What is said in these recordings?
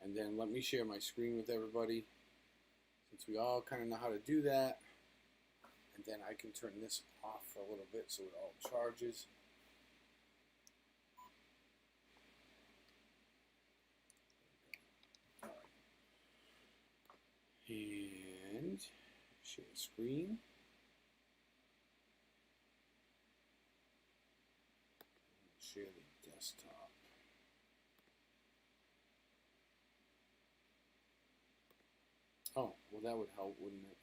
And then let me share my screen with everybody, since we all kind of know how to do that. And then I can turn this off for a little bit so it all charges. And share screen. Share the desktop. Oh, well that would help, wouldn't it?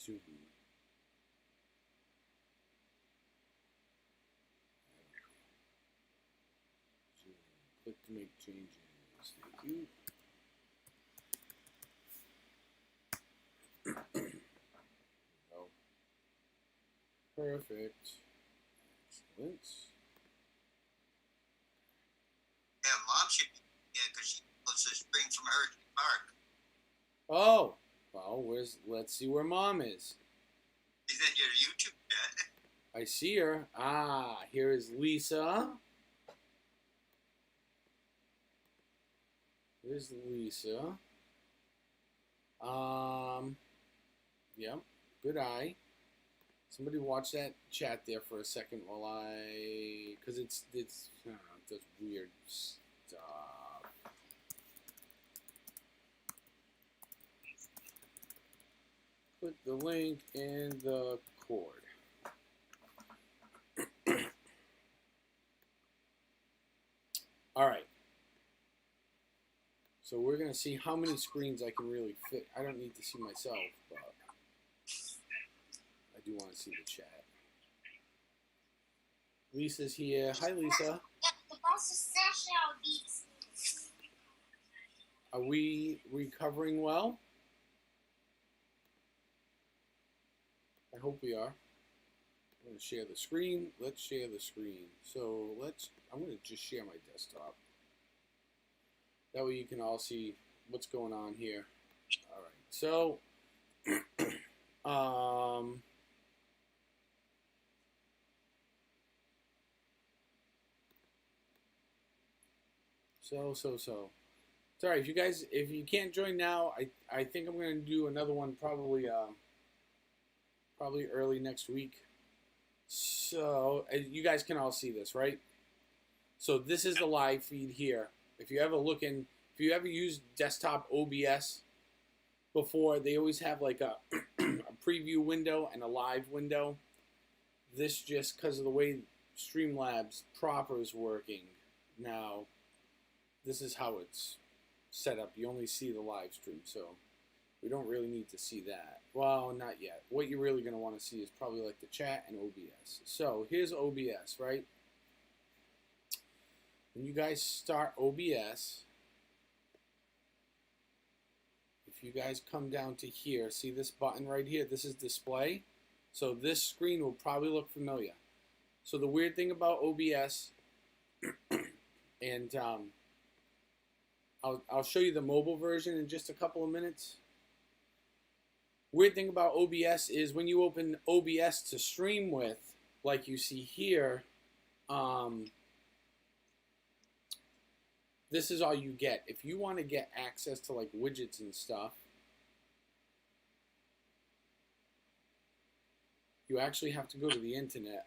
Zoom. Zoom. Click to make changes. Thank you. Go. Perfect. Excellent. Yeah, Mom should be here because she puts a spring from Hershey Park. Oh, well, let's see where Mom is. She's in your YouTube chat. I see her. Ah, here is Lisa. Here's Lisa. Yep, good eye. Somebody watch that chat there for a second while because it's I don't know, it does weird stuff. Put the link in the cord. All right. So we're going to see how many screens I can really fit. I don't need to see myself, but I do want to see the chat. Lisa's here. Hi, Lisa. Are we recovering well? I hope we are. I'm going to share the screen. Let's share the screen. So I'm going to just share my desktop. That way you can all see what's going on here. All right. So, Sorry, if you can't join now, I think I'm going to do another one probably early next week. So, you guys can all see this, right? So this is the live feed here. If you ever used desktop OBS before, they always have like a preview window and a live window. This just because of the way Streamlabs proper is working now, this is how it's set up. You only see the live stream, so we don't really need to see that. Well, not yet. What you're really going to want to see is probably like the chat and OBS. So here's OBS, right? When you guys start OBS, if you guys come down to here, see this button right here? This is display. So this screen will probably look familiar. So the weird thing about OBS, and I'll show you the mobile version in just a couple of minutes. Weird thing about OBS is when you open OBS to stream with, like you see here, this is all you get. If you want to get access to like widgets and stuff, you actually have to go to the internet.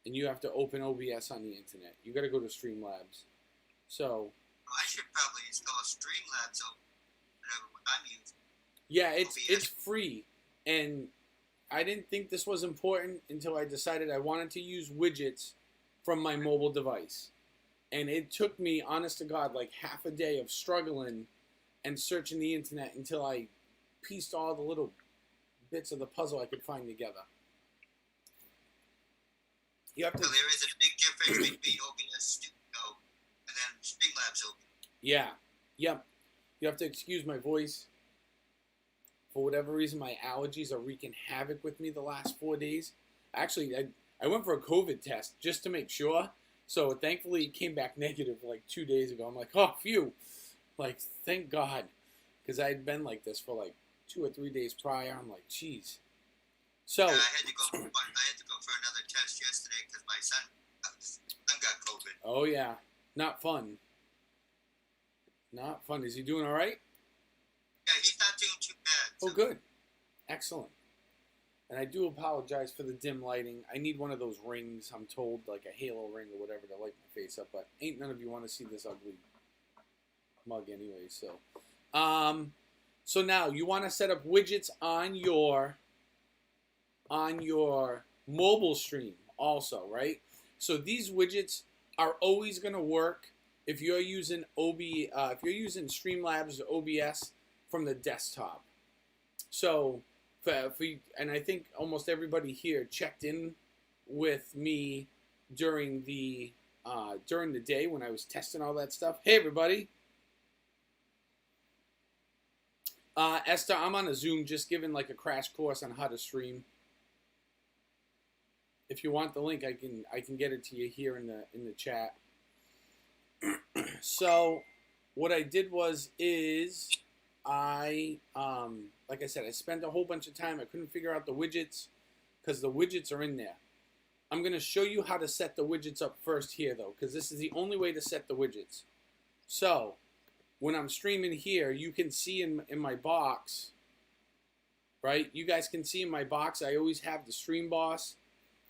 And you have to open OBS on the internet. You got to go to Streamlabs. So I should probably install Streamlabs on whatever I'm using. Yeah, it's free. And I didn't think this was important until I decided I wanted to use widgets from my mobile device. And it took me, honest to God, like half a day of struggling and searching the internet until I pieced all the little bits of the puzzle I could find together. You have to. So there is a big difference between OBS Studio and then Streamlabs Open. Yeah. Yep. You have to excuse my voice. For whatever reason, my allergies are wreaking havoc with me the last 4 days. Actually, I went for a COVID test just to make sure. So thankfully, it came back negative like 2 days ago. I'm like, oh, phew. Like, thank God. Because I had been like this for like 2 or 3 days prior. I'm like, geez. So yeah, I had to go for another test Oh yeah, not fun. Not fun. Is he doing all right? Yeah, he's not doing too bad. Oh, So, good. Excellent. And I do apologize for the dim lighting. I need one of those rings, I'm told, like a halo ring or whatever, to light my face up. But ain't none of you want to see this ugly mug anyway. So now you want to set up widgets on your mobile stream also, right? So these widgets are always going to work if you're using if you're using Streamlabs or OBS from the desktop. So and I think almost everybody here checked in with me during the day when I was testing all that stuff. Hey everybody. Esther, I'm on a Zoom just giving like a crash course on how to stream. If you want the link, I can get it to you here in the chat. So what I did is I like I said, I spent a whole bunch of time. I couldn't figure out the widgets because the widgets are in there. I'm going to show you how to set the widgets up first here though, because this is the only way to set the widgets. So when I'm streaming here, you can see in my box, right? You guys can see in my box, I always have the stream boss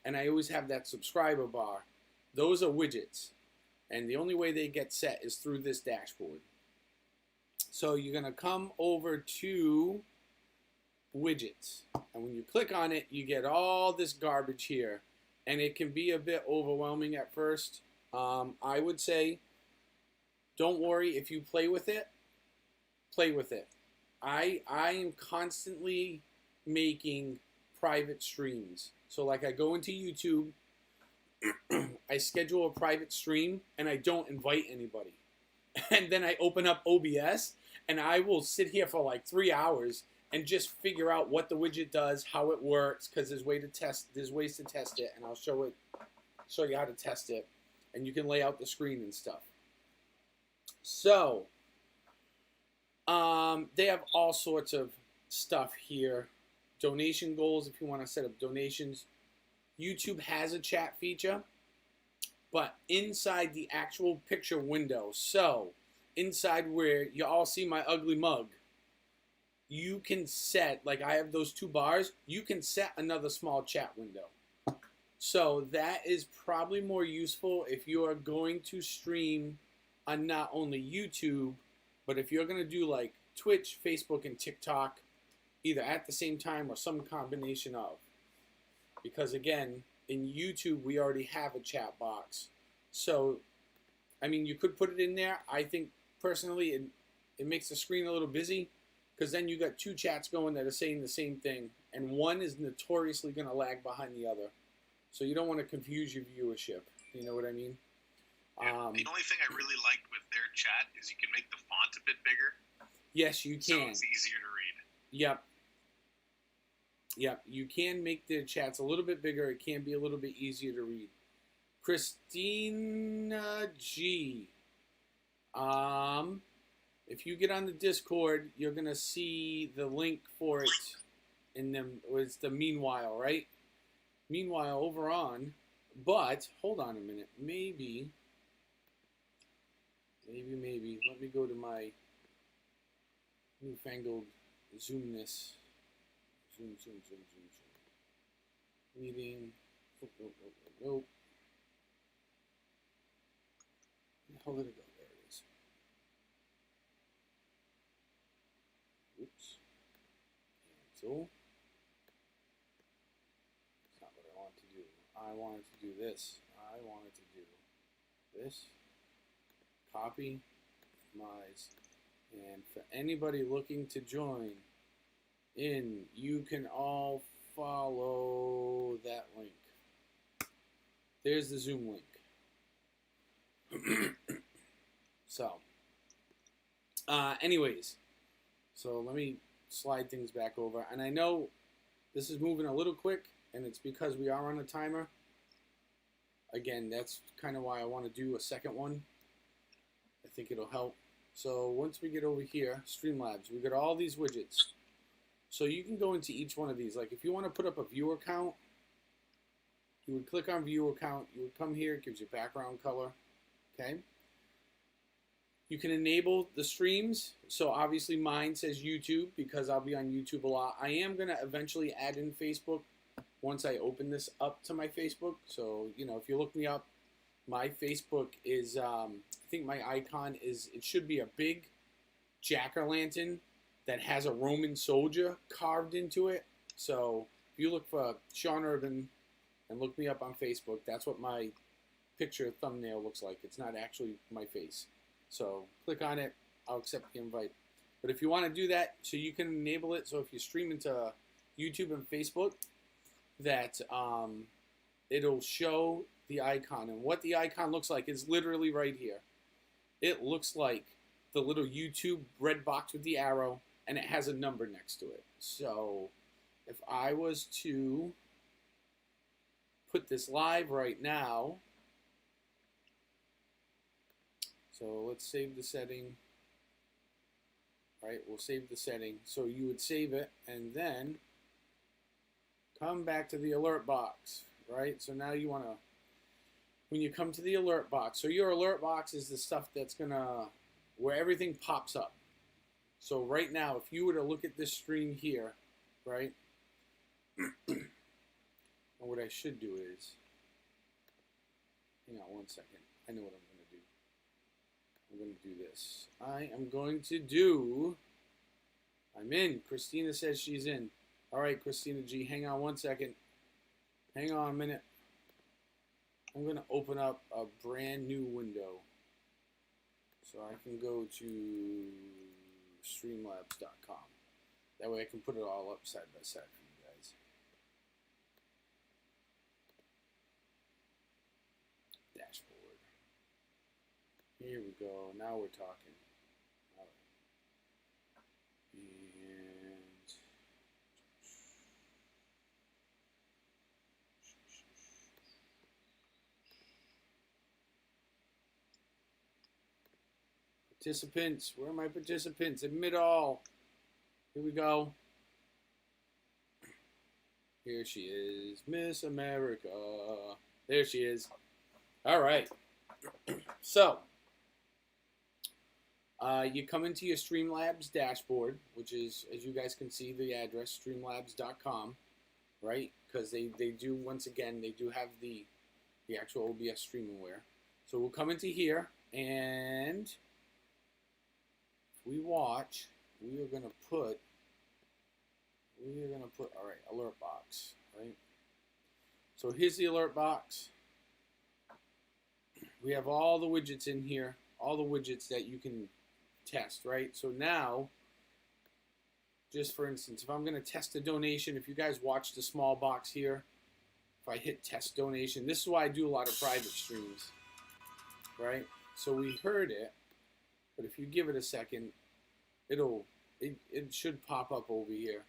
and I always have that subscriber bar. Those are widgets. And the only way they get set is through this dashboard. So you're going to come over to widgets. And when you click on it, you get all this garbage here. And it can be a bit overwhelming at first. I would say, don't worry if you play with it. Play with it. I am constantly making private streams. So like I go into YouTube, I schedule a private stream, and I don't invite anybody. And then I open up OBS, and I will sit here for like 3 hours and just figure out what the widget does, how it works, because there's ways to test it, and I'll show you how to test it, and you can lay out the screen and stuff. So they have all sorts of stuff here. Donation goals, if you want to set up donations. YouTube has a chat feature, but inside the actual picture window, so inside where you all see my ugly mug, you can set, like I have those two bars, you can set another small chat window. So that is probably more useful if you are going to stream on not only YouTube, but if you're going to do like Twitch, Facebook, and TikTok, either at the same time or some combination of. Because again, in YouTube, we already have a chat box. So, I mean, you could put it in there. I think, personally, it makes the screen a little busy, because then you got two chats going that are saying the same thing, and one is notoriously going to lag behind the other. So you don't want to confuse your viewership. You know what I mean? Yeah, the only thing I really liked with their chat is you can make the font a bit bigger. Yes, you can. So it's easier to read. Yep. Yep, you can make the chats a little bit bigger. It can be a little bit easier to read. Christina G. If you get on the Discord, you're going to see the link for it in them. It's the meanwhile, right? Meanwhile, over on. But, hold on a minute. Maybe. Let me go to my newfangled Zoomness. Zoom. Meeting. Nope. How did it go? There it is. Oops. Cancel. That's not what I want to do. I wanted to do this. I wanted to do this. Copy. Minimize. And for anybody looking to join in, you can all follow that link. There's the Zoom link. So, anyways, so let me slide things back over. And I know this is moving a little quick, and it's because we are on a timer. Again, that's kind of why I want to do a second one. I think it'll help. So once we get over here, Streamlabs, we got all these widgets. So you can go into each one of these. Like if you want to put up a viewer count, you would click on viewer count. You would come here, it gives you background color. Okay. You can enable the streams. So obviously mine says YouTube because I'll be on YouTube a lot. I am going to eventually add in Facebook once I open this up to my Facebook. So, you know, if you look me up, my Facebook is, I think my icon is, it should be a big jack-o'-lantern that has a Roman soldier carved into it. So if you look for Sean Urban and look me up on Facebook, that's what my picture thumbnail looks like. It's not actually my face. So click on it. I'll accept the invite. But if you want to do that, so you can enable it, so if you stream into YouTube and Facebook, that it'll show the icon. And what the icon looks like is literally right here. It looks like the little YouTube red box with the arrow, and it has a number next to it. So if I was to put this live right now, so let's save the setting. All right, we'll save the setting. So you would save it and then come back to the alert box, right? So now you want to, when you come to the alert box, so your alert box is the stuff that's gonna, where everything pops up. So right now, if you were to look at this stream here, right? And what I should do is, hang on one second. I know what I'm gonna do. I'm going to do this. I am going to do, I'm in. Christina says she's in. All right, Christina G, hang on one second. Hang on a minute. I'm going to open up a brand new window. So I can go to streamlabs.com. That way I can put it all up side by side for you guys. Dashboard. Here we go. Now we're talking. All right. And participants. Where are my participants? Admit all. Here we go. Here she is, Miss America. There she is. All right. So. You come into your Streamlabs dashboard, which is, as you guys can see, the address, streamlabs.com, right? Because they do, once again, they do have the actual OBS streamingware. So we'll come into here, and if we watch, we are going to put, all right, alert box, right? So here's the alert box. We have all the widgets in here, all the widgets that you can test, right? So now, just for instance, if I'm going to test a donation, if you guys watch the small box here, if I hit test donation, this is why I do a lot of private streams, right? So we heard it, but if you give it a second, it should pop up over here,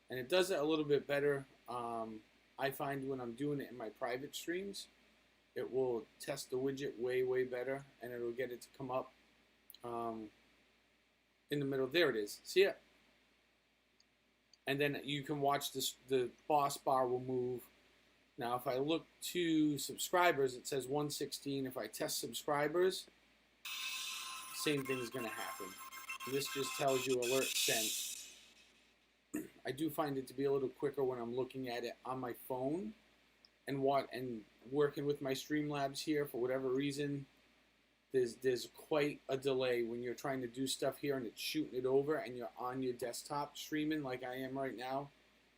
and it does it a little bit better. I find when I'm doing it in my private streams, it will test the widget way better, and it'll get it to come up in the middle. There it is. See it? And then you can watch this. The boss bar will move. Now, if I look to subscribers, it says 116. If I test subscribers, same thing is going to happen. This just tells you alert sent. I do find it to be a little quicker when I'm looking at it on my phone and working with my Streamlabs here. For whatever reason, there's quite a delay when you're trying to do stuff here and it's shooting it over and you're on your desktop streaming like I am right now.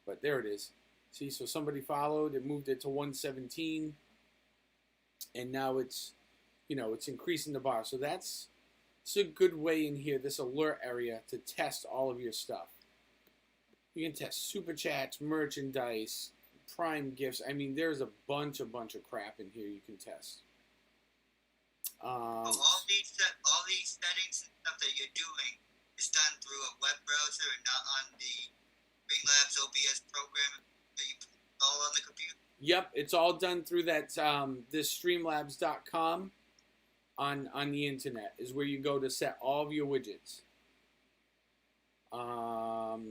But there it is. See, so somebody followed, it moved it to 117, and now it's, it's increasing the bar. So it's a good way in here, this alert area, to test all of your stuff. You can test super chats, merchandise, Prime gifts. I mean, there's a bunch of crap in here you can test. All these settings and stuff that you're doing is done through a web browser and not on the Streamlabs OBS program that you put all on the computer? Yep, it's all done through that this streamlabs.com on the internet is where you go to set all of your widgets.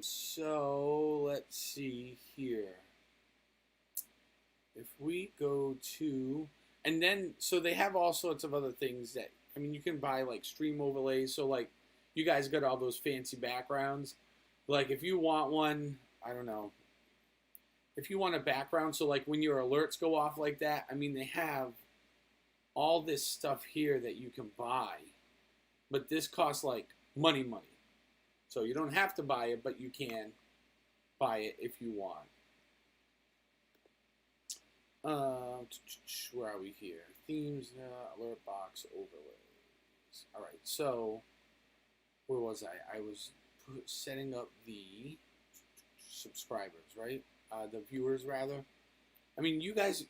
So let's see here. If we go to, And then, so they have all sorts of other things that, I mean, you can buy like stream overlays. So like, you guys got all those fancy backgrounds. Like if you want one, I don't know, if you want a background, so like when your alerts go off like that, I mean, they have all this stuff here that you can buy, but this costs like money. So you don't have to buy it, but you can buy it if you want. Where are we here? Themes, alert box, overlays. All right, so where was I? I was setting up the subscribers, right? The viewers, rather. I mean, you guys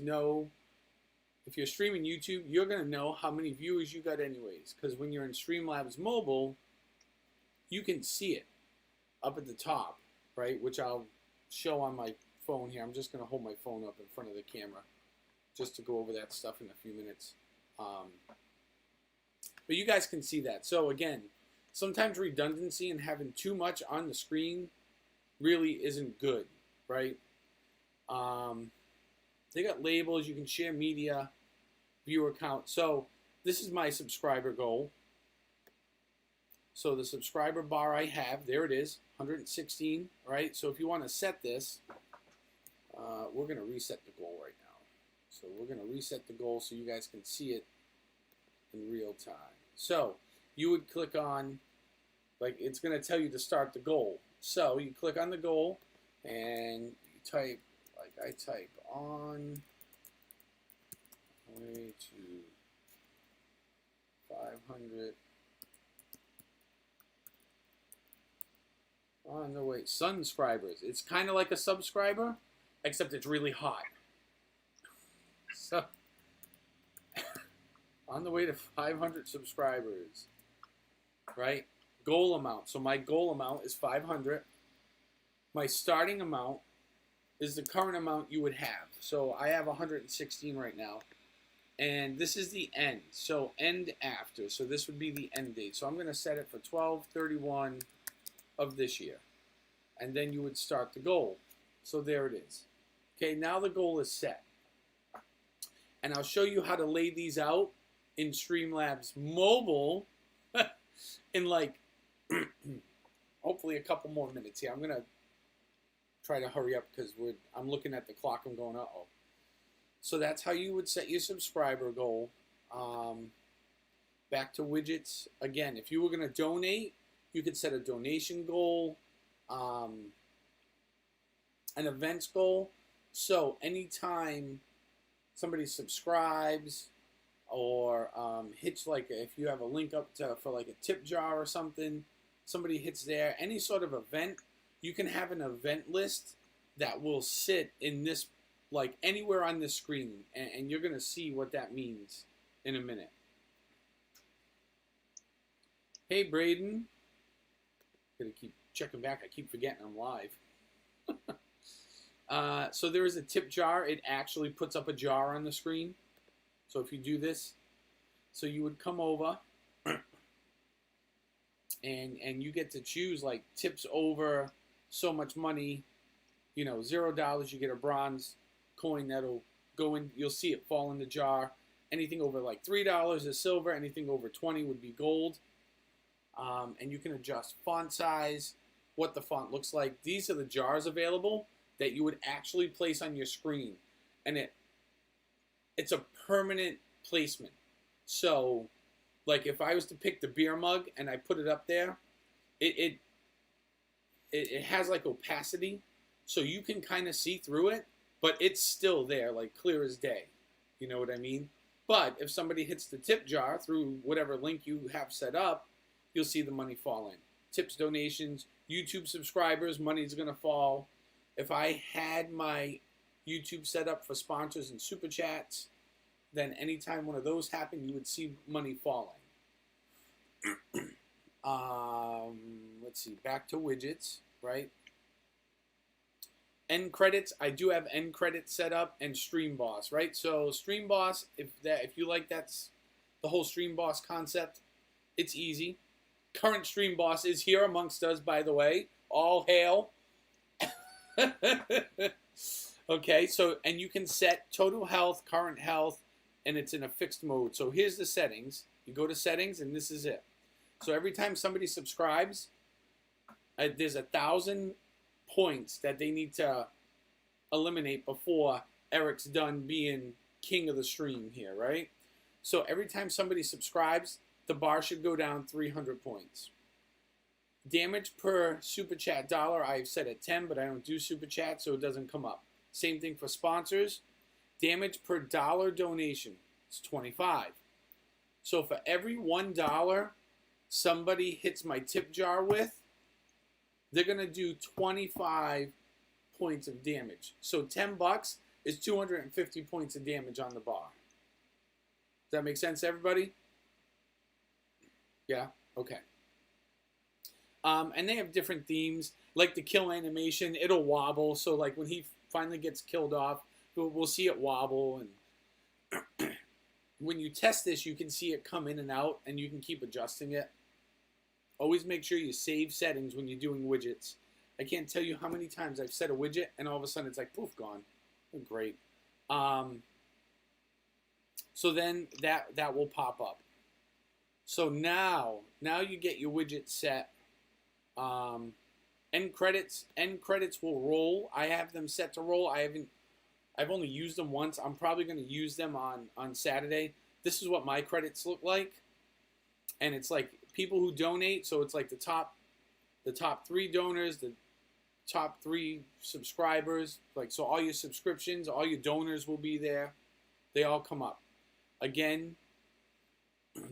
know, if you're streaming YouTube, you're gonna know how many viewers you got anyways. Because when you're in Streamlabs Mobile, you can see it up at the top, right? Which I'll show on my phone here. I'm just gonna hold my phone up in front of the camera just to go over that stuff in a few minutes. But you guys can see that. So again, sometimes redundancy and having too much on the screen really isn't good, right? They got labels. You can share media, viewer count. So this is my subscriber goal. So the subscriber bar I have, there it is, 116, right? So if you want to set this, we're going to reset the goal right now. So we're going to reset the goal so you guys can see it in real time. So you would click on, like, it's going to tell you to start the goal. So you click on the goal and you type, like I type, on way to 500 on the way, subscribers. It's kind of like a subscriber, except it's really hot. So on the way to 500 subscribers, right? Goal amount. So my goal amount is 500. My starting amount is the current amount you would have. So I have 116 right now. And this is the end. So end after. So this would be the end date. So I'm going to set it for 12/31 of this year. And then you would start the goal. So there it is. Okay, now the goal is set. And I'll show you how to lay these out in Streamlabs Mobile in like hopefully a couple more minutes here. I'm going to try to hurry up because I'm looking at the clock. I'm going, uh-oh. So that's how you would set your subscriber goal. Back to widgets. Again, if you were going to donate, you could set a donation goal, an events goal. So anytime somebody subscribes or hits, like if you have a link up for like a tip jar or something, somebody hits there, any sort of event, you can have an event list that will sit in this, like anywhere on this screen, and you're going to see what that means in a minute. Hey, Braden. Gonna keep checking back. I keep forgetting I'm live. So there is a tip jar. It actually puts up a jar on the screen. So if you do this, so you would come over and you get to choose like tips over so much money, you know, $0, you get a bronze coin that'll go in. You'll see it fall in the jar. Anything over like $3 is silver. Anything over 20 would be gold. And you can adjust font size, what the font looks like. These are the jars available that you would actually place on your screen. And it's a permanent placement. So, like if I was to pick the beer mug and I put it up there, it has like opacity. So you can kind of see through it, but it's still there, like clear as day. You know what I mean? But if somebody hits the tip jar through whatever link you have set up, you'll see the money fall in. Tips, donations, YouTube subscribers, money's going to fall. If I had my YouTube set up for sponsors and super chats, then anytime one of those happened, you would see money falling. Let's see, back to widgets, right? End credits, I do have end credits set up, and Stream Boss, right? So Stream Boss, if you like that's the whole Stream Boss concept, it's easy. Current Stream Boss is here amongst us, by the way. All hail. Okay, so, and you can set total health, current health, and it's in a fixed mode. So here's the settings. You go to settings, and this is it. So every time somebody subscribes, there's 1,000 points that they need to eliminate before Eric's done being king of the stream here, right? So every time somebody subscribes, the bar should go down 300 points. Damage per super chat dollar, I've set at 10, but I don't do super chat, so it doesn't come up. Same thing for sponsors. Damage per dollar donation is 25. So for every $1 somebody hits my tip jar with, they're going to do 25 points of damage. So $10 is 250 points of damage on the bar. Does that make sense to everybody? Yeah? Okay. And they have different themes, like the kill animation. It'll wobble, so like when he finally gets killed off, we'll see it wobble. And when you test this, you can see it come in and out, and you can keep adjusting it. Always make sure you save settings when you're doing widgets. I can't tell you how many times I've set a widget, and all of a sudden it's like, poof, gone. Great. So then that will pop up. So now you get your widget set. End credits will roll. I have them set to roll. I've only used them once. I'm probably going to use them on Saturday. This is what my credits look like, and it's like people who donate. So it's like the top 3 donors, the top 3 subscribers. Like, so all your subscriptions, all your donors will be there. They all come up. Again,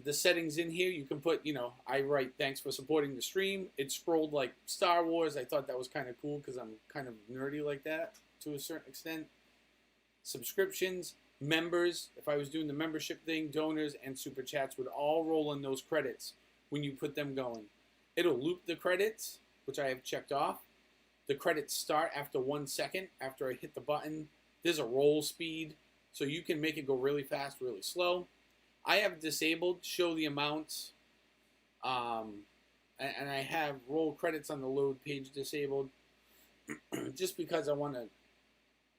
the settings in here, you can put, I write thanks for supporting the stream. It scrolled like Star Wars. I thought that was kind of cool because I'm kind of nerdy like that to a certain extent. Subscriptions, members, if I was doing the membership thing, donors and super chats would all roll in those credits when you put them going. It'll loop the credits, which I have checked off. The credits start after 1 second after I hit the button. There's a roll speed, so you can make it go really fast, really slow. I have disabled show the amounts, and I have roll credits on the load page disabled just because I want to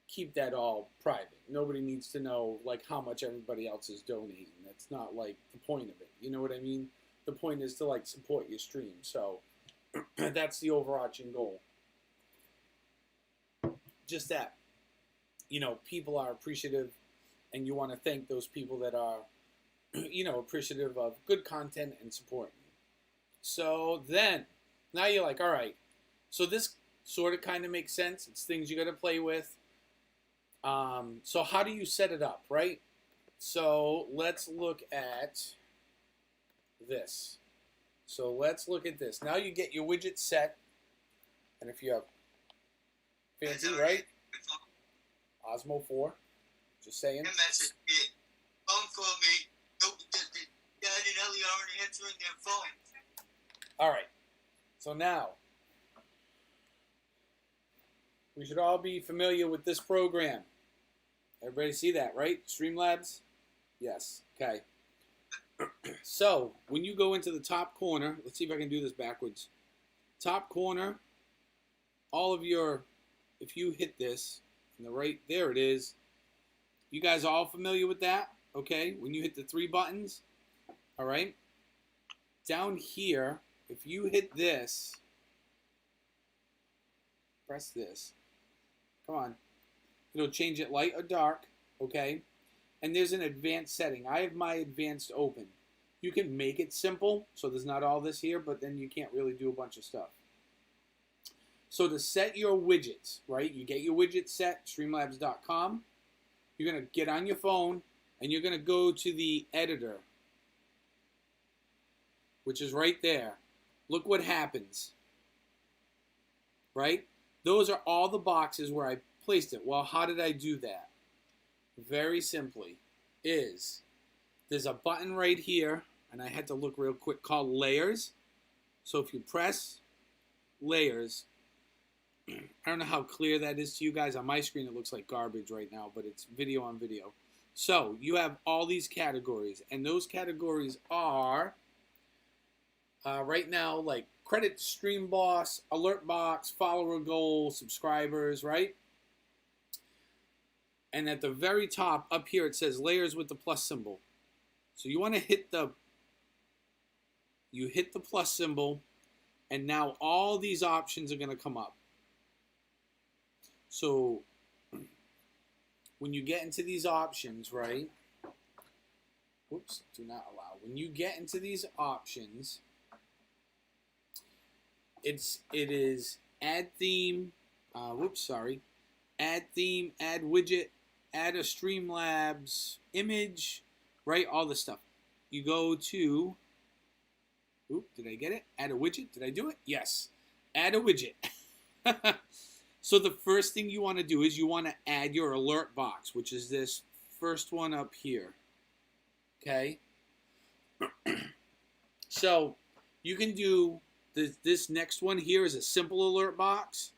keep that all private. Nobody needs to know like how much everybody else is donating. That's not like the point of it. You know what I mean? The point is to like support your stream. So that's the overarching goal. Just that, people are appreciative, and you want to thank those people that are appreciative of good content and support. So then, now you're like, all right, so this sort of kind of makes sense. It's things you got to play with. So how do you set it up, right? So let's look at this. So let's look at this. Now you get your widget set, and if you have fancy, right? Osmo 4. Just saying. Phone call me. Dad and Ellie aren't answering their phone. All right. So now, we should all be familiar with this program. Everybody see that, right? Streamlabs? Yes. Okay. So, when you go into the top corner, let's see if I can do this backwards. Top corner, all of your, if you hit this, in the right, there it is. You guys are all familiar with that? Okay, when you hit the 3 buttons, all right? Down here, if you hit this, press this. Come on. It'll change it light or dark, okay? And there's an advanced setting. I have my advanced open. You can make it simple, so there's not all this here, but then you can't really do a bunch of stuff. So to set your widgets, right? You get your widget set, streamlabs.com. You're going to get on your phone, and you're going to go to the editor, which is right there. Look what happens, right? Those are all the boxes where I placed it. Well, how did I do that? Very simply there's a button right here, and I had to look real quick, called Layers. So if you press Layers, I don't know how clear that is to you guys. On my screen, it looks like garbage right now, but it's video on video. So you have all these categories, and those categories are right now like credit stream boss, alert box, follower goal, subscribers, right? And at the very top up here, it says layers with the plus symbol. So you want to hit the plus symbol, and now all these options are going to come up. So when you get into these options, right? Whoops, do not allow. When you get into these options, it is add theme, add theme, add widget, add a Streamlabs image, right? All this stuff. You go to, did I get it? Add a widget. Did I do it? Yes. Add a widget. So the first thing you want to do is you want to add your alert box, which is this first one up here. Okay? So you can do this next one here is a simple alert box.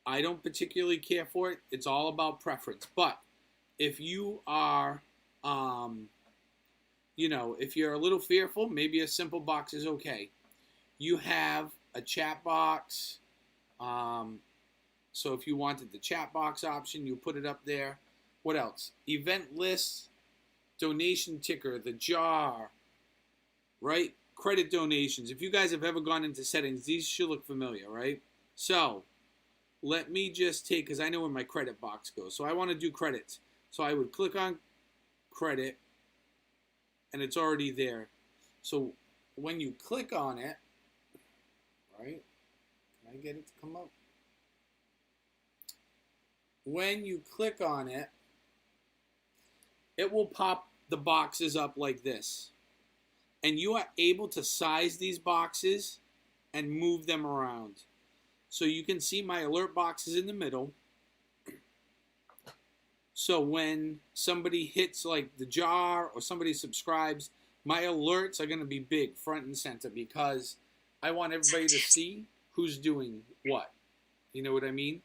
I don't particularly care for it. It's all about preference. But if you are, if you're a little fearful, maybe a simple box is okay. You have a chat box. So if you wanted the chat box option, you put it up there. What else? Event lists, donation ticker, the jar, right? Credit donations. If you guys have ever gone into settings, these should look familiar, right? So let me just take, because I know where my credit box goes. So I want to do credits. So I would click on credit, and it's already there. So when you click on it, right? Can I get it to come up? When you click on it, it will pop the boxes up like this. And you are able to size these boxes and move them around. So you can see my alert box is in the middle. So when somebody hits like the jar or somebody subscribes, my alerts are going to be big, front and center, because I want everybody to see who's doing what. You know what I mean?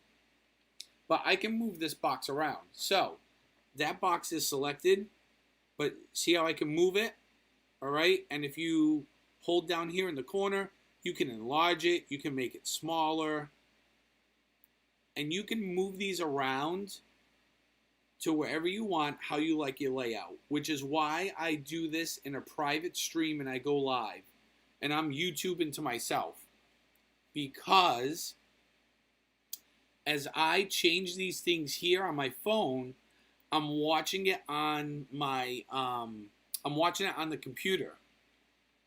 But I can move this box around. So that box is selected, but see how I can move it? All right. And if you hold down here in the corner, you can enlarge it. You can make it smaller. And you can move these around to wherever you want, how you like your layout, which is why I do this in a private stream and I go live. And I'm YouTubing to myself. Because as I change these things here on my phone, I'm watching it on my, I'm watching it on the computer.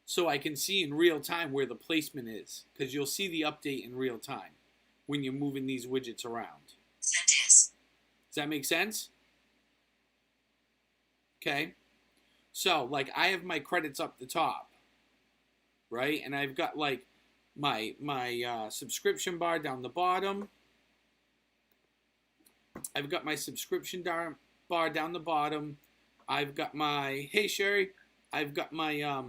So I can see in real time where the placement is. Because you'll see the update in real time when you're moving these widgets around. Does that make sense? Okay. So, like, I have my credits up the top. Right? And I've got, like, my subscription bar down the bottom. I've got my subscription bar down the bottom. I've got my, hey Sherry, I've got my,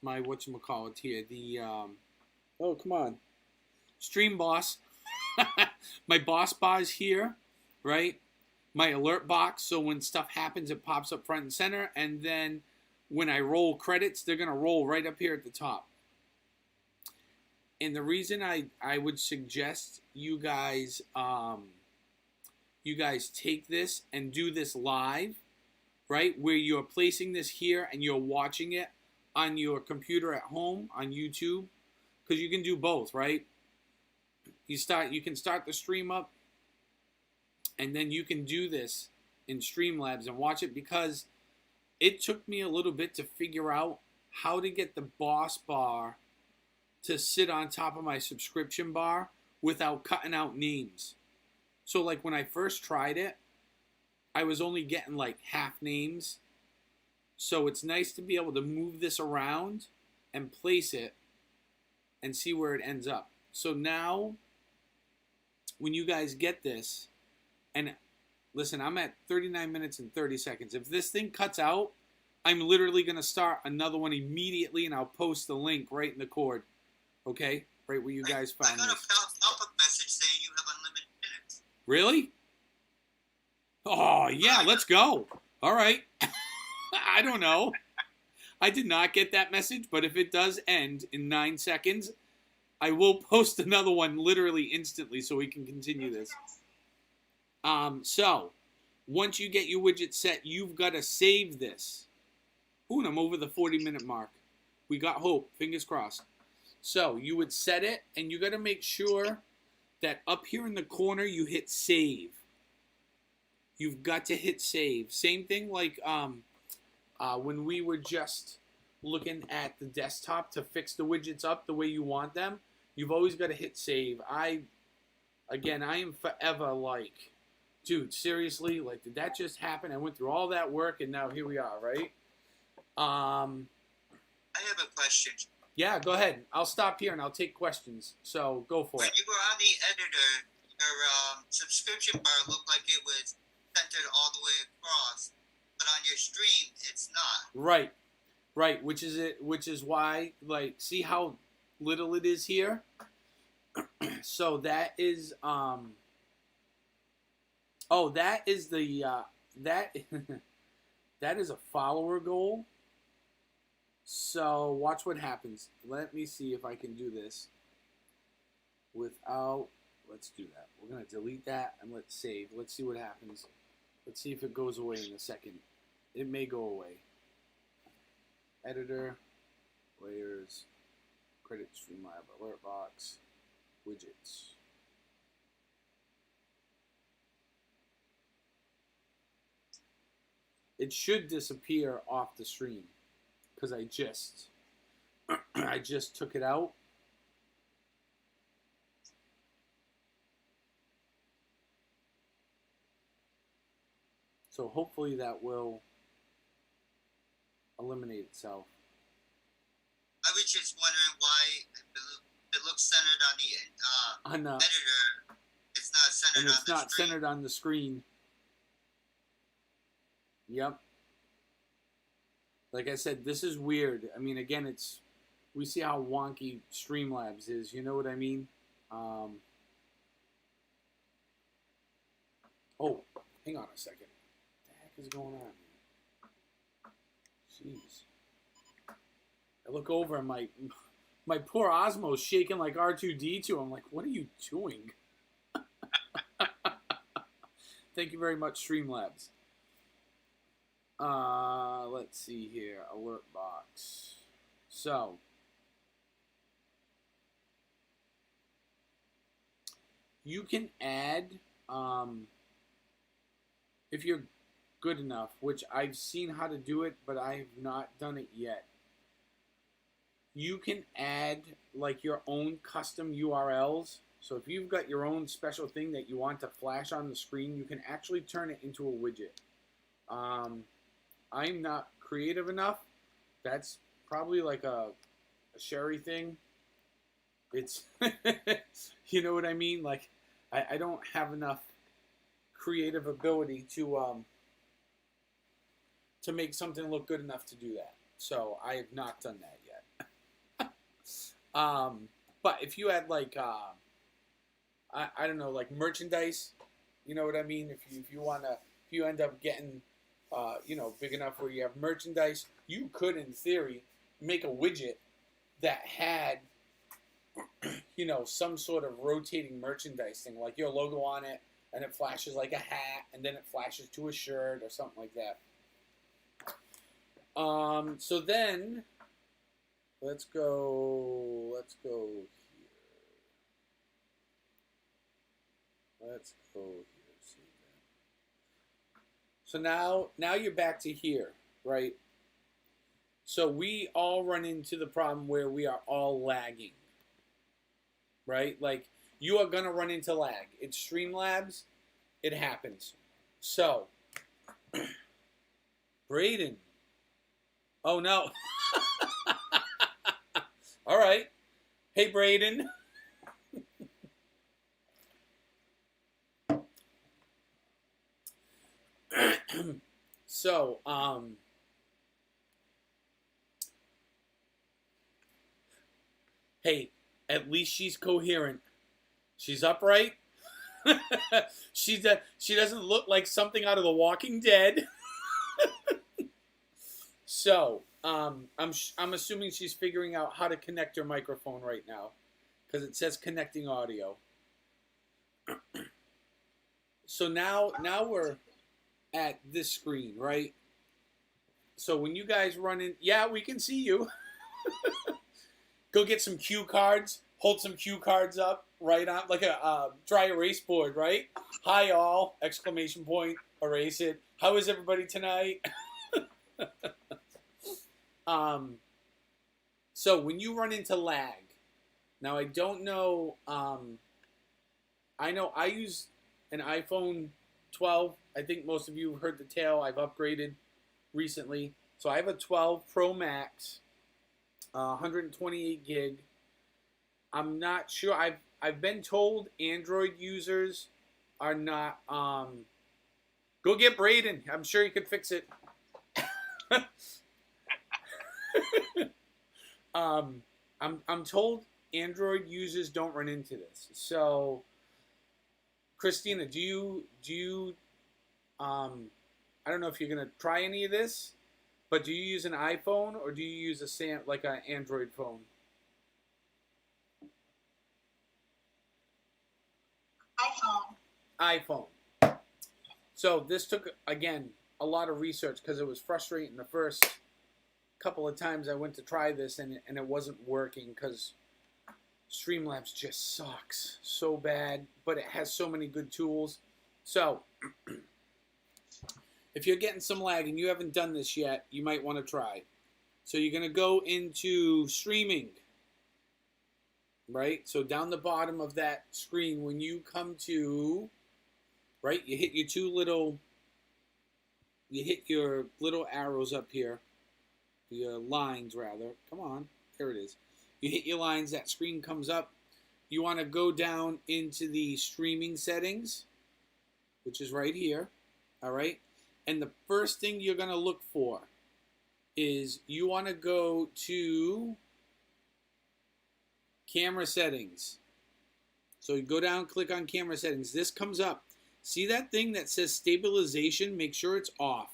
my whatchamacallit here, the, oh, come on, Stream Boss. My boss bar is here, right? My alert box, so when stuff happens, it pops up front and center, and then when I roll credits, they're going to roll right up here at the top. And the reason I would suggest you guys take this and do this live, right? Where you're placing this here and you're watching it on your computer at home on YouTube, because you can do both, right? You can start the stream up, and then you can do this in Streamlabs and watch it, because it took me a little bit to figure out how to get the boss bar to sit on top of my subscription bar without cutting out names. So like when I first tried it, I was only getting like half names. So it's nice to be able to move this around and place it and see where it ends up. So now when you guys get this, and listen, I'm at 39 minutes and 30 seconds. If this thing cuts out, I'm literally going to start another one immediately, and I'll post the link right in the cord. Okay? Right where you guys found this. I got a pop-up message saying you have unlimited minutes. Really? Oh, yeah, let's go. All right. I don't know. I did not get that message, but if it does end in 9 seconds, I will post another one literally instantly so we can continue this. So, once you get your widget set, you've got to save this. Ooh, and I'm over the 40-minute mark. We got hope. Fingers crossed. So you would set it, and you got to make sure that up here in the corner you hit save. You've got to hit save. Same thing like when we were just looking at the desktop to fix the widgets up the way you want them. You've always got to hit save. I am forever like, dude, seriously, like, did that just happen? I went through all that work, and now here we are, right? I have a question. Yeah, go ahead. I'll stop here, and I'll take questions. So go for When it. you were on the editor, your subscription bar looked like it was centered all the way across, but on your stream, it's not. Right. Which is why, like, see how little it is here? So that is that is the that that is a follower goal. So watch what happens. Let me see if I can do this without. Let's do that. We're gonna delete that and let's save. Let's see what happens. Let's see if it goes away in a second. It may go away. Editor, layers, credit Streamlab, alert box, widgets. It should disappear off the stream because I just took it out. So hopefully that will eliminate itself. I was just wondering why it looks centered on the editor. It's not centered and on it's the not screen. centered on the screen. Yep. Like I said, this is weird. I mean, again, we see how wonky Streamlabs is. You know what I mean? Oh, hang on a second. What the heck is going on here? Jeez. I look over and my poor Osmo's shaking like R2-D2. I'm like, what are you doing? Thank you very much, Streamlabs. Let's see here. Alert box. So, you can add, if you're good enough, which I've seen how to do it, but I have not done it yet. You can add like your own custom URLs. So if you've got your own special thing that you want to flash on the screen, you can actually turn it into a widget. I'm not creative enough. That's probably like a Sherry thing. It's, you know what I mean? Like, I don't have enough creative ability to make something look good enough to do that. So I have not done that yet. But if you had like, I don't know, like merchandise, you know what I mean? If you end up getting, big enough where you have merchandise, you could, in theory, make a widget that had, some sort of rotating merchandise thing, like your logo on it, and it flashes like a hat, and then it flashes to a shirt or something like that. So then, let's go here. Let's go here. See that. So now you're back to here, right? So we all run into the problem where we are all lagging, right? Like, you are going to run into lag. It's Streamlabs. It happens. So, Braden. Oh, no. All right. Hey, Braden. So, hey, at least she's coherent. She's upright. She doesn't look like something out of The Walking Dead. So, I'm assuming she's figuring out how to connect her microphone right now, because it says connecting audio. So now we're at this screen, right? So when you guys run in, yeah, we can see you. Go get some cue cards. Hold some cue cards up, right on, like a dry erase board, right? Hi all! Exclamation point. Erase it. How is everybody tonight? So when you run into lag, now I don't know. I know I use an iPhone 12. I think most of you have heard the tale. I've upgraded recently, so I have a 12 Pro Max, 128 gig. I'm not sure. I've been told Android users are not. Go get Braden. I'm sure he could fix it. I'm told Android users don't run into this. So, Christina, do you I don't know if you're gonna try any of this, but do you use an iPhone or do you use like an Android phone? iPhone. So this took, again, a lot of research because it was frustrating the first couple of times I went to try this and it wasn't working because Streamlabs just sucks so bad, but it has so many good tools. So if you're getting some lag and you haven't done this yet, you might want to try. So you're going to go into streaming, right? So down the bottom of that screen, when you come to, right, you hit your little arrows up here, your lines rather. Come on, there it is. You hit your lines, that screen comes up. You want to go down into the streaming settings, which is right here, all right? And the first thing you're going to look for is you want to go to camera settings. So you go down, click on camera settings. This comes up. See that thing that says stabilization? Make sure it's off.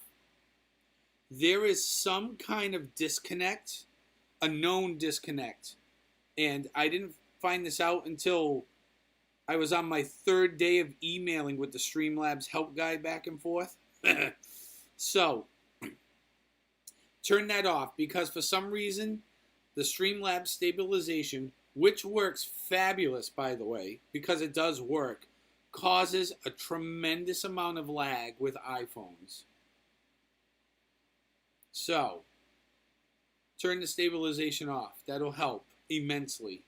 There is some kind of disconnect, a known disconnect. And I didn't find this out until I was on my third day of emailing with the Streamlabs help guy back and forth. So, turn that off because for some reason, the Streamlabs stabilization, which works fabulous, by the way, because it does work, causes a tremendous amount of lag with iPhones. So, turn the stabilization off. That'll help immensely.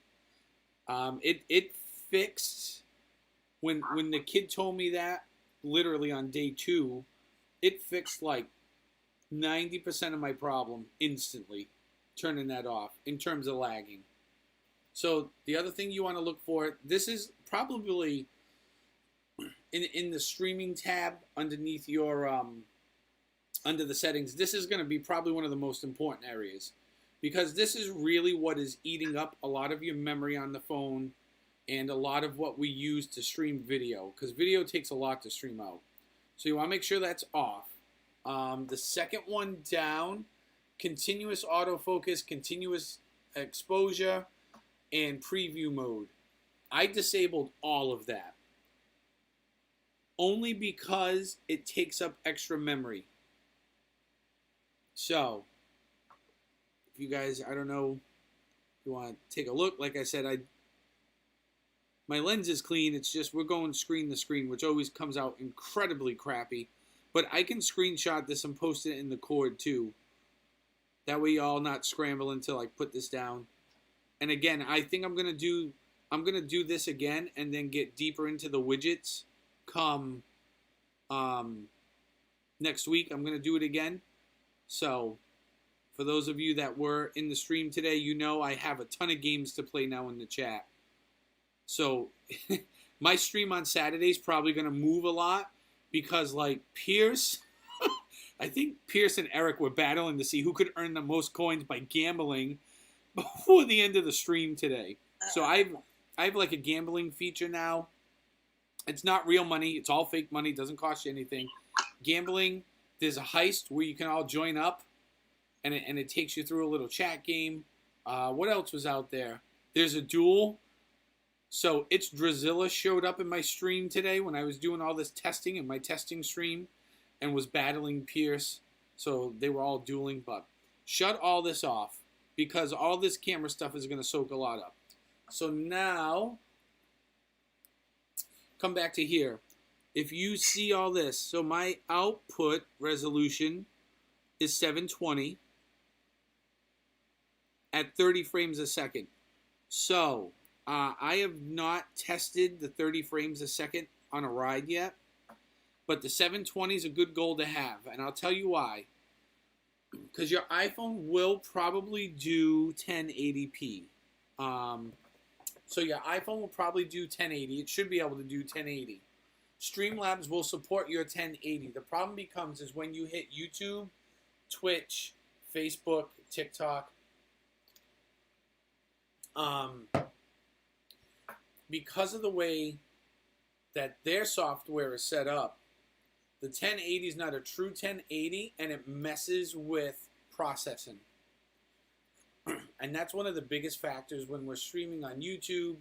It fixed, when the kid told me that, literally on day 2, it fixed like 90% of my problem instantly, turning that off in terms of lagging. So the other thing you want to look for, this is probably in the streaming tab underneath your under the settings. This is going to be probably one of the most important areas because this is really what is eating up a lot of your memory on the phone and a lot of what we use to stream video, because video takes a lot to stream out. So you want to make sure that's off. The second one down, continuous autofocus, continuous exposure, and preview mode. I disabled all of that. Only because it takes up extra memory. So, if you guys, I don't know, if you want to take a look, like I said, my lens is clean, it's just we're going screen to screen, which always comes out incredibly crappy. But I can screenshot this and post it in the cord too. That way y'all not scramble until I put this down. And again, I think I'm gonna do this again and then get deeper into the widgets come next week. I'm gonna do it again. So for those of you that were in the stream today, you know I have a ton of games to play now in the chat. So my stream on Saturday is probably going to move a lot because like Pierce, I think Pierce and Eric were battling to see who could earn the most coins by gambling before the end of the stream today. So I have like a gambling feature now. It's not real money. It's all fake money. It doesn't cost you anything. Gambling, there's a heist where you can all join up and it takes you through a little chat game. What else was out there? There's a duel. So it's Drazilla showed up in my stream today when I was doing all this testing in my testing stream. and was battling Pierce. So they were all dueling, but shut all this off because all this camera stuff is going to soak a lot up. So now, come back to here. If you see all this, so my output resolution is 720 at 30 frames a second. So I have not tested the 30 frames a second on a ride yet, but the 720 is a good goal to have, and I'll tell you why. Because your iPhone will probably do 1080p. So your iPhone will probably do 1080. It should be able to do 1080. Streamlabs will support your 1080. The problem becomes is when you hit YouTube, Twitch, Facebook, TikTok, because of the way that their software is set up, the 1080 is not a true 1080, and it messes with processing. And that's one of the biggest factors when we're streaming on YouTube,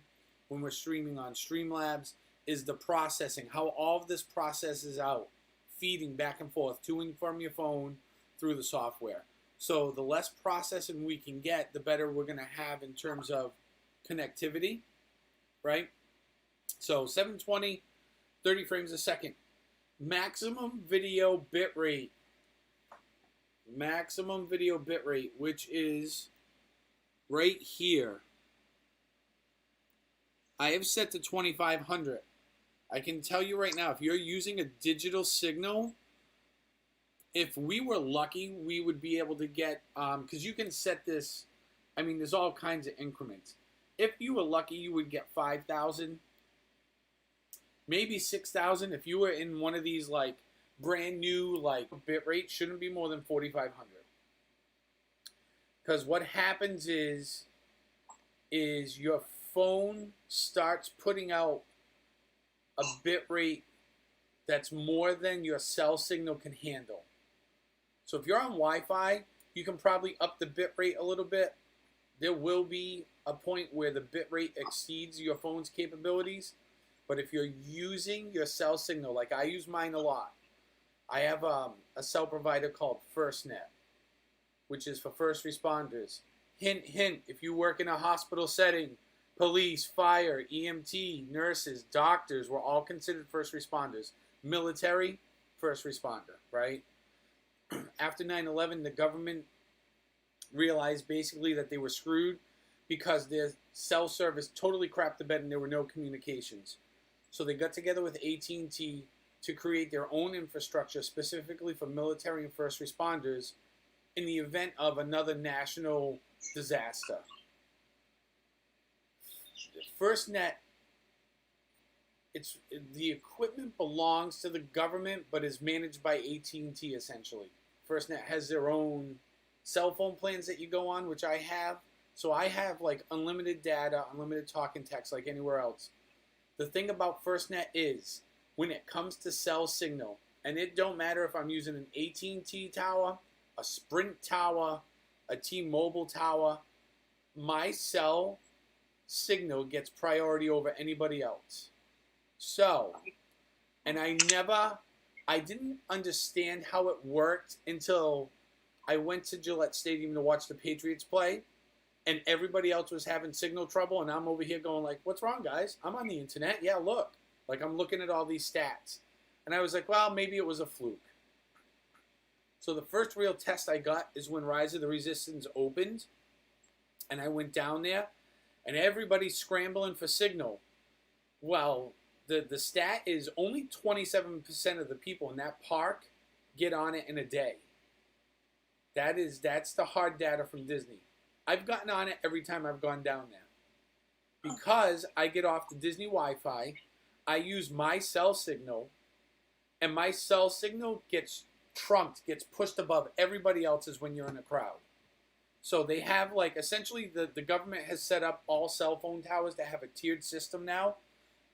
when we're streaming on Streamlabs, is the processing, how all of this processes out, feeding back and forth to and from your phone through the software. So the less processing we can get, the better we're going to have in terms of connectivity, right? So 720, 30 frames a second. Maximum video bitrate. Maximum video bitrate, which is right here. I have set to 2500. I can tell you right now, if you're using a digital signal, if we were lucky, we would be able to get, because you can set this, I mean, there's all kinds of increments. If you were lucky, you would get 5,000, maybe 6,000. If you were in one of these, like, brand new, like, bitrate, shouldn't be more than 4,500. Because what happens is your phone starts putting out a bitrate that's more than your cell signal can handle. So if you're on Wi-Fi, you can probably up the bitrate a little bit. There will be a point where the bitrate exceeds your phone's capabilities. But if you're using your cell signal, like I use mine a lot, I have a cell provider called FirstNet, which is for first responders. Hint, hint, if you work in a hospital setting, police, fire, EMT, nurses, doctors, we're all considered first responders. Military, first responder, right? After 9/11, the government realized basically that they were screwed because their cell service totally crapped the bed and there were no communications. So they got together with AT&T to create their own infrastructure specifically for military and first responders in the event of another national disaster. FirstNet, the equipment belongs to the government, but is managed by AT&T essentially. FirstNet has their own cell phone plans that you go on, which I have. So I have like unlimited data, unlimited talk and text like anywhere else. The thing about FirstNet is when it comes to cell signal, and it don't matter if I'm using an AT&T tower, a Sprint tower, a T-Mobile tower, my cell signal gets priority over anybody else. So, and I didn't understand how it worked until I went to Gillette Stadium to watch the Patriots play, and everybody else was having signal trouble, and I'm over here going like, what's wrong, guys? I'm on the internet. Yeah, look. Like, I'm looking at all these stats. And I was like, well, maybe it was a fluke. So the first real test I got is when Rise of the Resistance opened, and I went down there, and everybody's scrambling for signal. Well, the stat is only 27% of the people in that park get on it in a day. That's the hard data from Disney. I've gotten on it every time I've gone down there. Because I get off the Disney Wi-Fi, I use my cell signal, and my cell signal gets trumped, gets pushed above everybody else's when you're in a crowd. So they have, like, essentially the government has set up all cell phone towers to have a tiered system now,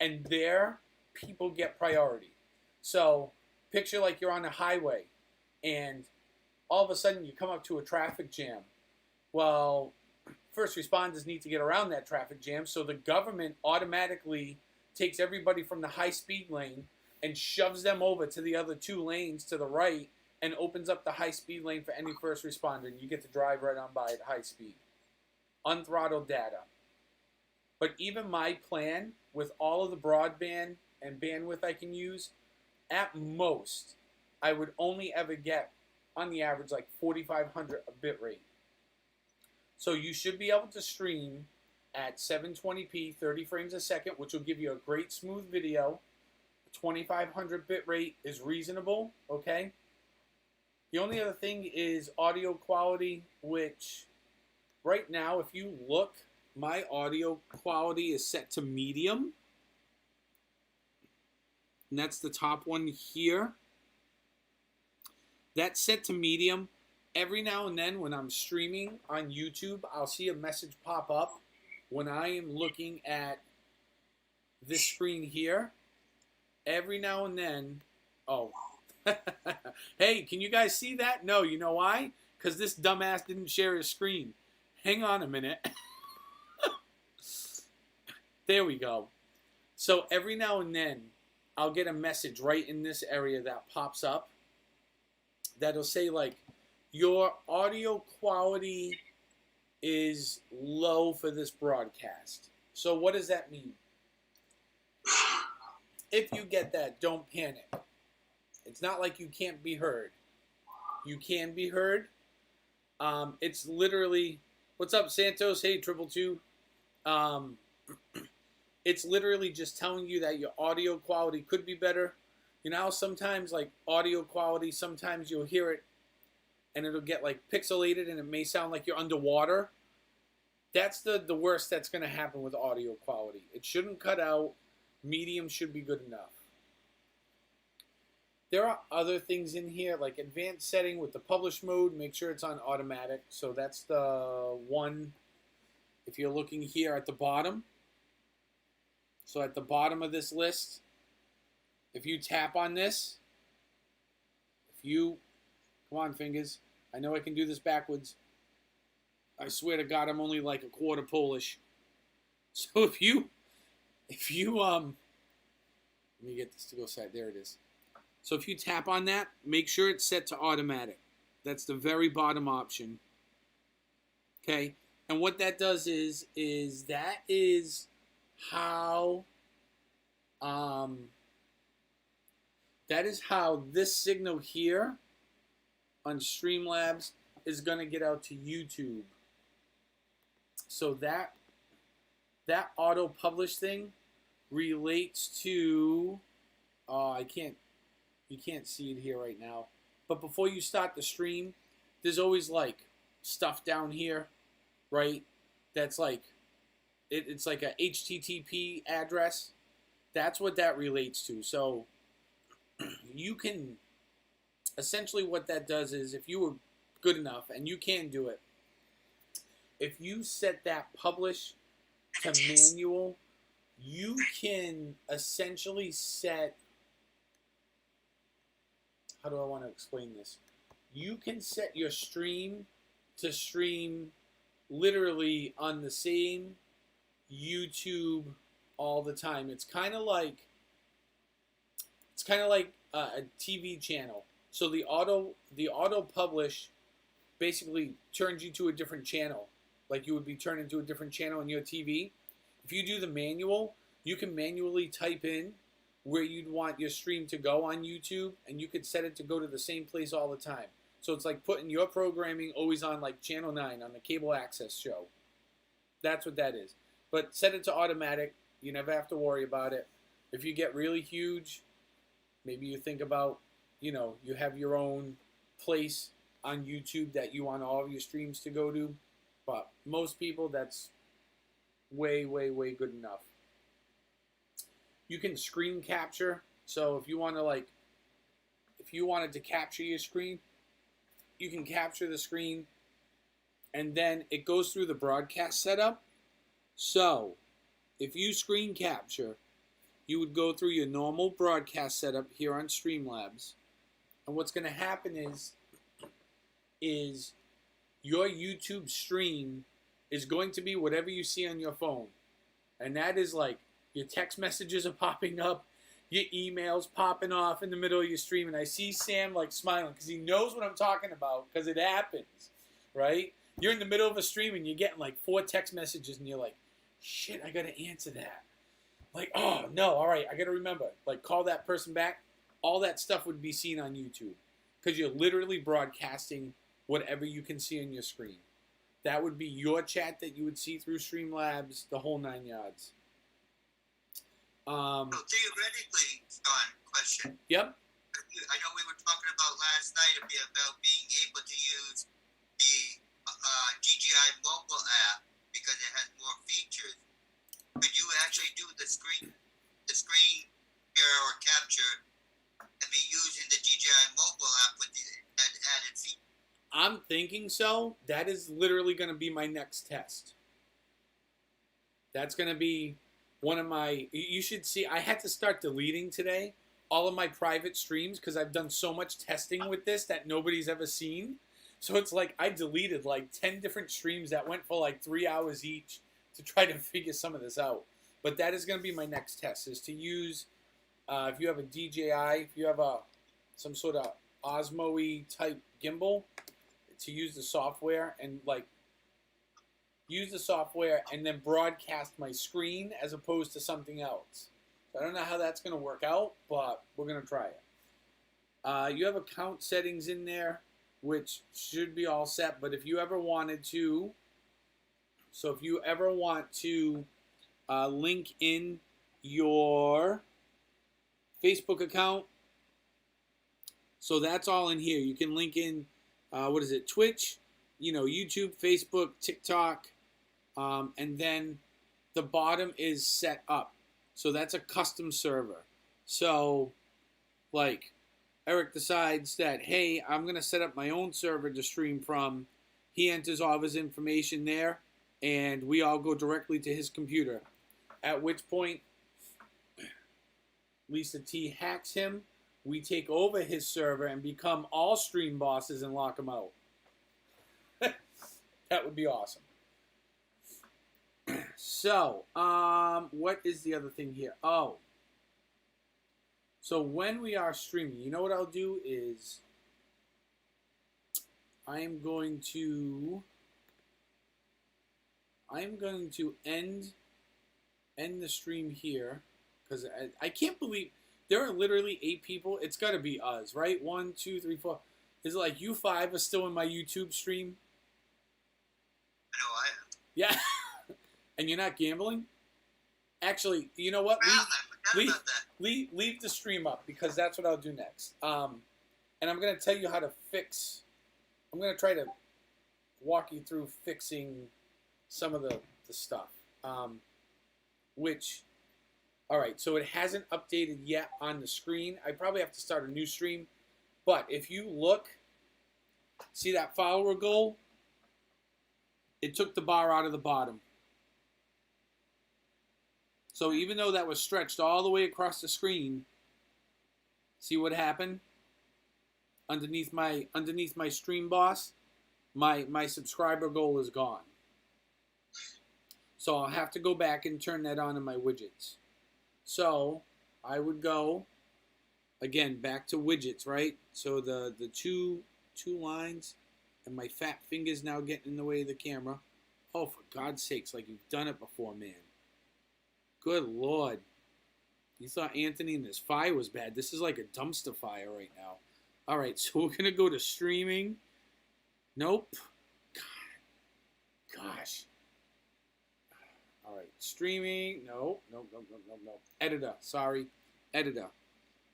and there people get priority. So picture like you're on a highway, and all of a sudden you come up to a traffic jam. Well, first responders need to get around that traffic jam, so the government automatically takes everybody from the high-speed lane, and shoves them over to the other 2 lanes to the right and opens up the high-speed lane for any first responder, and you get to drive right on by at high speed. Unthrottled data. But even my plan, with all of the broadband and bandwidth I can use, at most, I would only ever get, on the average, like 4,500 a bit rate. So you should be able to stream at 720p, 30 frames a second, which will give you a great smooth video. 2,500 bit rate is reasonable, okay? The only other thing is audio quality, which right now, if you look, my audio quality is set to medium. And that's the top one here. That's set to medium. Every now and then when I'm streaming on YouTube, I'll see a message pop up when I am looking at this screen here. Every now and then, oh, hey, can you guys see that? No, you know why? Because this dumbass didn't share his screen. Hang on a minute. There we go. So every now and then, I'll get a message right in this area that pops up that'll say, like, your audio quality is low for this broadcast. So what does that mean? If you get that, don't panic. It's not like you can't be heard. You can be heard. It's literally, what's up, Santos? Hey, 222. It's literally just telling you that your audio quality could be better. You know, sometimes like audio quality, sometimes you'll hear it and it'll get like pixelated and it may sound like you're underwater. That's the worst that's going to happen with audio quality. It shouldn't cut out. Medium should be good enough. There are other things in here, like advanced setting with the publish mode. Make sure it's on automatic. So that's the one, if you're looking here at the bottom. So at the bottom of this list, if you tap on this, come on, fingers. I know I can do this backwards. I swear to God, I'm only like a quarter Polish. So if you, let me get this to go side. There it is. So if you tap on that, make sure it's set to automatic. That's the very bottom option. Okay? And what that does is that is how, this signal here on Streamlabs is going to get out to YouTube. So that auto publish thing relates to, you can't see it here right now, but before you start the stream, there's always like stuff down here, right? That's like, it's like a HTTP address. That's what that relates to. So you can, essentially what that does is, if you were good enough, and you can do it, if you set that publish to manual, you can essentially set, how do I want to explain this? You can set your stream to stream literally on the same YouTube all the time. It's kind of like a TV channel. So the auto publish basically turns you to a different channel, like you would be turned into a different channel on your TV. If you do the manual, you can manually type in where you'd want your stream to go on YouTube, and you could set it to go to the same place all the time. So it's like putting your programming always on like Channel 9 on the cable access show. That's what that is. But set it to automatic. You never have to worry about it. If you get really huge, maybe you think about, you have your own place on YouTube that you want all of your streams to go to. But most people, that's way, way, way good enough. You can screen capture. So if you want to if you wanted to capture your screen, you can capture the screen, and then it goes through the broadcast setup. So if you screen capture, you would go through your normal broadcast setup here on Streamlabs. And what's going to happen is your YouTube stream is going to be whatever you see on your phone. And that is like your text messages are popping up, your emails popping off in the middle of your stream, and I see Sam like smiling because he knows what I'm talking about because it happens, right? You're in the middle of a stream and you're getting like 4 text messages, and you're like, shit, I gotta answer that. Like, oh no, all right, I gotta remember. Like, call that person back. All that stuff would be seen on YouTube because you're literally broadcasting whatever you can see on your screen. That would be your chat that you would see through Streamlabs, the whole 9 yards. So theoretically, Sean, question. Yep. I know we were talking about last night about being able to use the DJI mobile app because it has more features. Could you actually do the screen share or capture and be using the DJI mobile app with that added feature? I'm thinking so. That is literally going to be my next test. That's going to be one of my... You should see, I had to start deleting today all of my private streams because I've done so much testing with this that nobody's ever seen. So it's like I deleted like 10 different streams that went for like 3 hours each to try to figure some of this out. But that is going to be my next test, is to use, if you have a DJI, if you have some sort of Osmo-y type gimbal, to use the software and like use the software and then broadcast my screen as opposed to something else. So I don't know how that's going to work out, but we're going to try it. You have account settings in there, which should be all set. But if you ever wanted to, so if you ever want to link in your Facebook account, so that's all in here. You can link in, what is it, Twitch, YouTube, Facebook, TikTok, and then the bottom is set up. So that's a custom server. So, like, Eric decides that, hey, I'm going to set up my own server to stream from. He enters all of his information there, and we all go directly to his computer. At which point, Lisa T hacks him. We take over his server and become all stream bosses and lock him out. That would be awesome. So, what is the other thing here? Oh. So when we are streaming, you know what I'll do is I am going to end the stream here because I can't believe there are literally 8 people. It's got to be us, right? 1, 2, 3, 4. Is it like you 5 are still in my YouTube stream? I know I am. Yeah. And you're not gambling? Actually, you know what? Leave the stream up because that's what I'll do next. And I'm going to tell you how to fix... I'm going to try to walk you through fixing some of the stuff. Which... Alright, so it hasn't updated yet on the screen. I probably have to start a new stream. But if you look... See that follower goal? It took the bar out of the bottom. So even though that was stretched all the way across the screen, see what happened? Underneath my stream boss, my subscriber goal is gone. So I'll have to go back and turn that on in my widgets. So I would go again back to widgets, right? So the two lines, and my fat finger's now getting in the way of the camera. Oh, for God's sakes, like you've done it before, man. Good Lord. You thought Anthony and his fire was bad. This is like a dumpster fire right now. All right, so we're going to go to streaming. Nope. God. Gosh. All right, streaming. No. Editor. Sorry. Editor.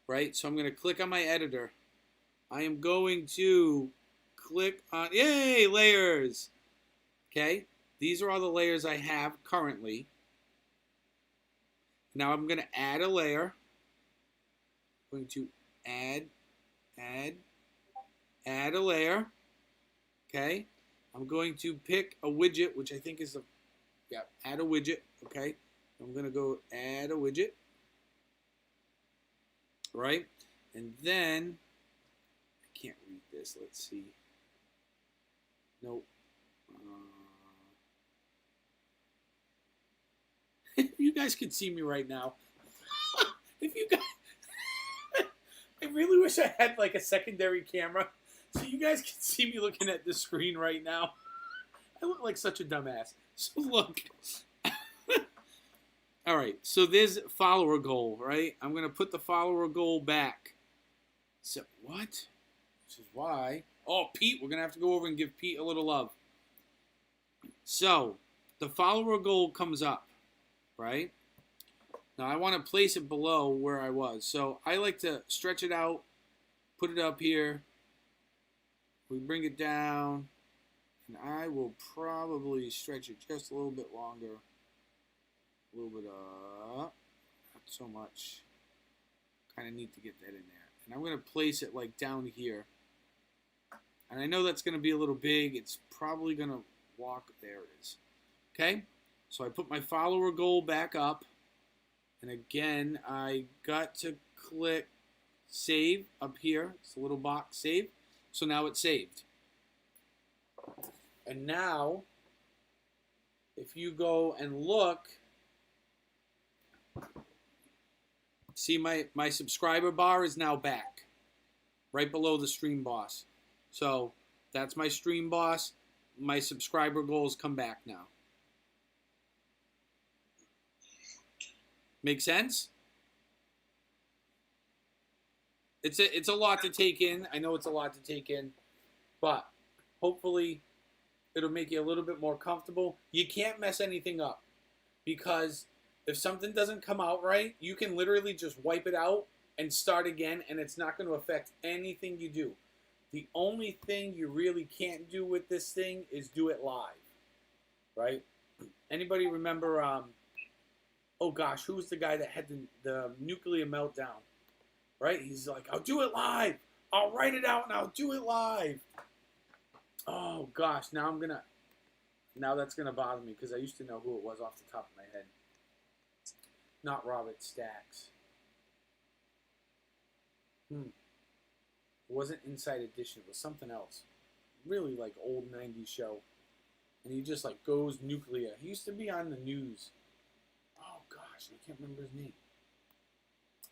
Right? So I'm going to click on my editor. I am going to click on... Yay! Layers! Okay? These are all the layers I have currently. Now I'm going to add a layer. I'm going to add a layer. Okay. I'm going to pick a widget, which I think is add a widget. Okay. I'm going to go add a widget. Right. And then, I can't read this. Let's see. Nope. If you guys could see me right now, if I really wish I had like a secondary camera so you guys can see me looking at the screen right now. I look like such a dumbass. So look. All right, so there's follower goal, right? I'm going to put the follower goal back. So, what? This is why. Oh, Pete, we're going to have to go over and give Pete a little love. So, the follower goal comes up, right? Now, I want to place it below where I was. So, I like to stretch it out, put it up here. We bring it down, and I will probably stretch it just a little bit longer. A little bit up, not so much. Kind of need to get that in there. And I'm going to place it like down here. And I know that's going to be a little big. It's probably going to walk. There it is. Okay, so I put my follower goal back up. And again, I got to click save up here. It's a little box, save. So now it's saved. And now, if you go and look, see my subscriber bar is now back, right below the stream boss. So that's my stream boss. My subscriber goals come back now. Make sense? It's a lot to take in. I know it's a lot to take in, but hopefully it'll make you a little bit more comfortable. You can't mess anything up because if something doesn't come out right, you can literally just wipe it out and start again, and it's not going to affect anything you do. The only thing you really can't do with this thing is do it live, right? Anybody remember, oh gosh, who was the guy that had the nuclear meltdown, right? He's like, I'll do it live. I'll write it out and I'll do it live. Oh gosh, now that's going to bother me because I used to know who it was off the top of my head. Not Robert Stacks. It wasn't Inside Edition. It was something else. Really like old 90s show. And he just like goes nuclear. He used to be on the news. Oh gosh, I can't remember his name.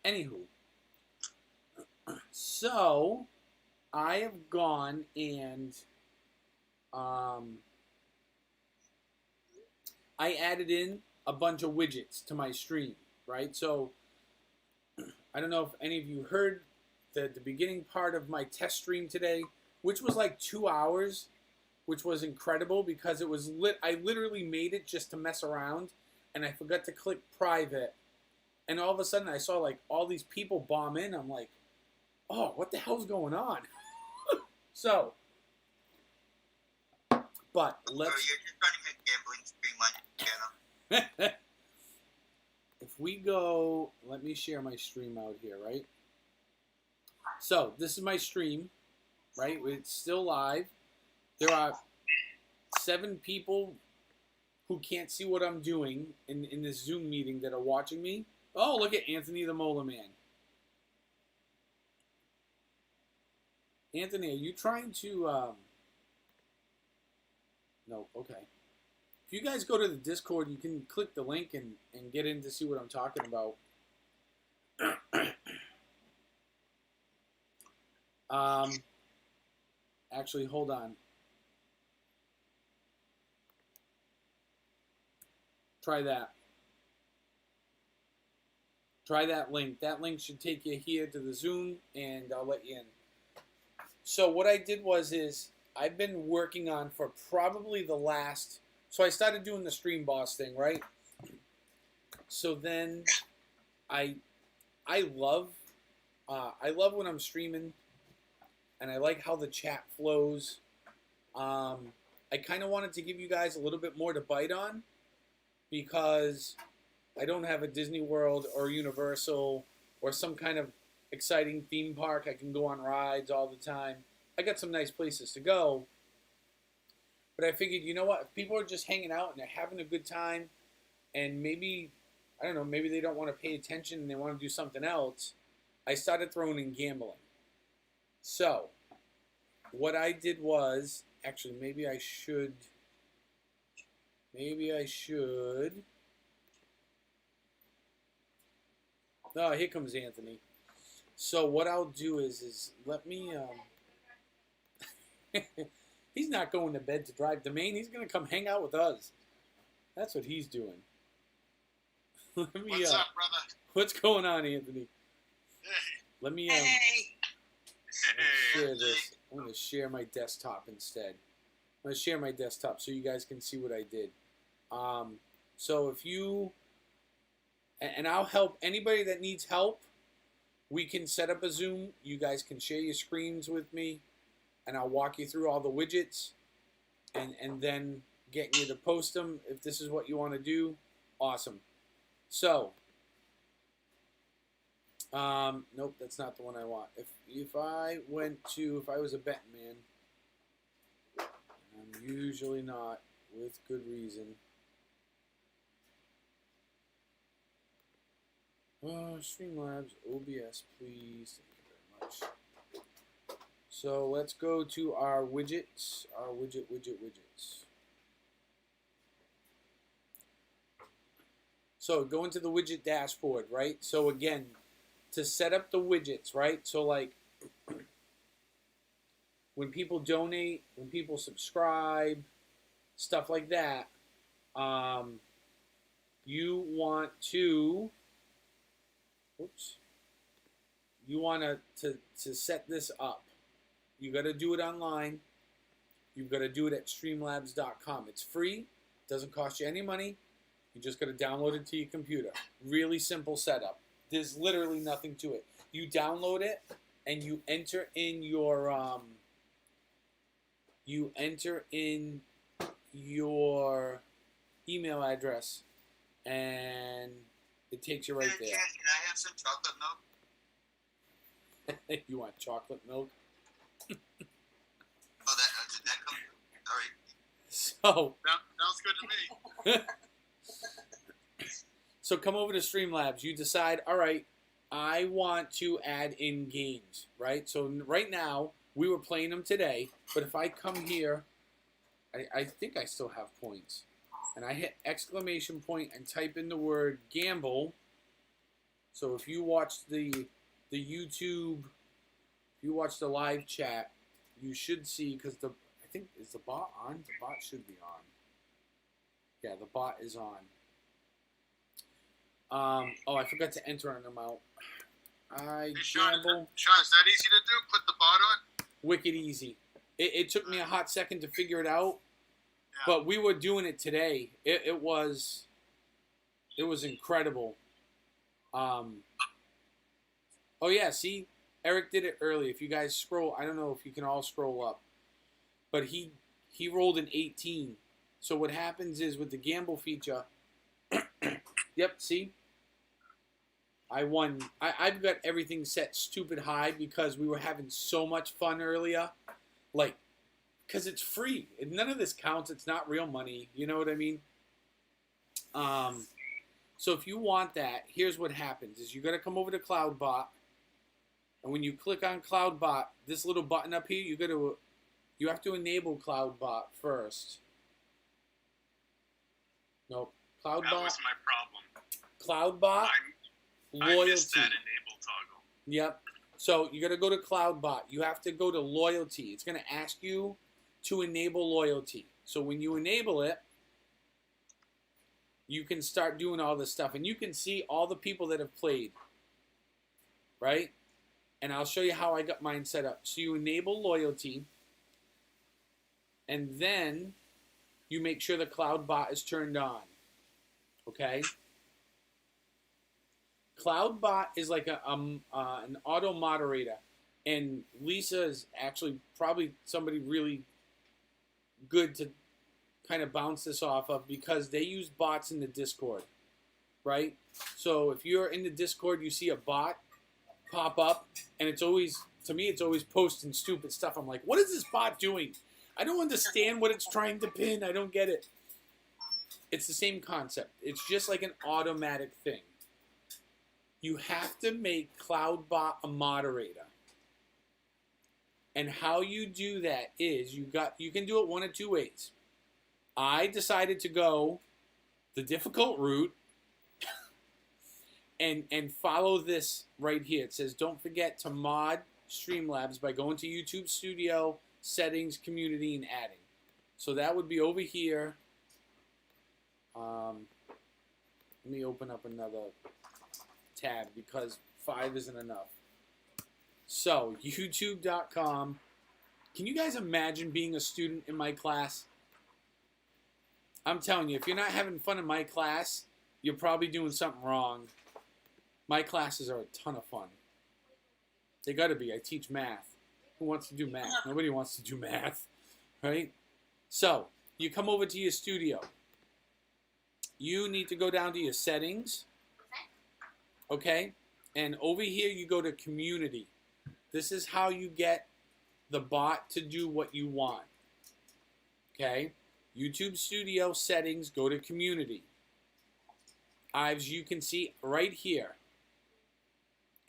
Anywho. So, I have gone and I added in a bunch of widgets to my stream, right? So, I don't know if any of you heard the beginning part of my test stream today, which was like 2 hours, which was incredible because it was I literally made it just to mess around, and I forgot to click private, and all of a sudden I saw like all these people bomb in. I'm like, oh, what the hell's going on? So, but let's. So you're just running a gambling stream on your channel. If we go, let me share my stream out here, right? So, this is my stream, right? It's still live. There are 7 people who can't see what I'm doing in this Zoom meeting that are watching me. Oh, look at Anthony the Molar Man. Anthony, are you trying to... No, okay. If you guys go to the Discord, you can click the link and get in to see what I'm talking about. Actually, hold on. Try that. Try that link. That link should take you here to the Zoom, and I'll let you in. So what I did is I've been working on for probably the last... So I started doing the Stream Boss thing, right? So then I love when I'm streaming, and I like how the chat flows. I kind of wanted to give you guys a little bit more to bite on because I don't have a Disney World or Universal or some kind of exciting theme park. I can go on rides all the time. I got some nice places to go. But I figured, you know what? If people are just hanging out and they're having a good time and maybe, I don't know, maybe they don't want to pay attention and they want to do something else, I started throwing in gambling. So, what I did was, actually, maybe I should. Oh, here comes Anthony. So what I'll do is let me. He's not going to bed to drive to Maine. He's gonna come hang out with us. That's what he's doing. Let me. What's up, brother? What's going on, Anthony? Hey. Let me Hey. share this. I'm gonna share my desktop instead. I'm gonna share my desktop so you guys can see what I did. So if you, and I'll help anybody that needs help. We can set up a Zoom. You guys can share your screens with me, and I'll walk you through all the widgets, and then get you to post them if this is what you want to do. Awesome. So, nope, that's not the one I want. If I was a betting man, I'm usually not, with good reason. Streamlabs, OBS, please. Thank you very much. So let's go to our widgets, widgets. So go into the widget dashboard, right? So again, to set up the widgets, right? So like when people donate, when people subscribe, stuff like that, you want to, you want to set this up. You got to do it online. You've got to do it at streamlabs.com. It's free. Doesn't cost you any money. You just got to download it to your computer. Really simple setup. There's literally nothing to it. You download it and you enter in your email address, and it takes you right there. Can I have some chocolate milk? You want chocolate milk? Oh, did that come? All right. So Sounds good to me. So come over to Streamlabs. You decide, all right, I want to add in games, right? So right now, we were playing them today, but if I come here, I think I still have points. And I hit exclamation point and type in the word gamble. So if you watch the YouTube, if you watch the live chat, you should see, because I think, is the bot on? The bot should be on. Yeah, the bot is on. Oh, I forgot to enter an amount. Hey, Sean, gamble. Sean, is that easy to do? Put the bot on? Wicked easy. It took me a hot second to figure it out, Yeah. but we were doing it today. It was incredible. Oh yeah, see, Eric did it early. If you guys scroll, I don't know if you can all scroll up, but he rolled an 18. So what happens is with the gamble feature, yep, see, I won. I've got everything set stupid high because we were having so much fun earlier. Like, because it's free. None of this counts. It's not real money. You know what I mean? So if you want that, here's what happens. Is you got to come over to CloudBot. And when you click on CloudBot, this little button up here, you have to enable CloudBot first. Nope. CloudBot. That was my problem. CloudBot. I Loyalty. missed that enable toggle. Yep. So you got to go to CloudBot. You have to go to loyalty. It's going to ask you to enable loyalty. So when you enable it, you can start doing all this stuff. And you can see all the people that have played. Right? And I'll show you how I got mine set up. So you enable loyalty. And then you make sure the CloudBot is turned on. Okay? CloudBot is like an auto moderator, and Lisa is actually probably somebody really good to kind of bounce this off of, because they use bots in the Discord, right? So if you're in the Discord, you see a bot pop up, and it's always, to me, it's always posting stupid stuff. I'm like, what is this bot doing? I don't understand what it's trying to pin. I don't get it. It's the same concept. It's just like an automatic thing. You have to make CloudBot a moderator. And how you do that is you can do it one of two ways. I decided to go the difficult route and follow this right here. It says, don't forget to mod Streamlabs by going to YouTube Studio, Settings, Community, and adding. So that would be over here. Let me open up another tab because 5 isn't enough. So, youtube.com. Can you guys imagine being a student in my class? I'm telling you, if you're not having fun in my class, you're probably doing something wrong. My classes are a ton of fun. They gotta be. I teach math. Who wants to do math? Nobody wants to do math, right? So, you come over to your studio. You need to go down to your settings, okay? And over here, you go to community. This is how you get the bot to do what you want, okay? YouTube Studio settings, go to community. As you can see right here,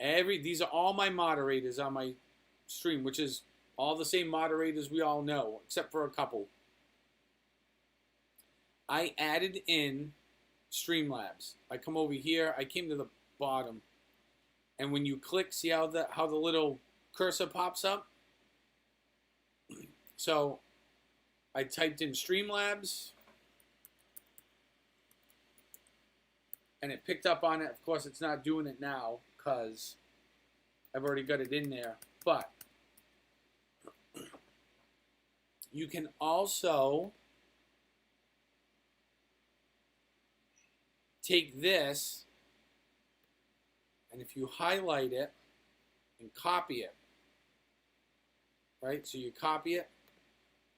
these are all my moderators on my stream, which is all the same moderators we all know, except for a couple. I added in Streamlabs. I come over here, I came to the bottom, and when you click, see how the little cursor pops up? So I typed in Streamlabs, and it picked up on it. Of course, it's not doing it now because I've already got it in there. But you can also take this, and if you highlight it and copy it, right? So you copy it,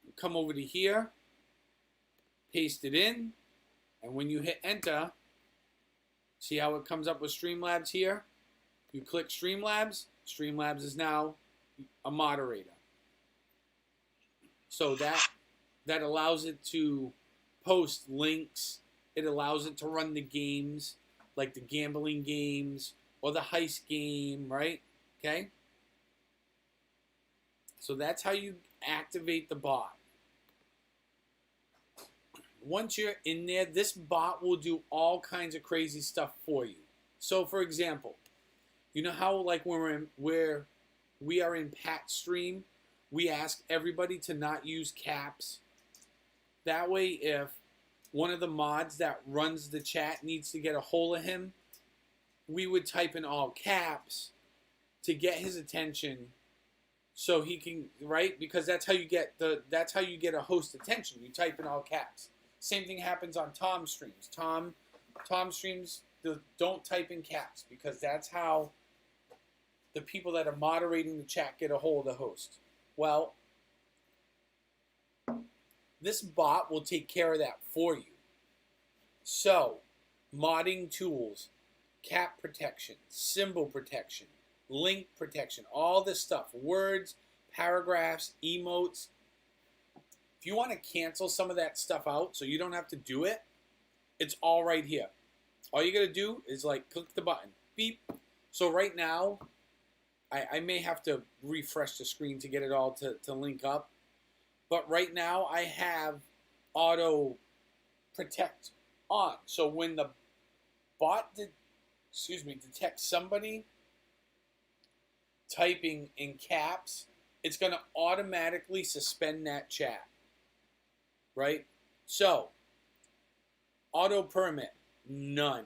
you come over to here, paste it in, and when you hit enter, see how it comes up with Streamlabs here? You click Streamlabs, Streamlabs is now a moderator. So that allows it to post links. It allows it to run the games, like the gambling games or the heist game, right? Okay? So that's how you activate the bot. Once you're in there, this bot will do all kinds of crazy stuff for you. So, for example, you know how like when we are in Pat's stream, we ask everybody to not use caps. That way, if one of the mods that runs the chat needs to get a hold of him, we would type in all caps to get his attention, so he can, right? Because that's how you get a host attention. You type in all caps. Same thing happens on Tom's streams. Tom streams don't type in caps because that's how the people that are moderating the chat get a hold of the host. Well, this bot will take care of that for you. So, modding tools, cap protection, symbol protection, link protection, all this stuff, words, paragraphs, emotes. If you want to cancel some of that stuff out so you don't have to do it, it's all right here. All you got to do is like click the button, beep. So right now, I may have to refresh the screen to get it all to link up. But right now I have auto protect on. So when the bot detects somebody typing in caps, it's going to automatically suspend that chat. Right? So, auto permit, none.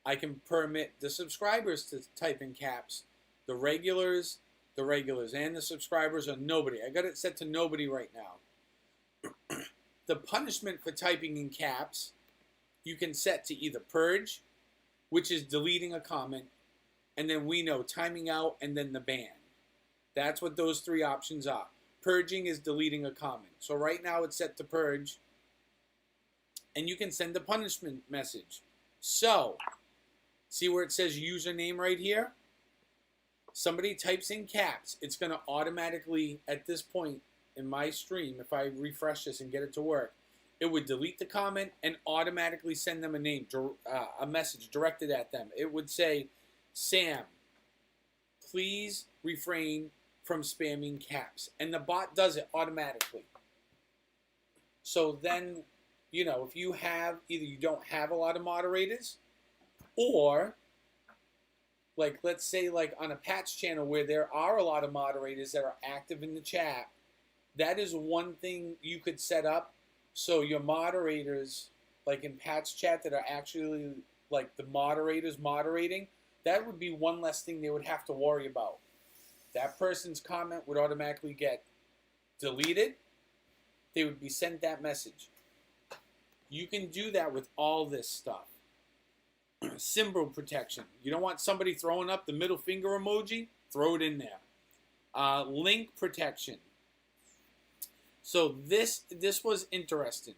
I can permit the subscribers to type in caps. The regulars, and the subscribers are nobody. I got it set to nobody right now. The punishment for typing in caps, you can set to either purge, which is deleting a comment, and then we know timing out and then the ban. That's what those three options are. Purging is deleting a comment. So right now it's set to purge, and you can send a punishment message. So, see where it says username right here? Somebody types in caps, it's going to automatically, at this point in my stream, if I refresh this and get it to work, it would delete the comment and automatically send them a message directed at them. It would say, Sam, please refrain from spamming caps. And the bot does it automatically. So then, you know, if you have, either you don't have a lot of moderators, or like let's say like on a Pat's channel where there are a lot of moderators that are active in the chat, that is one thing you could set up. So your moderators, like in Pat's chat, that are actually like the moderators moderating, that would be one less thing they would have to worry about. That person's comment would automatically get deleted. They would be sent that message. You can do that with all this stuff. Symbol protection. You don't want somebody throwing up the middle finger emoji? Throw it in there. Link protection. So this was interesting.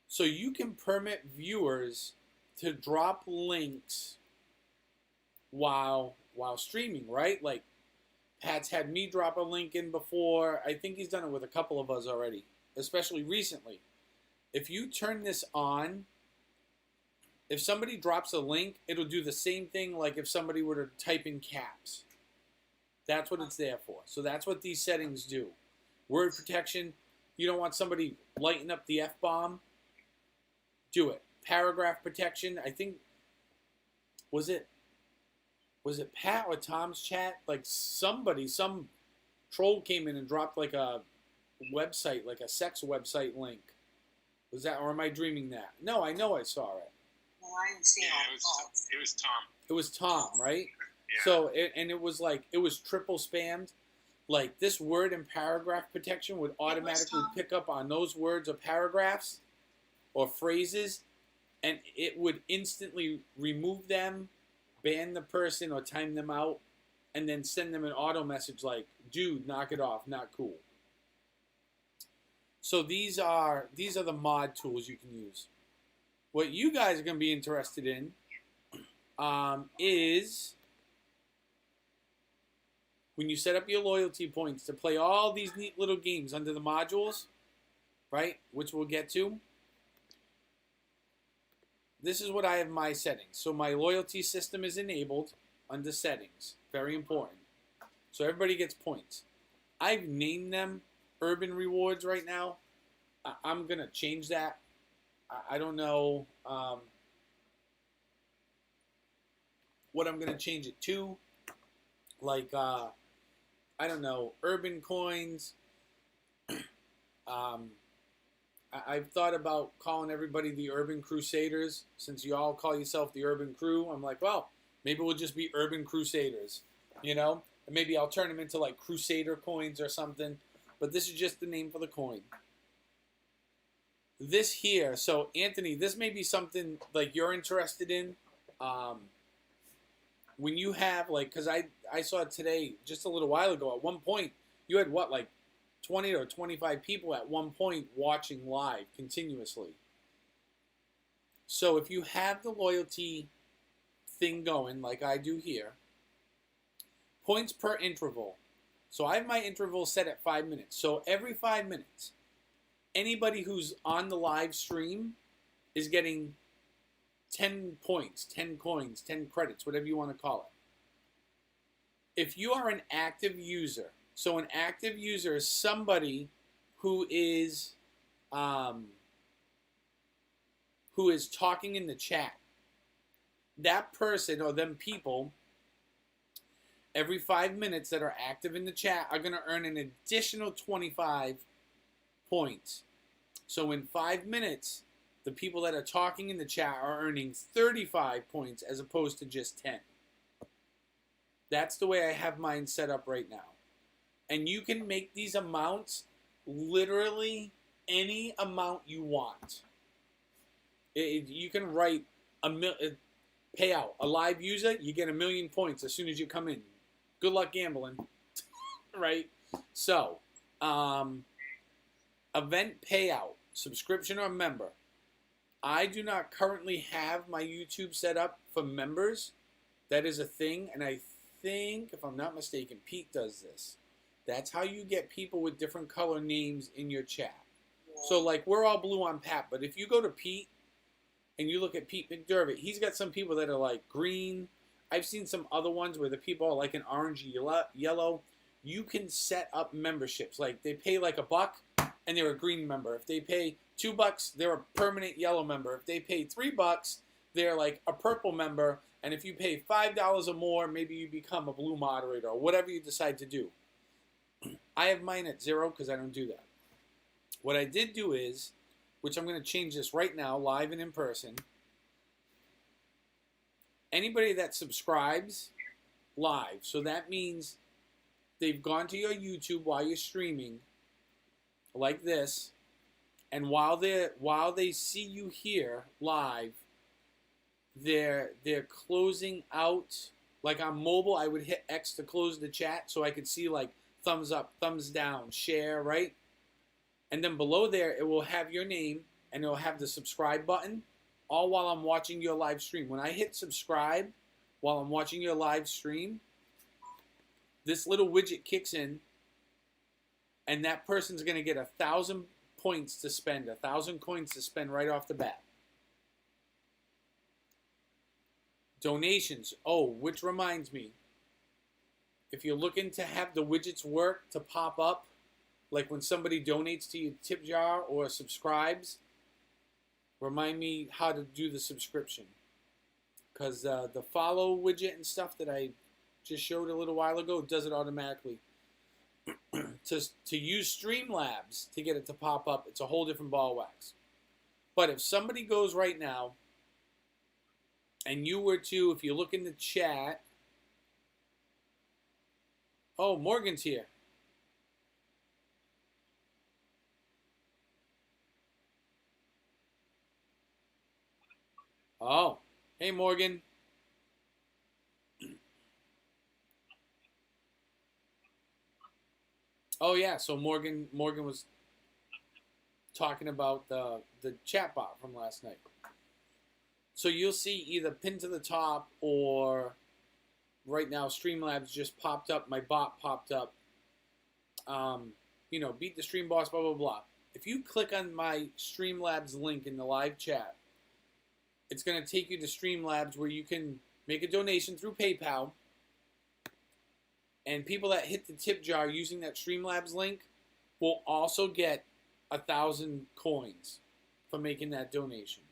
So you can permit viewers to drop links while streaming, right? Like Pat's had me drop a link in before. I think he's done it with a couple of us already, especially recently. If you turn this on, if somebody drops a link, it'll do the same thing like if somebody were to type in caps. That's what it's there for. So that's what these settings do. Word protection, you don't want somebody lighting up the F-bomb, do it. Paragraph protection, I think, was it Pat or Tom's chat? Like some troll came in and dropped like a website, like a sex website link. Was that, or am I dreaming that? No, I know I saw it. Well, I didn't see it was Tom. It was Tom, right? Yeah. So, it was like, it was triple spammed. Like, this word and paragraph protection would automatically pick up on those words or paragraphs or phrases, and it would instantly remove them, ban the person or time them out, and then send them an auto message like, dude, knock it off, not cool. So these are the mod tools you can use. What you guys are going to be interested in is when you set up your loyalty points to play all these neat little games under the modules, right, which we'll get to. This is what I have my settings. So my loyalty system is enabled under settings. Very important. So everybody gets points. I've named them Urban Rewards right now. I'm going to change that. I don't know what I'm going to change it to. Like, I don't know, Urban Coins. I've thought about calling everybody the Urban Crusaders, since you all call yourself the Urban Crew. I'm like, well, maybe we'll just be Urban Crusaders, you know? And maybe I'll turn them into like Crusader coins or something. But this is just the name for the coin. This here, so Anthony, this may be something like you're interested in. When you have like, because I saw it today just a little while ago, at one point, you had what, like 20 or 25 people at one point watching live continuously. So if you have the loyalty thing going like I do here, points per interval. So I have my interval set at 5 minutes. So every 5 minutes, anybody who's on the live stream is getting 10 points, 10 coins, 10 credits, whatever you want to call it. If you are an active user, so an active user is somebody who is talking in the chat. That person or them people, every 5 minutes that are active in the chat are going to earn an additional 25 points. So in 5 minutes, the people that are talking in the chat are earning 35 points as opposed to just 10. That's the way I have mine set up right now. And you can make these amounts literally any amount you want. You can write payout. A live user, you get 1 million points as soon as you come in. Good luck gambling. Right? So, event payout, subscription or member. I do not currently have my YouTube set up for members. That is a thing, and I think, if I'm not mistaken, Pete does this. That's how you get people with different color names in your chat. So, like, we're all blue on Pat, but if you go to Pete and you look at Pete McDermott, he's got some people that are, like, green. I've seen some other ones where the people are, like, an orange yellow. You can set up memberships. Like, they pay, like, $1, and they're a green member. If they pay $2, they're a permanent yellow member. If they pay $3, they're, like, a purple member. And if you pay $5 or more, maybe you become a blue moderator or whatever you decide to do. I have mine at 0 because I don't do that. What I did do is, which I'm going to change this right now, live and in person. Anybody that subscribes live, so that means they've gone to your YouTube while you're streaming, like this, and while they see you here live, they're closing out. Like on mobile, I would hit X to close the chat so I could see like thumbs up, thumbs down, share, right? And then below there, it will have your name and it will have the subscribe button, all while I'm watching your live stream. When I hit subscribe while I'm watching your live stream, this little widget kicks in, and that person's going to get 1,000 points to spend, 1,000 coins to spend right off the bat. Donations. Oh, which reminds me, if you're looking to have the widgets work to pop up, like when somebody donates to your tip jar or subscribes, remind me how to do the subscription. Because the follow widget and stuff that I just showed a little while ago does it automatically. To use Streamlabs to get it to pop up, it's a whole different ball wax. But if somebody goes right now, and you were to, if you look in the chat, oh, Morgan's here. Oh, hey Morgan. Oh yeah, so Morgan was talking about the chat bot from last night. So you'll see either pinned to the top or right now Streamlabs just popped up. My bot popped up. You know, beat the stream boss, blah, blah, blah. If you click on my Streamlabs link in the live chat, it's going to take you to Streamlabs where you can make a donation through PayPal. And people that hit the tip jar using that Streamlabs link will also get 1,000 coins for making that donation.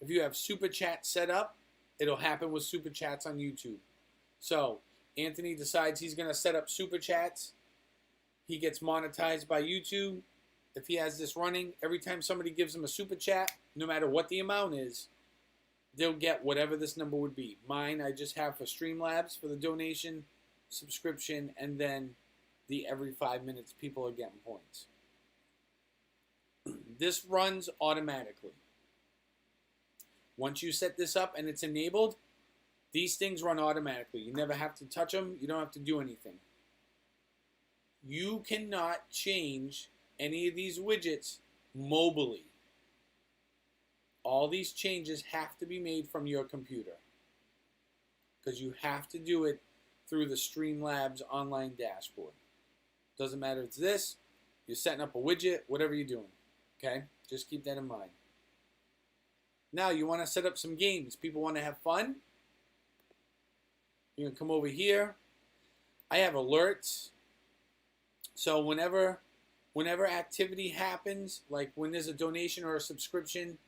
If you have Super Chat set up, it'll happen with Super Chats on YouTube. So, Anthony decides he's going to set up Super Chats. He gets monetized by YouTube. If he has this running, every time somebody gives him a Super Chat, no matter what the amount is, they'll get whatever this number would be. Mine, I just have for Streamlabs for the donation, subscription, and then the every 5 minutes people are getting points. This runs automatically. Once you set this up and it's enabled, these things run automatically. You never have to touch them. You don't have to do anything. You cannot change any of these widgets mobily. All these changes have to be made from your computer because you have to do it through the Streamlabs online dashboard. Doesn't matter if it's this, you're setting up a widget, whatever you're doing. Okay? Just keep that in mind. Now you want to set up some games. People want to have fun. You can come over here. I have alerts. So whenever activity happens, like when there's a donation or a subscription,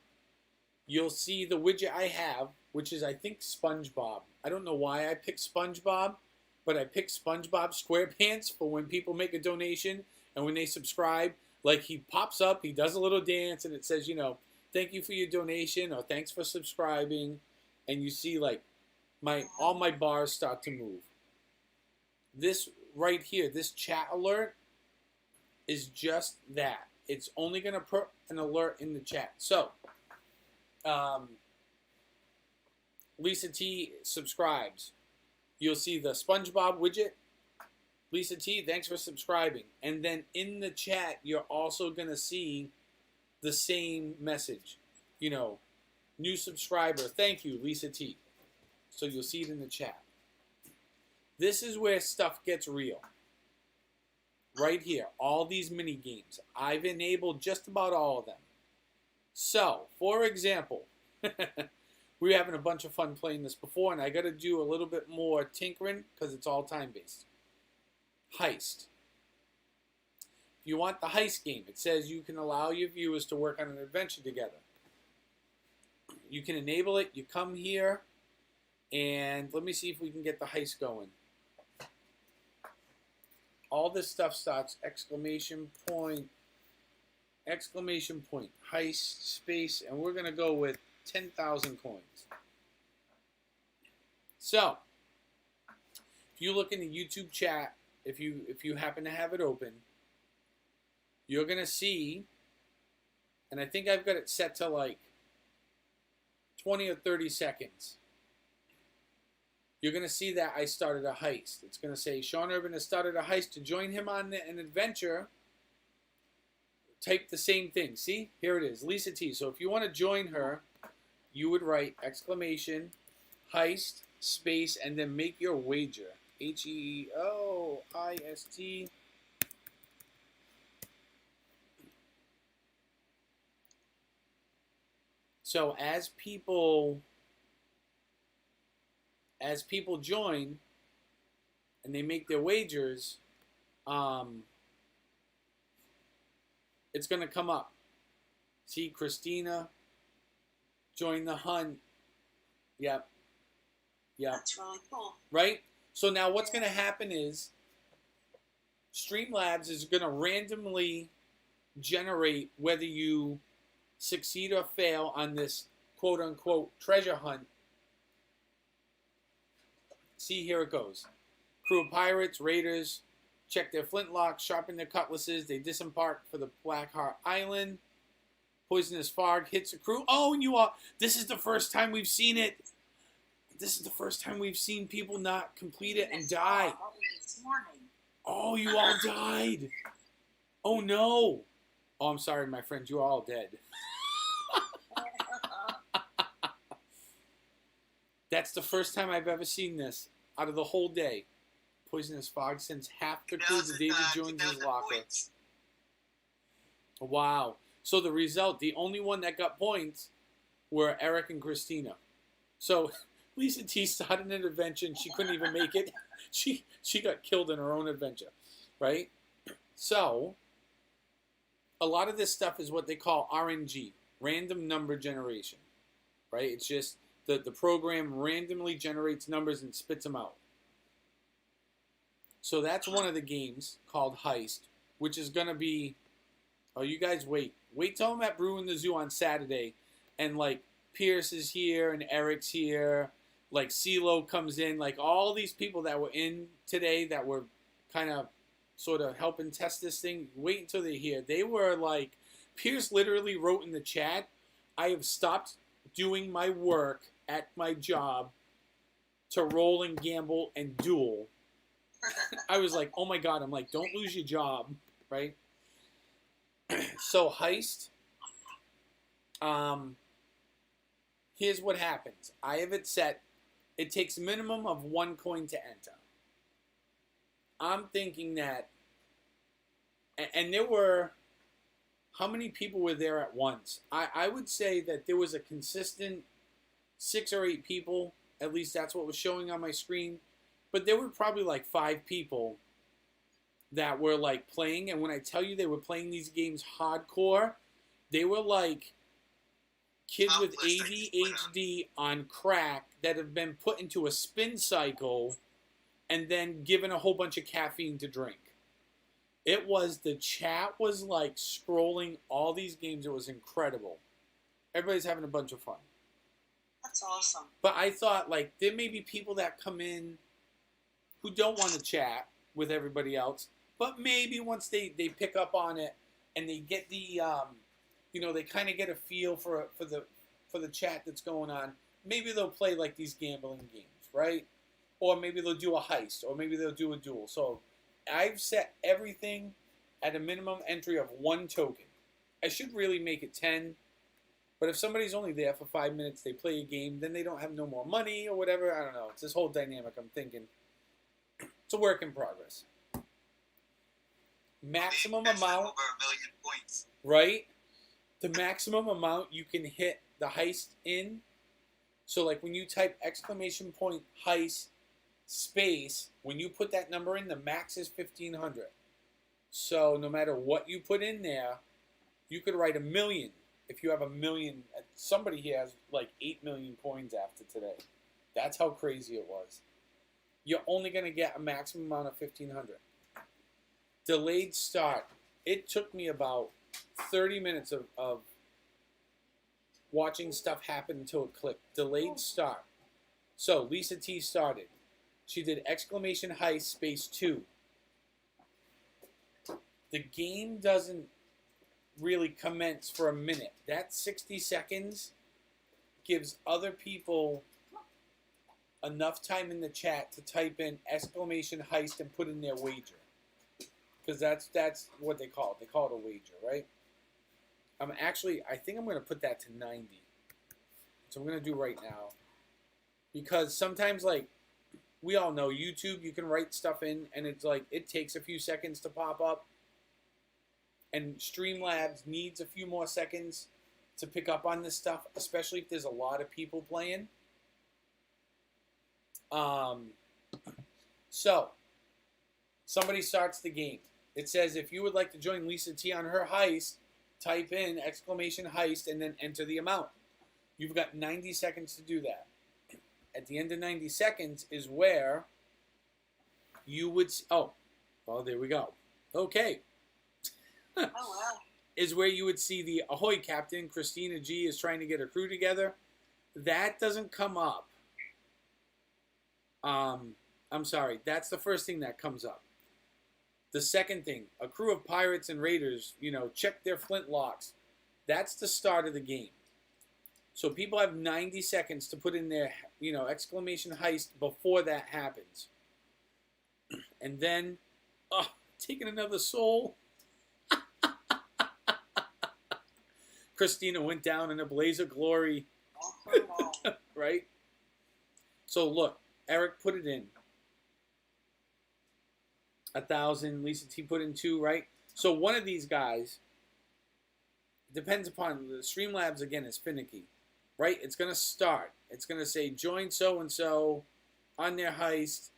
you'll see the widget I have, which is, I think, SpongeBob. I don't know why I picked SpongeBob, but I picked SpongeBob SquarePants for when people make a donation and when they subscribe. Like, he pops up, he does a little dance, and it says, you know, thank you for your donation or thanks for subscribing. And you see, like, all my bars start to move. This right here, this chat alert, is just that. It's only going to put an alert in the chat. So, Lisa T subscribes. You'll see the SpongeBob widget. Lisa T, thanks for subscribing. And then in the chat, you're also going to see the same message. You know, new subscriber. Thank you, Lisa T. So you'll see it in the chat. This is where stuff gets real. Right here. All these mini games. I've enabled just about all of them. So, for example, we were having a bunch of fun playing this before, and I got to do a little bit more tinkering because it's all time-based. Heist. If you want the heist game, it says you can allow your viewers to work on an adventure together. You can enable it. You come here, and let me see if we can get the heist going. All this stuff starts exclamation point, heist, space, and we're going to go with 10,000 coins. So, if you look in the YouTube chat, if you happen to have it open, you're going to see, and I think I've got it set to like 20 or 30 seconds. You're going to see that I started a heist. It's going to say, Sean Urban has started a heist. To join him on an adventure, type the same thing. See? Here it is, Lisa T. So if you want to join her, you would write exclamation, heist, space, and then make your wager. Heoist. So as people join and they make their wagers, it's going to come up. See, Christina, join the hunt. Yep. That's really cool. Right? So now what's going to happen is Streamlabs is going to randomly generate whether you succeed or fail on this quote-unquote treasure hunt. See, here it goes. Crew of pirates, raiders, check their flintlocks, sharpen their cutlasses. They disembark for the Black Heart Island. Poisonous fog hits the crew. Oh, and you all, this is the first time we've seen it. This is the first time we've seen people not complete it and die. This morning. Oh, you all died. Oh, no. Oh, I'm sorry, my friends. You're all dead. That's the first time I've ever seen this out of the whole day. Poisonous fog sends half the crew to David Jones's locker. Wow. So the result, the only one that got points were Eric and Christina. So Lisa T started an adventure and she couldn't even make it. She got killed in her own adventure, right? So a lot of this stuff is what they call RNG, random number generation, right? It's just the program randomly generates numbers and spits them out. So that's one of the games called Heist, which is going to be, oh, you guys wait till I'm at Brew in the Zoo on Saturday, and like Pierce is here and Eric's here, like CeeLo comes in, like all these people that were in today that were kind of sort of helping test this thing, wait until they're here. They were like, Pierce literally wrote in the chat, I have stopped doing my work at my job to roll and gamble and duel. I was like, oh my God, I'm like, don't lose your job, right? So Heist, here's what happens. I have it set, it takes a minimum of 1 coin to enter. I'm thinking that, and there were, how many people were there at once? I would say that there was a consistent 6 or 8 people, at least that's what was showing on my screen. But there were probably like 5 people that were like playing. And when I tell you they were playing these games hardcore, they were like kids with ADHD on crack that have been put into a spin cycle and then given a whole bunch of caffeine to drink. It was, the chat was like scrolling all these games. It was incredible. Everybody's having a bunch of fun. That's awesome. But I thought, like, there may be people that come in who don't want to chat with everybody else, but maybe once they pick up on it and they get the, they kind of get a feel for the chat that's going on, maybe they'll play like these gambling games, right? Or maybe they'll do a heist, or maybe they'll do a duel. So I've set everything at a minimum entry of 1 token. I should really make it 10. But if somebody's only there for 5 minutes, they play a game, then they don't have no more money or whatever. I don't know. It's this whole dynamic, I'm thinking. It's a work in progress. Maximum amount. Over 1 million points. Right? The maximum amount you can hit the heist in. So like when you type exclamation point heist space, when you put that number in, the max is 1,500. So no matter what you put in there, you could write 1 million. if you have 1 million, somebody here has like 8 million coins after today. That's how crazy it was. You're only going to get a maximum amount of 1,500. Delayed start. It took me about 30 minutes of watching stuff happen until it clicked. Delayed start. So Lisa T started. She did exclamation heist space 2. The game doesn't really commence for a minute. That 60 seconds gives other people enough time in the chat to type in exclamation heist and put in their wager. Because that's what they call it. They call it a wager, right? I think I'm going to put that to 90. So I'm going to do right now. Because sometimes, like, we all know YouTube, you can write stuff in, and it's like, it takes a few seconds to pop up. And Streamlabs needs a few more seconds to pick up on this stuff, especially if there's a lot of people playing. So, somebody starts the game. It says, if you would like to join Lisa T on her heist, type in exclamation heist and then enter the amount. You've got 90 seconds to do that. At the end of 90 seconds is where you would... Oh, well, there we go. Okay. Oh, wow. Is where you would see the ahoy captain, Christina G is trying to get her crew together. That doesn't come up. I'm sorry. That's the first thing that comes up. The second thing, a crew of pirates and raiders, check their flintlocks. That's the start of the game. So people have 90 seconds to put in their, exclamation heist before that happens. And then, taking another soul. Christina went down in a blaze of glory. Right? So look, Eric put it in. 1,000. Lisa T put in 2, right? So one of these guys, depends upon the Streamlabs, again, is finicky. Right? It's going to start. It's going to say, join so-and-so on their heist,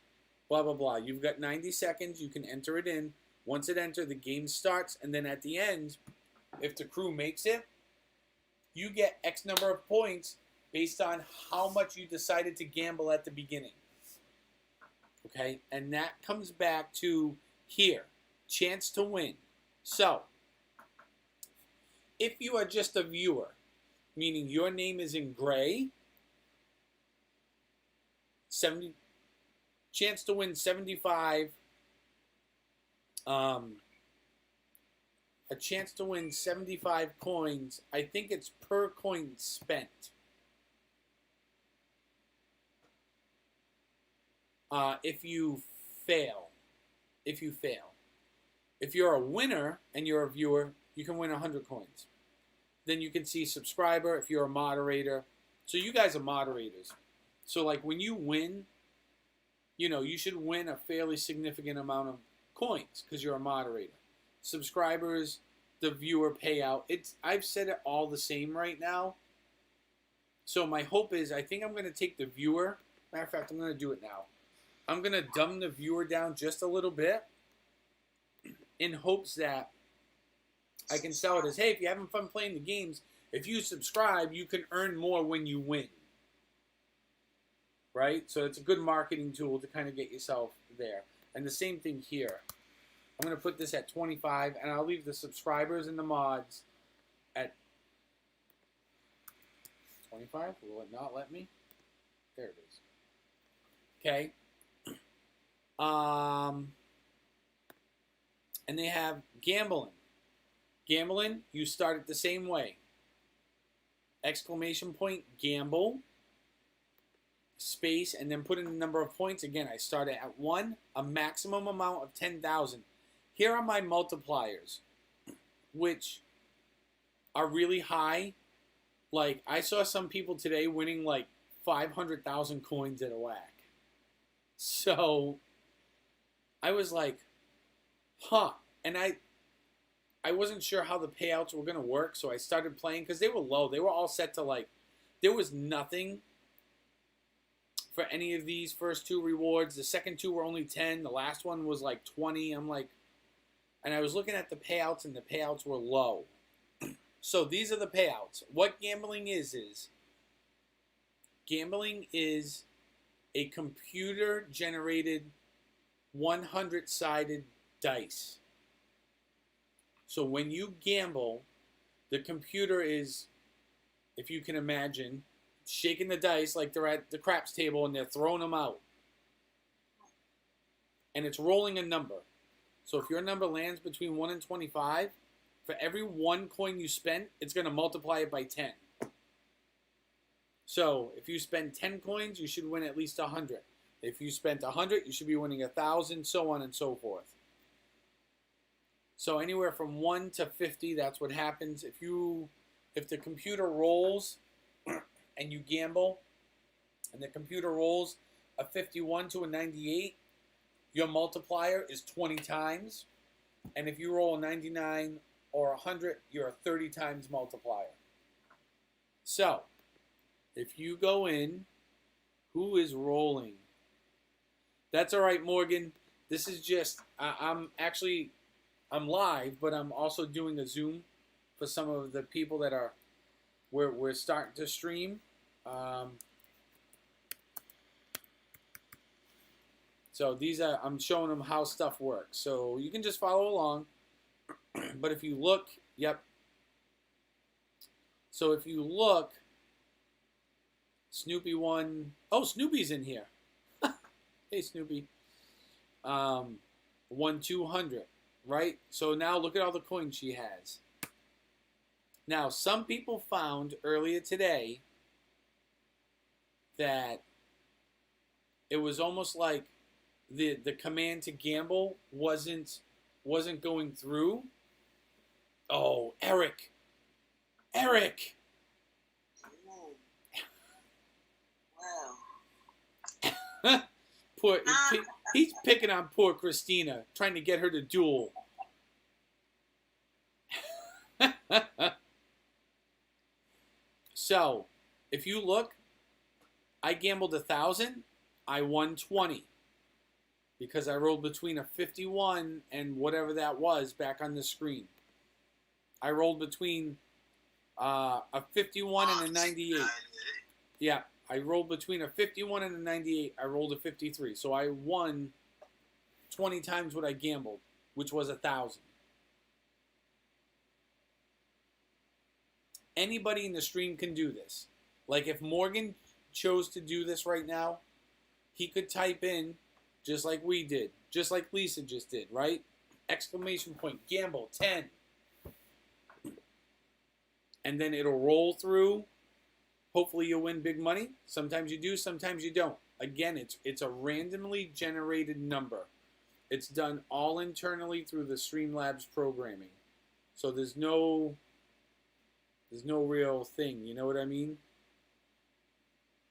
blah, blah, blah. You've got 90 seconds. You can enter it in. Once it enters, the game starts. And then at the end, if the crew makes it, you get X number of points based on how much you decided to gamble at the beginning. Okay? And that comes back to here. Chance to win. So, if you are just a viewer, meaning your name is in gray, 70 chance to win 75. A chance to win 75 coins. I think it's per coin spent. If you fail. If you're a winner and you're a viewer, you can win 100 coins. Then you can see subscriber if you're a moderator. So you guys are moderators. So like when you win, you should win a fairly significant amount of coins because you're a moderator. Subscribers, the viewer payout. I've said it all the same right now. So my hope is, I think I'm going to take the viewer. Matter of fact, I'm going to do it now. I'm going to dumb the viewer down just a little bit in hopes that I can sell it as, hey, if you're having fun playing the games, if you subscribe, you can earn more when you win. Right? So it's a good marketing tool to kind of get yourself there. And the same thing here. I'm going to put this at 25, and I'll leave the subscribers and the mods at 25. Will it not let me? There it is. Okay. And they have gambling. Gambling, you start it the same way. Exclamation point, gamble, space, and then put in the number of points. Again, I started at 1, a maximum amount of 10,000. Here are my multipliers, which are really high. Like, I saw some people today winning like 500,000 coins at a whack. So, I was like, huh. And I wasn't sure how the payouts were going to work, so I started playing because they were low. They were all set to like, there was nothing for any of these first 2 rewards. The second 2 were only 10. The last one was like 20. I'm like, and I was looking at the payouts, and the payouts were low. So these are the payouts. What gambling is gambling is a computer-generated 100-sided dice. So when you gamble, the computer is, if you can imagine, shaking the dice like they're at the craps table and they're throwing them out. And it's rolling a number. So if your number lands between 1 and 25, for every 1 coin you spend, it's going to multiply it by 10. So if you spend 10 coins, you should win at least 100. If you spent 100, you should be winning 1,000, so on and so forth. So anywhere from 1 to 50, that's what happens. If the computer rolls and you gamble, and the computer rolls a 51 to a 98, your multiplier is 20 times. And if you roll a 99 or 100, you're a 30 times multiplier. So, if you go in, who is rolling? That's all right, Morgan. This is just, I'm live, but I'm also doing a Zoom for some of the people that are, we're starting to stream. So these are, I'm showing them how stuff works. So you can just follow along. But if you look, yep. So if you look, Snoopy won. Oh, Snoopy's in here. Hey, Snoopy. Won 200, right? So now look at all the coins she has. Now, some people found earlier today that it was almost like the command to gamble wasn't going through. Oh, Eric. Eric. Ooh. Wow. Poor, he's picking on poor Christina, trying to get her to duel. So, if you look, I gambled 1,000. I won 20 because I rolled between a 51 and whatever that was back on the screen. I rolled between a 51 and a 98. Yeah, I rolled between a 51 and a 98. I rolled a 53. So I won 20 times what I gambled, which was 1,000. Anybody in the stream can do this. Like if Morgan chose to do this right now, he could type in, just like we did, just like Lisa just did, right? Exclamation point, gamble, 10. And then it'll roll through. Hopefully you'll win big money. Sometimes you do, sometimes you don't. Again, it's a randomly generated number. It's done all internally through the Streamlabs programming. So there's no real thing, you know what I mean?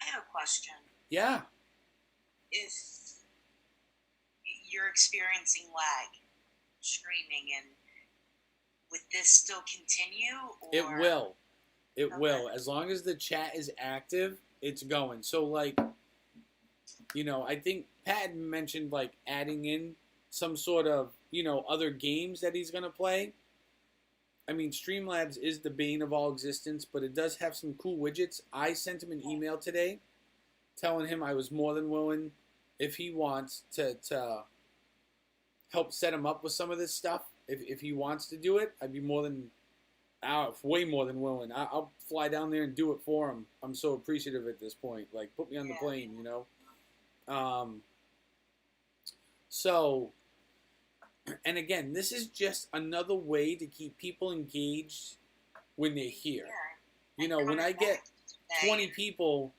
I have a question. Yeah. If you're experiencing lag, streaming, and would this still continue? Or? It will. It Okay. will. As long as the chat is active, it's going. So, like, you know, I think Pat mentioned, like, adding in some sort of, you know, other games that he's going to play. I mean, Streamlabs is the bane of all existence, but it does have some cool widgets. I sent him an email today telling him I was more than willing, if he wants, to help set him up with some of this stuff. If he wants to do it, I'd be way more than willing. I'll fly down there and do it for him. I'm so appreciative at this point. Like, put me on the plane, you know? So, and again, this is just another way to keep people engaged when they're here. Yeah. You know, when I get 20 people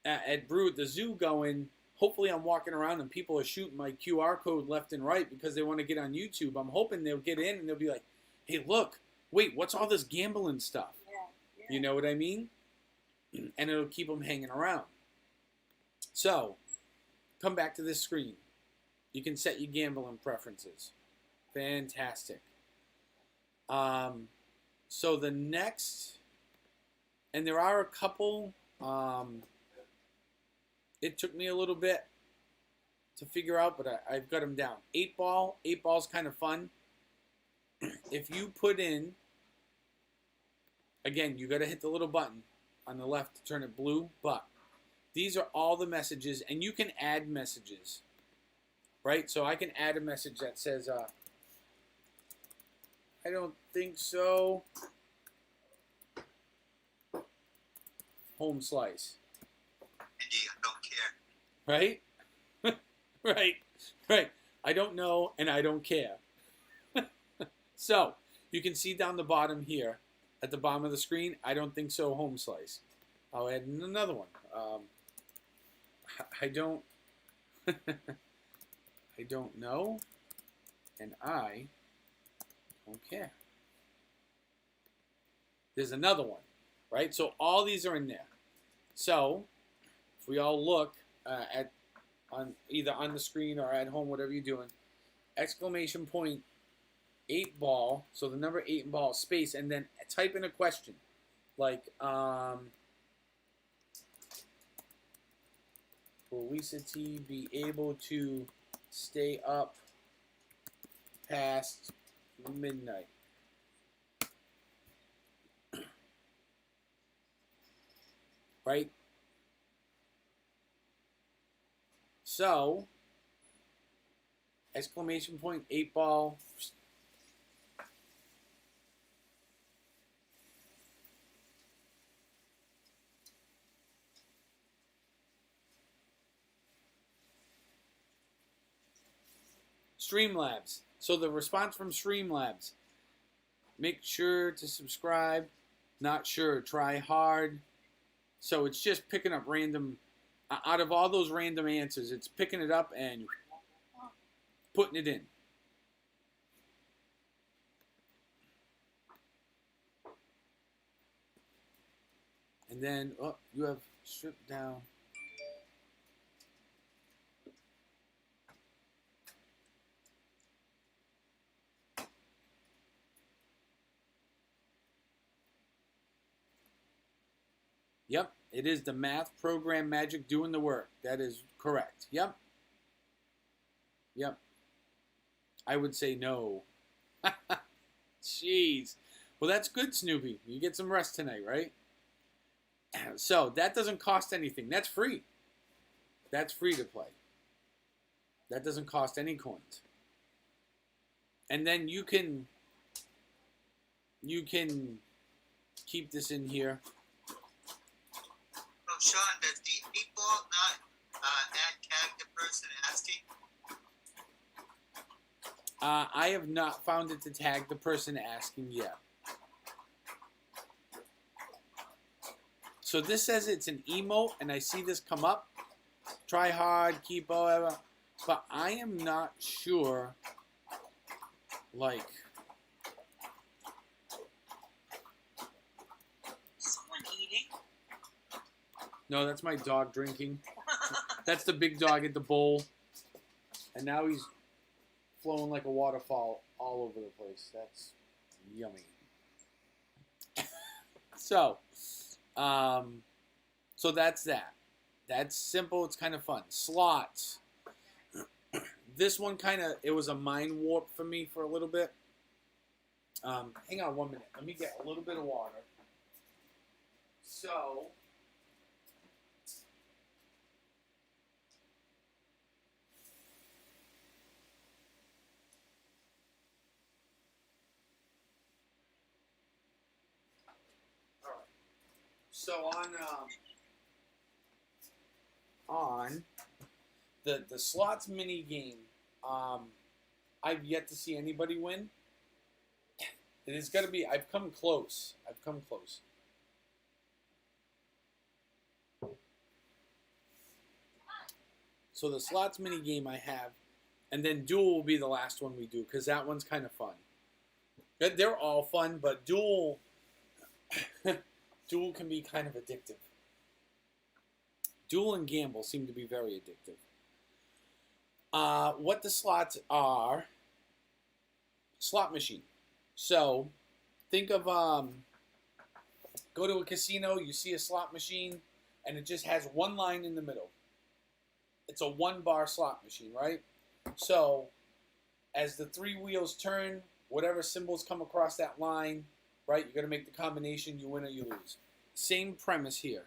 at Brew at the Zoo going, hopefully I'm walking around and people are shooting my QR code left and right because they want to get on YouTube. I'm hoping they'll get in and they'll be like, hey, look, wait, what's all this gambling stuff? Yeah. You know what I mean? And it'll keep them hanging around. So, come back to this screen. You can set your gambling preferences. Fantastic. So the next, and there are a couple, it took me a little bit to figure out, but I've got them down. 8 Ball. 8 Ball's kind of fun. If you put in Again, you got to hit the little button on the left to turn it blue, but these are all the messages, and you can add messages, right? So I can add a message that says, I don't think so. Home slice. Indeed, I don't care. Right? Right. I don't know, and I don't care. So, you can see down the bottom here, at the bottom of the screen, I don't think so, home slice. I'll add another one. I don't, I don't know, and I don't care. There's another one, right? So all these are in there. So, if we all look on either on the screen or at home, whatever you're doing, exclamation point 8 ball, so the number 8 in ball, space, and then type in a question. Like, will Lisa T be able to stay up past midnight? Right? So, exclamation point 8 ball. Streamlabs. So the response from Streamlabs. Make sure to subscribe. Not sure. Try hard. So it's just picking up random, out of all those random answers, it's picking it up and putting it in. And then, oh, you have stripped down. Yep, it is the math program magic doing the work. That is correct. Yep. Yep. I would say no. Jeez. Well, that's good, Snoopy. You get some rest tonight, right? So, that doesn't cost anything. That's free. That's free to play. That doesn't cost any coins. And then you can keep this in here. Sean, does the 8 ball not tag the person asking? I have not found it to tag the person asking yet. So this says it's an emote, and I see this come up. Try hard, keep whatever. But I am not sure, like... Someone eating? No, that's my dog drinking. That's the big dog at the bowl. And now he's flowing like a waterfall all over the place. That's yummy. So that's that. That's simple. It's kind of fun. Slots. This one it was a mind warp for me for a little bit. Hang on 1 minute. Let me get a little bit of water. So... So on the slots mini game, I've yet to see anybody win. It is gonna be. I've come close. So the slots mini game I have, and then Duel will be the last one we do because that one's kind of fun. They're all fun, but Duel. Duel can be kind of addictive. Duel and Gamble seem to be very addictive. What the slots are, slot machine. So, think of, go to a casino, you see a slot machine, and it just has one line in the middle. It's a 1-bar slot machine, right? So, as the 3 wheels turn, whatever symbols come across that line, right? You got to make the combination. You win or you lose. Same premise here.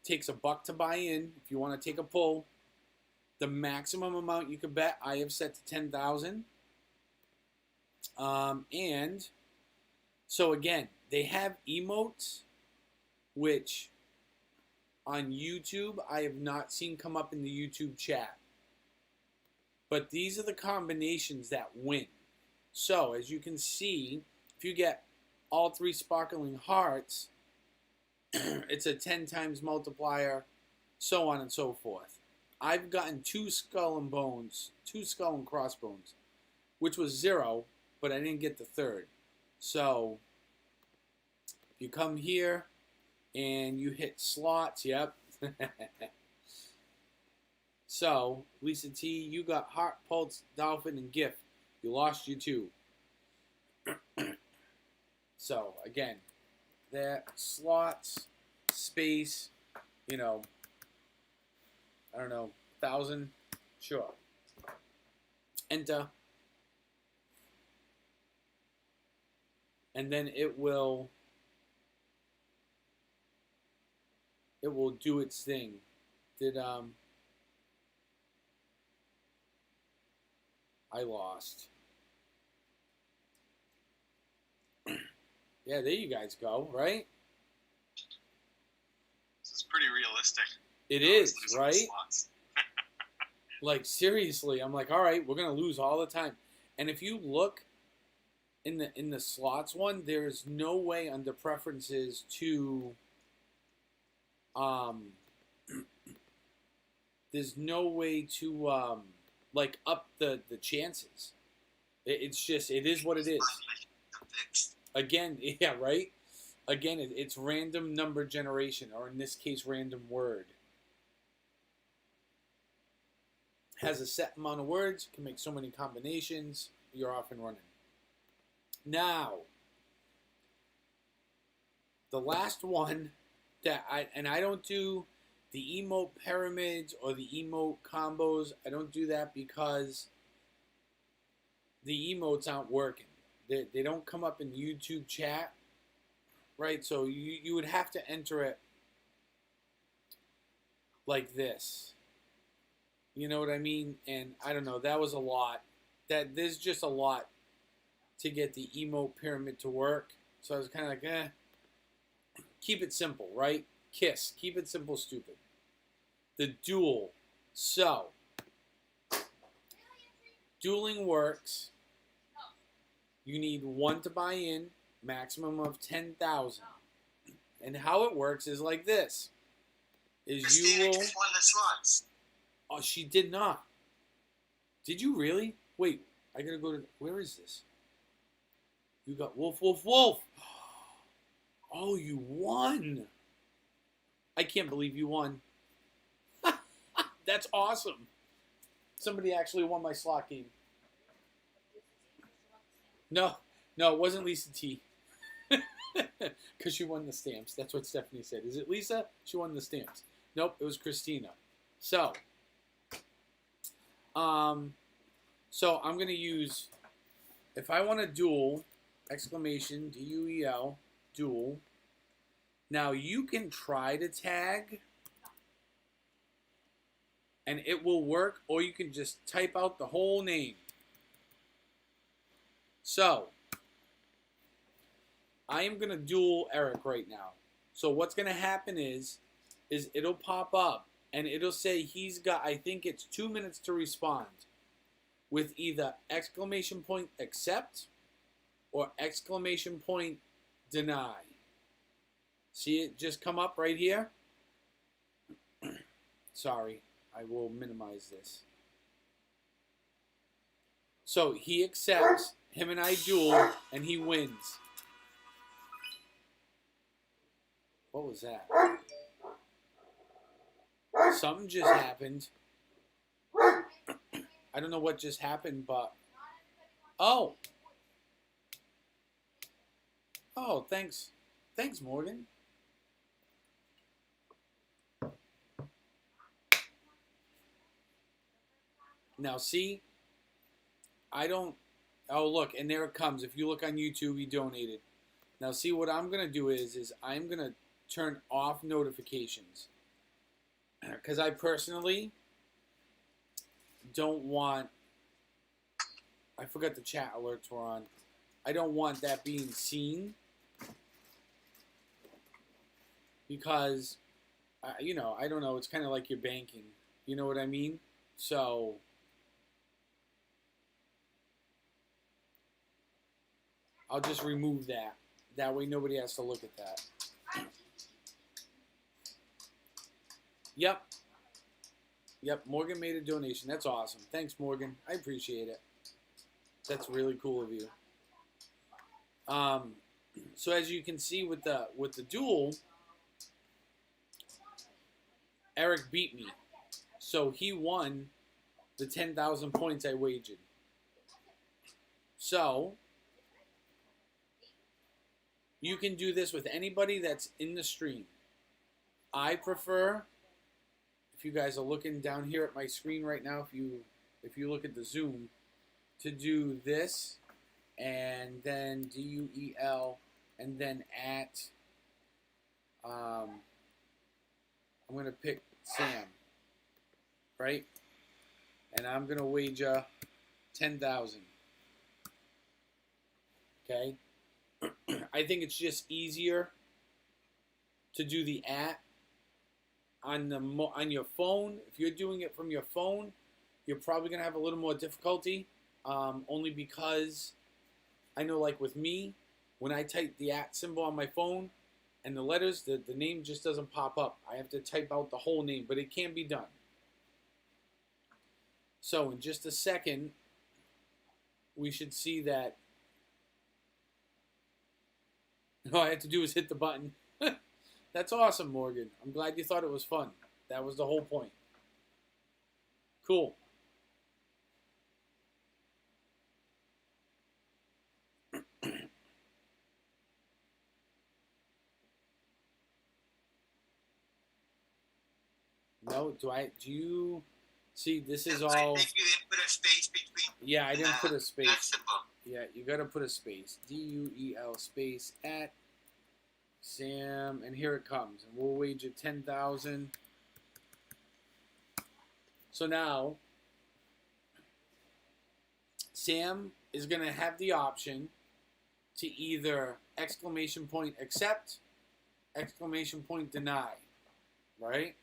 Takes $1 to buy in. If you want to take a pull, the maximum amount you could bet I have set to 10,000. And so again, they have emotes, which on YouTube I have not seen come up in the YouTube chat. But these are the combinations that win. So as you can see, if you get all 3 sparkling hearts, it's a 10 times multiplier, so on and so forth. I've gotten 2 skull and crossbones, which was 0, but I didn't get the 3rd. So you come here and you hit slots. Yep. So Lisa T, you got heart, pulse, dolphin, and gift. You lost your 2. So again, there slots, space, I don't know, 1,000, sure. Enter. And then it will do its thing. I lost. Yeah, there you guys go, right? This is pretty realistic. It is, right? Like, seriously, I'm like, all right, we're going to lose all the time. And if you look in the slots one, there's no way under preferences to there's no way to like up the chances. It's just, it is what it is. Again, yeah, right? Again, it's random number generation, or in this case, random word. Has a set amount of words, can make so many combinations, you're off and running. Now, the last one that I don't do the emote pyramids or the emote combos. I don't do that because the emotes aren't working. They don't come up in YouTube chat, right? So you would have to enter it like this. You know what I mean? And I don't know, that was a lot. There's just a lot to get the emote pyramid to work. So I was kind of like, keep it simple, right? KISS, keep it simple, stupid. The duel. So, dueling works. You need 1 to buy in, maximum of 10,000. And how it works is like this. Christina You will... just won the slots. Oh, she did not. Did you really? Wait, I gotta go to... Where is this? You got Wolf, Wolf, Wolf. Oh, you won. I can't believe you won. That's awesome. Somebody actually won my slot game. No, it wasn't Lisa T. Because she won the stamps. That's what Stephanie said. Is it Lisa? She won the stamps. Nope, it was Christina. So I'm going to use, if I want to duel, exclamation, D-U-E-L, duel. Now, you can try to tag, and it will work, or you can just type out the whole name. So, I am going to duel Eric right now. So, what's going to happen is it'll pop up, and it'll say he's got, I think it's 2 minutes to respond, with either exclamation point accept or exclamation point deny. See it just come up right here? Sorry, I will minimize this. So he accepts, him and I duel, and he wins. What was that? Something just happened. I don't know what just happened, but... Oh! Oh, thanks. Thanks, Morgan. Now, see? I don't... Oh, look, and there it comes. If you look on YouTube, he donated. Now, see, what I'm going to do is I'm going to turn off notifications. Because I personally don't want... I forgot the chat alerts were on. I don't want that being seen. Because, you know, I don't know. It's kind of like your banking. You know what I mean? So... I'll just remove that. That way nobody has to look at that. Yep. Yep, Morgan made a donation. That's awesome. Thanks, Morgan. I appreciate it. That's really cool of you. So as you can see with the duel, Eric beat me. So he won the 10,000 points I wagered. So you can do this with anybody that's in the stream. I prefer, if you guys are looking down here at my screen right now, if you look at the Zoom, to do this, and then DUEL, and then at, I'm going to pick Sam, right? And I'm going to wager 10,000. Okay? I think it's just easier to do the at on your phone. If you're doing it from your phone, you're probably going to have a little more difficulty, only because I know, like with me, when I type the at symbol on my phone and the letters, the name just doesn't pop up. I have to type out the whole name, but it can be done. So in just a second, we should see that all I had to do was hit the button. That's awesome, Morgan. I'm glad you thought it was fun. That was the whole point. Cool. No, do you see this is all... I think you didn't put a space between... Yeah, I didn't put a space. That symbol. Yeah, you gotta put a space. DUEL space at Sam, and here it comes. And we'll wager 10,000. So now, Sam is gonna have the option to either exclamation point accept, exclamation point deny, right?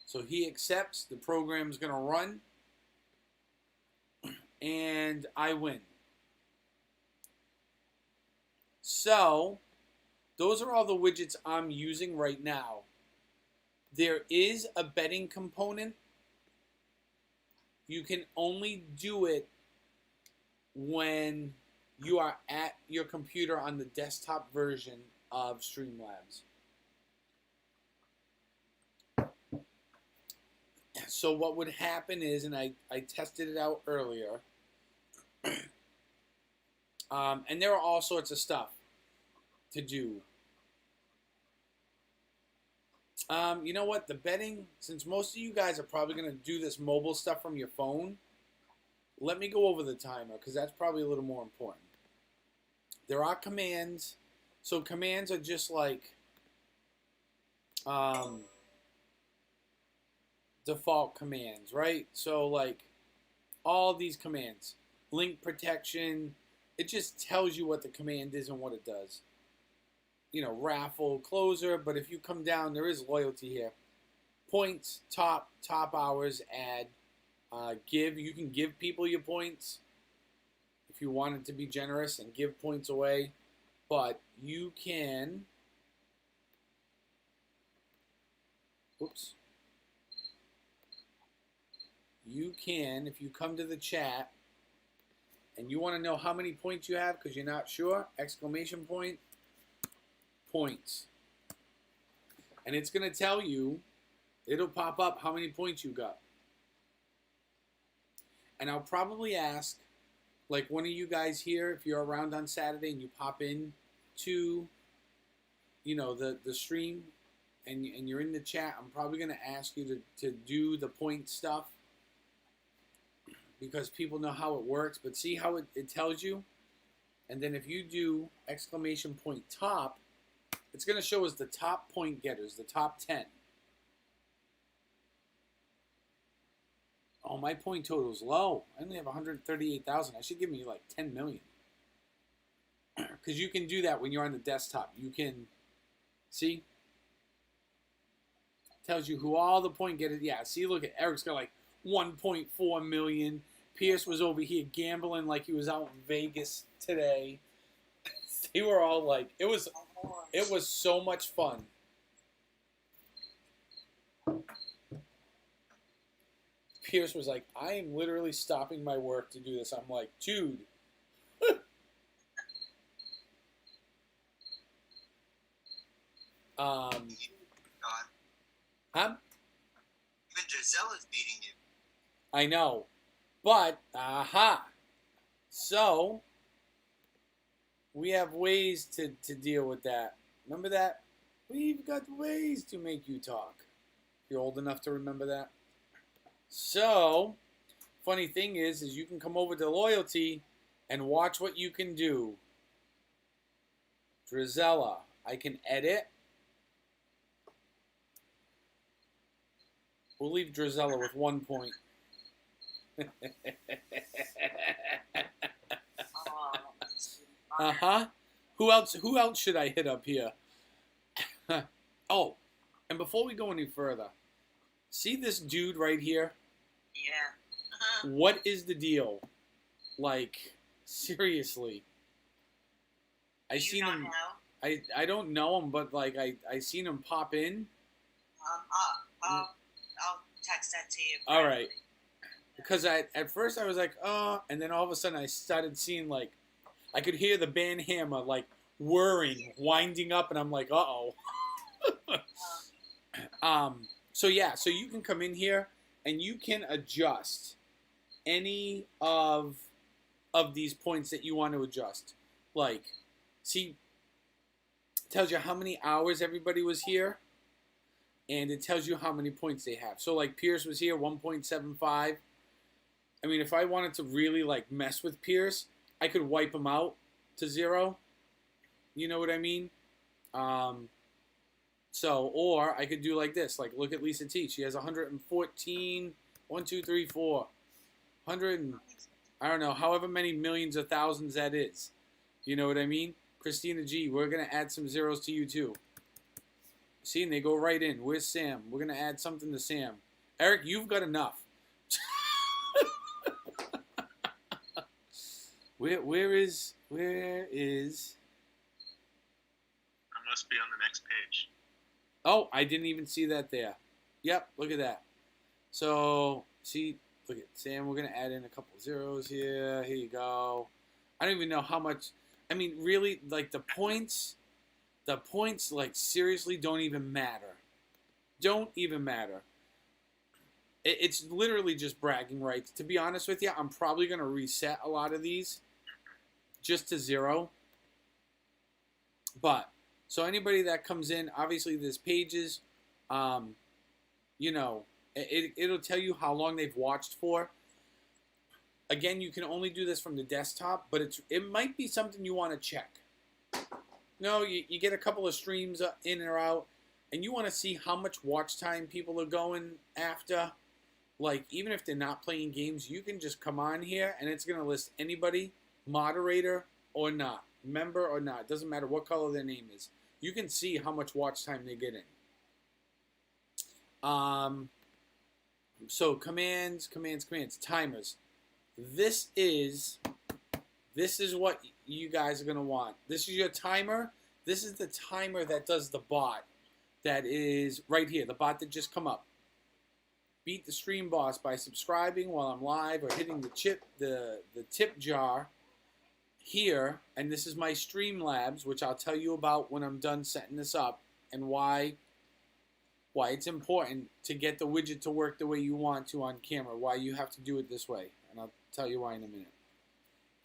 So he accepts, the program's going to run, and I win. So, those are all the widgets I'm using right now. There is a betting component. You can only do it when you are at your computer on the desktop version of Streamlabs. So what would happen is, and I tested it out earlier, and there are all sorts of stuff to do. You know what? The betting, since most of you guys are probably going to do this mobile stuff from your phone, let me go over the timer, because that's probably a little more important. There are commands. So commands are just like... default commands, right? So like all these commands, link protection, it just tells you what the command is and what it does. You know, raffle, closer, but if you come down, there is loyalty here. Points, top hours, add, give. You can give people your points if you wanted to be generous and give points away, but you can, you can, if you come to the chat and you want to know how many points you have because you're not sure, exclamation point, points. And it's going to tell you, it'll pop up how many points you got. And I'll probably ask, like one of you guys here, if you're around on Saturday and you pop in to the stream, and you're in the chat, I'm probably gonna ask you to do the point stuff because people know how it works. But see how it tells you, and then if you do exclamation point top, it's gonna show us the top point getters, the top 10. Oh, my point total is low. I only have 138,000. I should give me like 10 million. Because you can do that when you're on the desktop. You can, see? Tells you who all the point getters. Yeah, see, look at Eric's got like 1.4 million. Pierce was over here gambling like he was out in Vegas today. They were all like, it was so much fun. Pierce was like, I am literally stopping my work to do this. I'm like, dude. Huh? Even Gisela's beating you. I know. But, so, we have ways to deal with that. Remember that? We've got ways to make you talk. You're old enough to remember that? So, funny thing is you can come over to Loyalty and watch what you can do. Drizella, I can edit. We'll leave Drizella with 1 point. Who else should I hit up here? Oh, and before we go any further, see this dude right here? Yeah. What is the deal? Like, seriously. I seen him. I don't know him, but like I seen him pop in. I'll text that to you. All right. Because at first I was like, oh, and then all of a sudden I started seeing like, I could hear the band hammer like whirring, winding up, and I'm like, uh-oh. So yeah, so you can come in here and you can adjust any of these points that you want to adjust. Like, see, it tells you how many hours everybody was here, and it tells you how many points they have. So like Pierce was here, 1.75. I mean, if I wanted to really like mess with Pierce, I could wipe him out to 0. You know what I mean? So, or I could do like this. Like, look at Lisa T. She has 114, 1, 2, 3, 4. 100 and, I don't know, however many millions or thousands that is. You know what I mean? Christina G, we're going to add some zeros to you too. See, and they go right in. Where's Sam? We're going to add something to Sam. Eric, you've got enough. Where is? I must be on the next page. Oh, I didn't even see that there. Yep, look at that. So, see, look at Sam. We're going to add in a couple zeros here. Here you go. I don't even know how much. I mean, really, like the points, like, seriously don't even matter. Don't even matter. It's literally just bragging rights. To be honest with you, I'm probably going to reset a lot of these just to 0. But, so anybody that comes in, obviously there's pages, you know, it'll tell you how long they've watched for. Again, you can only do this from the desktop, but it might be something you want to check. No, you get a couple of streams in or out, and you want to see how much watch time people are going after. Like, even if they're not playing games, you can just come on here, and it's going to list anybody, moderator or not, member or not. It doesn't matter what color their name is. You can see how much watch time they get in. So commands, timers. This is what you guys are going to want. This is your timer. This is the timer that does the bot. That is right here, the bot that just come up. Beat the stream boss by subscribing while I'm live or hitting the tip jar here. And this is my Streamlabs, which I'll tell you about when I'm done setting this up and why it's important to get the widget to work the way you want to on camera, why you have to do it this way. And I'll tell you why in a minute.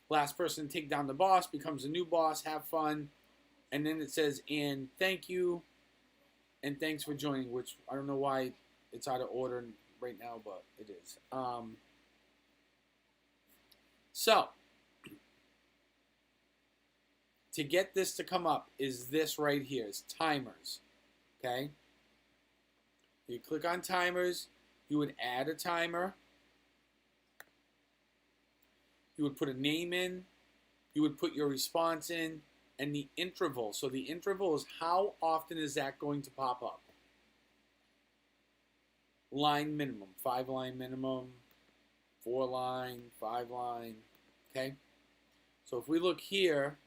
Last person to take down the boss becomes a new boss. Have fun. and then it says, and thank you, and thanks for joining, which I don't know why it's out of order right now, but it is. So, to get this to come up is this right here. It's timers. Okay? You click on timers. You would add a timer. You would put a name in. You would put your response in. And the interval. So the interval is how often is that going to pop up? Line minimum. 5 line minimum. 4 line. 5 line. Okay? So if we look here,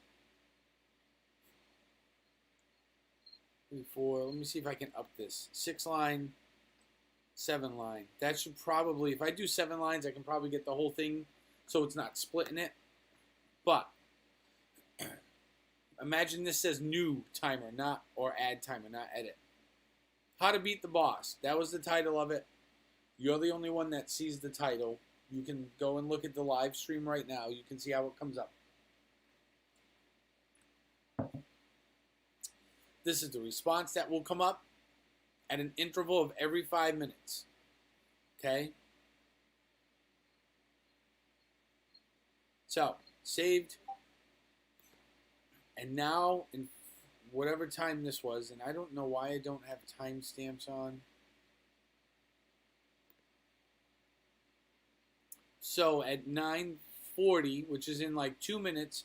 3, 4, let me see if I can up this. 6 line, 7 line. That should probably, if I do 7 lines, I can probably get the whole thing so it's not splitting it. But imagine this says new timer, not, or add timer, not edit. How to Beat the Boss. That was the title of it. You're the only one that sees the title. You can go and look at the live stream right now. You can see how it comes up. This is the response that will come up at an interval of every 5 minutes. Okay? So, saved. And now, in whatever time this was, and I don't know why I don't have timestamps on. So, at 9:40, which is in like 2 minutes,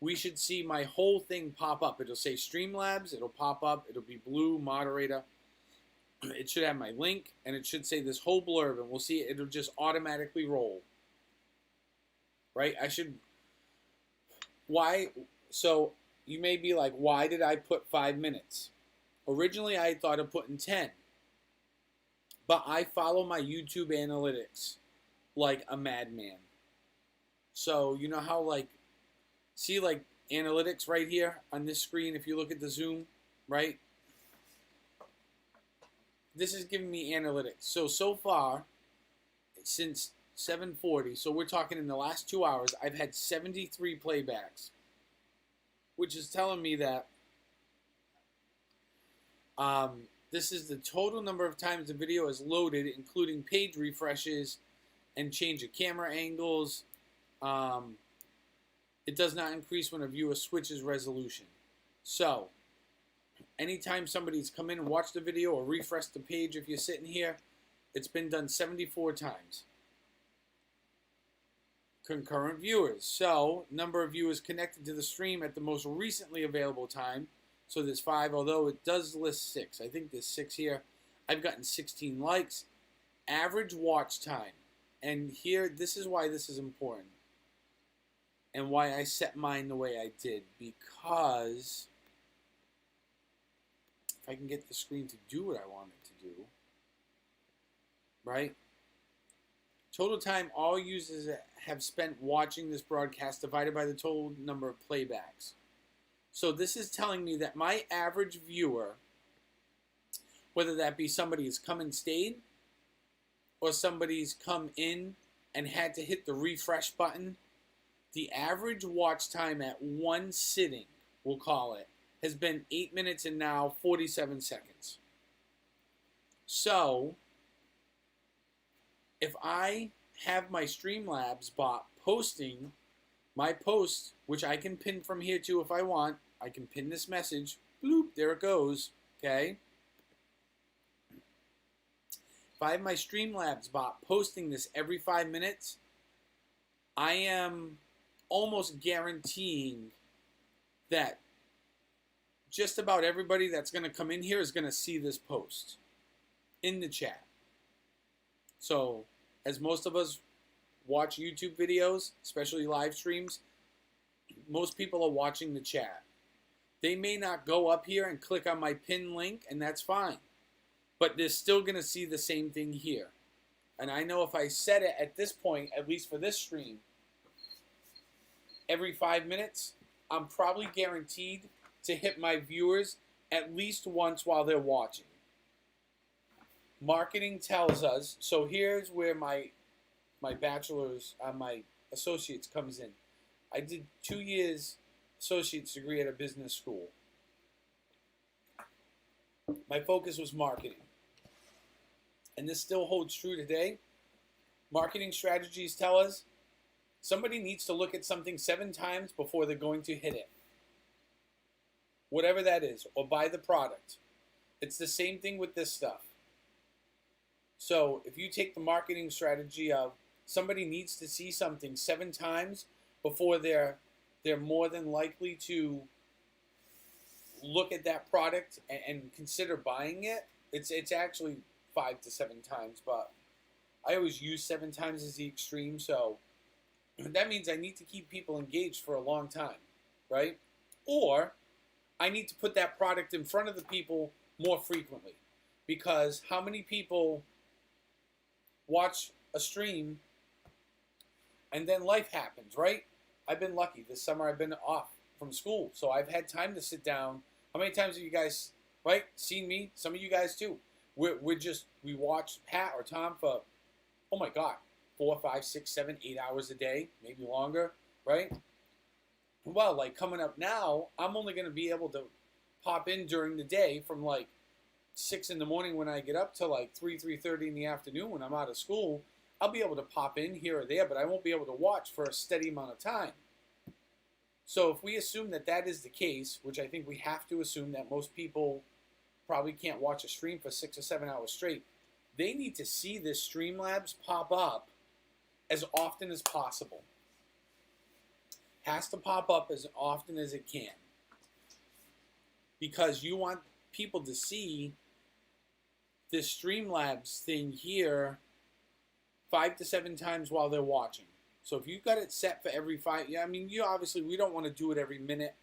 we should see my whole thing pop up. It'll say Streamlabs. It'll pop up. It'll be blue, moderator. It should have my link, and it should say this whole blurb, and we'll see it. It'll just automatically roll. Right? I should... Why? So, you may be like, why did I put 5 minutes? Originally, I thought of putting 10. But I follow my YouTube analytics like a madman. So, you know how, like, see, like, analytics right here on this screen, if you look at the Zoom, right? This is giving me analytics. So far, since 7:40, so we're talking in the last 2 hours, I've had 73 playbacks, which is telling me that this is the total number of times the video is loaded, including page refreshes and change of camera angles. It does not increase when a viewer switches resolution. So, anytime somebody's come in and watched the video or refreshed the page, if you're sitting here, it's been done 74 times. Concurrent viewers. So, number of viewers connected to the stream at the most recently available time. So there's 5, although it does list 6. I think there's 6 here. I've gotten 16 likes. Average watch time. And here, this is why this is important. And why I set mine the way I did. Because if I can get the screen to do what I want it to do, right? Total time all users have spent watching this broadcast divided by the total number of playbacks. So this is telling me that my average viewer, whether that be somebody who's come and stayed, or somebody's come in and had to hit the refresh button, the average watch time at one sitting, we'll call it, has been 8 minutes and now 47 seconds. So, if I have my Streamlabs bot posting my post, which I can pin from here too if I want, I can pin this message, bloop, there it goes, okay? If I have my Streamlabs bot posting this every 5 minutes, I am almost guaranteeing that just about everybody that's going to come in here is going to see this post in the chat. So, as most of us watch YouTube videos, especially live streams, most people are watching the chat. They may not go up here and click on my pin link, and that's fine. But they're still going to see the same thing here. And I know if I set it at this point, at least for this stream, every 5 minutes, I'm probably guaranteed to hit my viewers at least once while they're watching. Marketing tells us, so here's where my bachelor's, my associates comes in. I did 2 years associate's degree at a business school. my focus was marketing. And this still holds true today. Marketing strategies tell us somebody needs to look at something 7 times before they're going to hit it. Whatever that is, or buy the product. It's the same thing with this stuff. So if you take the marketing strategy of somebody needs to see something 7 times before they're more than likely to look at that product and consider buying it, it's actually 5 to 7 times, but I always use 7 times as the extreme, so that means I need to keep people engaged for a long time, right? Or I need to put that product in front of the people more frequently, because how many people watch a stream and then life happens, right? I've been lucky. This summer I've been off from school, so I've had time to sit down. How many times have you guys, right, seen me? Some of you guys too. We watch Pat or Tom for, oh my God, 4, 5, 6, 7, 8 hours a day, maybe longer, right? Well, like coming up now, I'm only going to be able to pop in during the day from like 6 in the morning when I get up to like 3:30 in the afternoon when I'm out of school. I'll be able to pop in here or there, but I won't be able to watch for a steady amount of time. So if we assume that that is the case, which I think we have to assume that most people probably can't watch a stream for 6 or 7 hours straight, they need to see this Streamlabs pop up as often as possible. Has to pop up as often as it can. Because you want people to see this Streamlabs thing here 5 to 7 times while they're watching. So if you've got it set for every 5, yeah, I mean, we don't want to do it every minute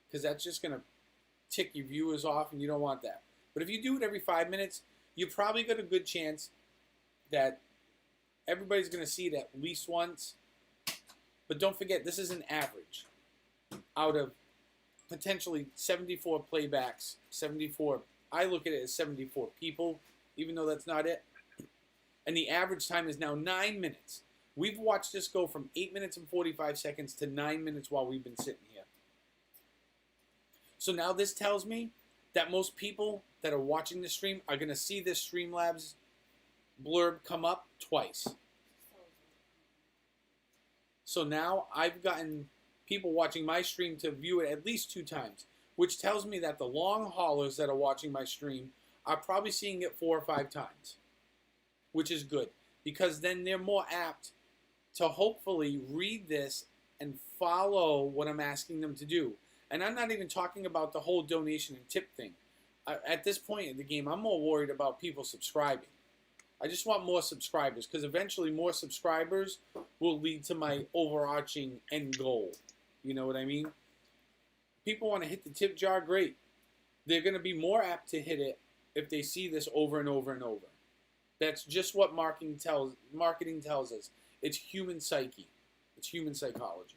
because that's just going to tick your viewers off and you don't want that. But if you do it every 5 minutes, you probably got a good chance that everybody's going to see it at least once. But don't forget, this is an average out of potentially 74 playbacks, 74, I look at it as 74 people, even though that's not it. And the average time is now 9 minutes. We've watched this go from 8 minutes and 45 seconds to 9 minutes while we've been sitting here. So now this tells me that most people that are watching the stream are going to see this Streamlabs blurb come up twice. So now I've gotten people watching my stream to view it at least 2 times, which tells me that the long haulers that are watching my stream are probably seeing it 4 or 5 times, which is good because then they're more apt to hopefully read this and follow what I'm asking them to do. And I'm not even talking about the whole donation and tip thing. At this point in the game, I'm more worried about people subscribing. I just want more subscribers because eventually more subscribers will lead to my overarching end goal. You know what I mean? People want to hit the tip jar, great. They're going to be more apt to hit it if they see this over and over and over. That's just what marketing tells us. It's human psyche. It's human psychology.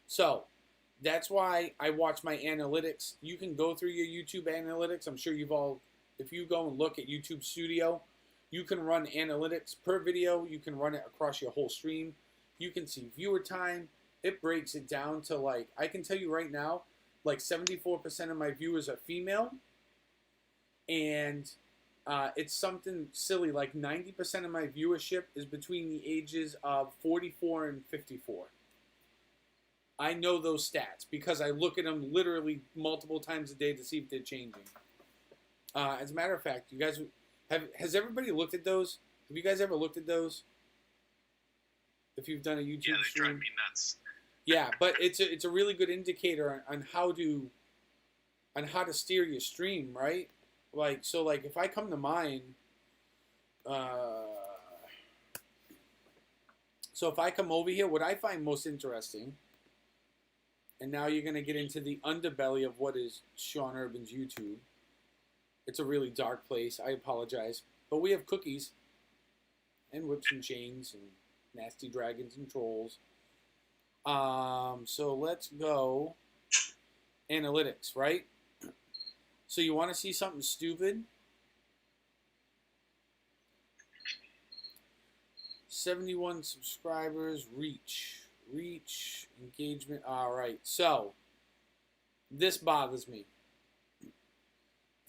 So that's why I watch my analytics. You can go through your YouTube analytics. I'm sure you've all, if you go and look at YouTube Studio, you can run analytics per video. You can run it across your whole stream. You can see viewer time. It breaks it down to like, I can tell you right now, like 74% of my viewers are female. And it's something silly, like 90% of my viewership is between the ages of 44 and 54. I know those stats because I look at them literally multiple times a day to see if they're changing. As a matter of fact, you guys has everybody looked at those? Have you guys ever looked at those? If you've done a YouTube they stream, drive me nuts. Yeah, but it's a really good indicator on how to steer your stream, right? Like, so like if I come to mine, so if I come over here, what I find most interesting, and now you're going to get into the underbelly of what is Sean Urban's YouTube. It's a really dark place. I apologize. But we have cookies and whips and chains and nasty dragons and trolls. So let's go analytics, right? So you want to see something stupid? 71 subscribers, reach, engagement. All right. So this bothers me.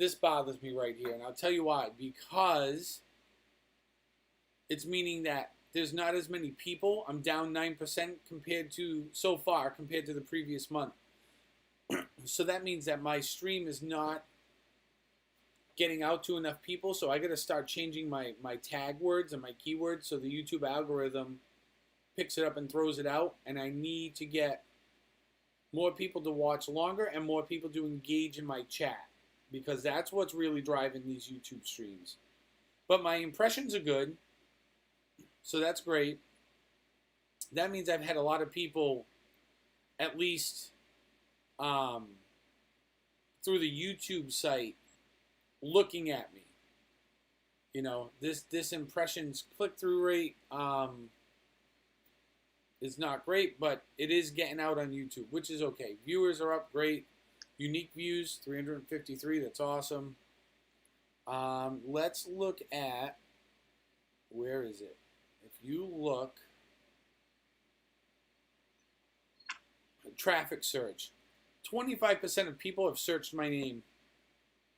this bothers me right here, and I'll tell you why. Because it's meaning that there's not as many people. I'm down 9% compared to the previous month. So that means that my stream is not getting out to enough people. So I got to start changing my tag words and my keywords so the YouTube algorithm picks it up and throws it out. And I need to get more people to watch longer and more people to engage in my chat, because that's what's really driving these YouTube streams. But my impressions are good, so that's great. That means I've had a lot of people, at least through the YouTube site, looking at me. You know, this impressions click-through rate is not great, but it is getting out on YouTube, which is okay. Viewers are up, great. Unique views, 353, that's awesome. Let's look at, where is it? If you look, traffic search. 25% of people have searched my name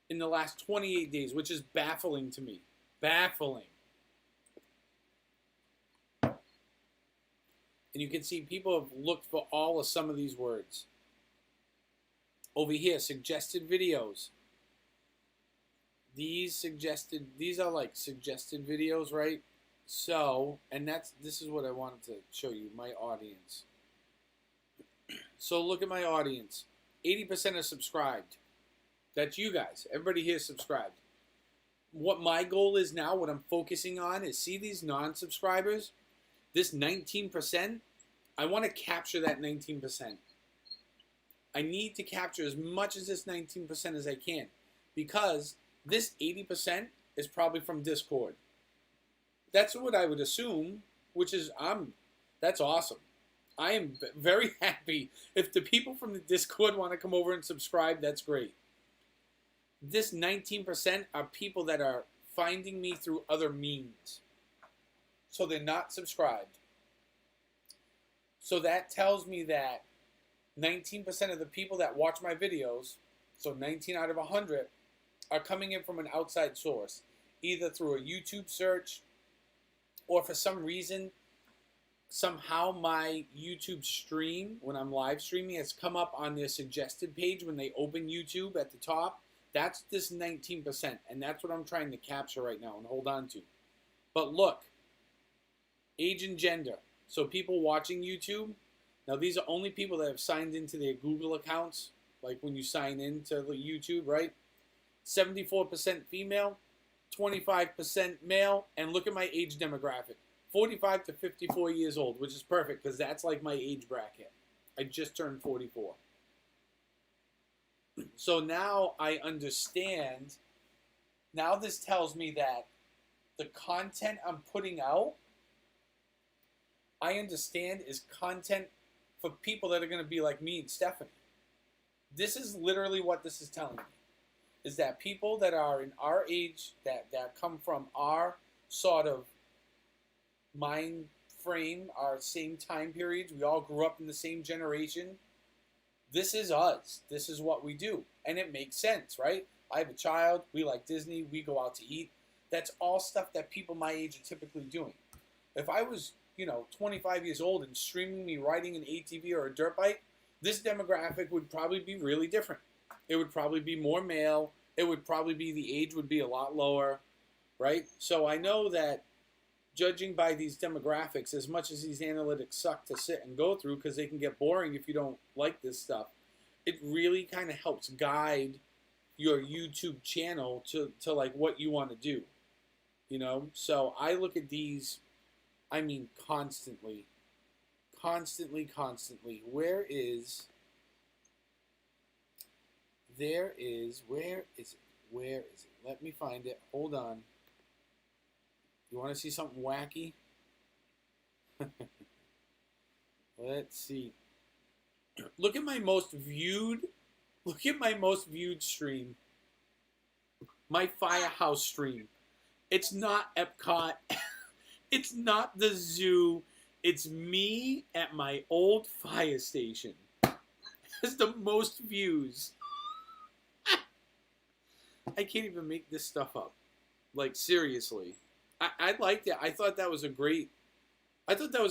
in the last 28 days, which is baffling to me. Baffling. And you can see people have looked for all of some of these words. Over here, suggested videos. These are like suggested videos, right? So, and this is what I wanted to show you, my audience. So look at my audience. 80% are subscribed. That's you guys. Everybody here is subscribed. What my goal is now, what I'm focusing on, is see these non-subscribers? This 19%, I want to capture that 19%. I need to capture as much as this 19% as I can, because this 80% is probably from Discord. That's what I would assume, which is, that's awesome. I am very happy. If the people from the Discord want to come over and subscribe, that's great. This 19% are people that are finding me through other means. So they're not subscribed. So that tells me that 19% of the people that watch my videos, so 19 out of 100, are coming in from an outside source, either through a YouTube search, or for some reason, somehow my YouTube stream, when I'm live streaming, has come up on their suggested page when they open YouTube at the top. That's this 19%, and that's what I'm trying to capture right now and hold on to. But look, age and gender. So people watching YouTube, now these are only people that have signed into their Google accounts, like when you sign into the YouTube, right? 74% female, 25% male, and look at my age demographic. 45 to 54 years old, which is perfect because that's like my age bracket. I just turned 44. So now I understand. Now this tells me that the content I'm putting out, I understand, is content for people that are going to be like me and Stephanie. This is literally what this is telling me. Is that people that are in our age, that come from our sort of mind frame, our same time periods, we all grew up in the same generation. This is us. This is what we do. And it makes sense, right? I have a child. We like Disney. We go out to eat. That's all stuff that people my age are typically doing. If I was, 25 years old and streaming me riding an ATV or a dirt bike, this demographic would probably be really different. It would probably be more male. It would probably be, the age would be a lot lower, right? So I know that judging by these demographics, as much as these analytics suck to sit and go through because they can get boring if you don't like this stuff, it really kind of helps guide your YouTube channel to like what you want to do, So I look at these, constantly. Where is it? Let me find it. Hold on. You want to see something wacky? Let's see. Look at my most viewed stream. My Firehouse stream. It's not Epcot. It's not the zoo. It's me at my old fire station. It's the most views. I can't even make this stuff up. Like, seriously. I liked it. I thought that was a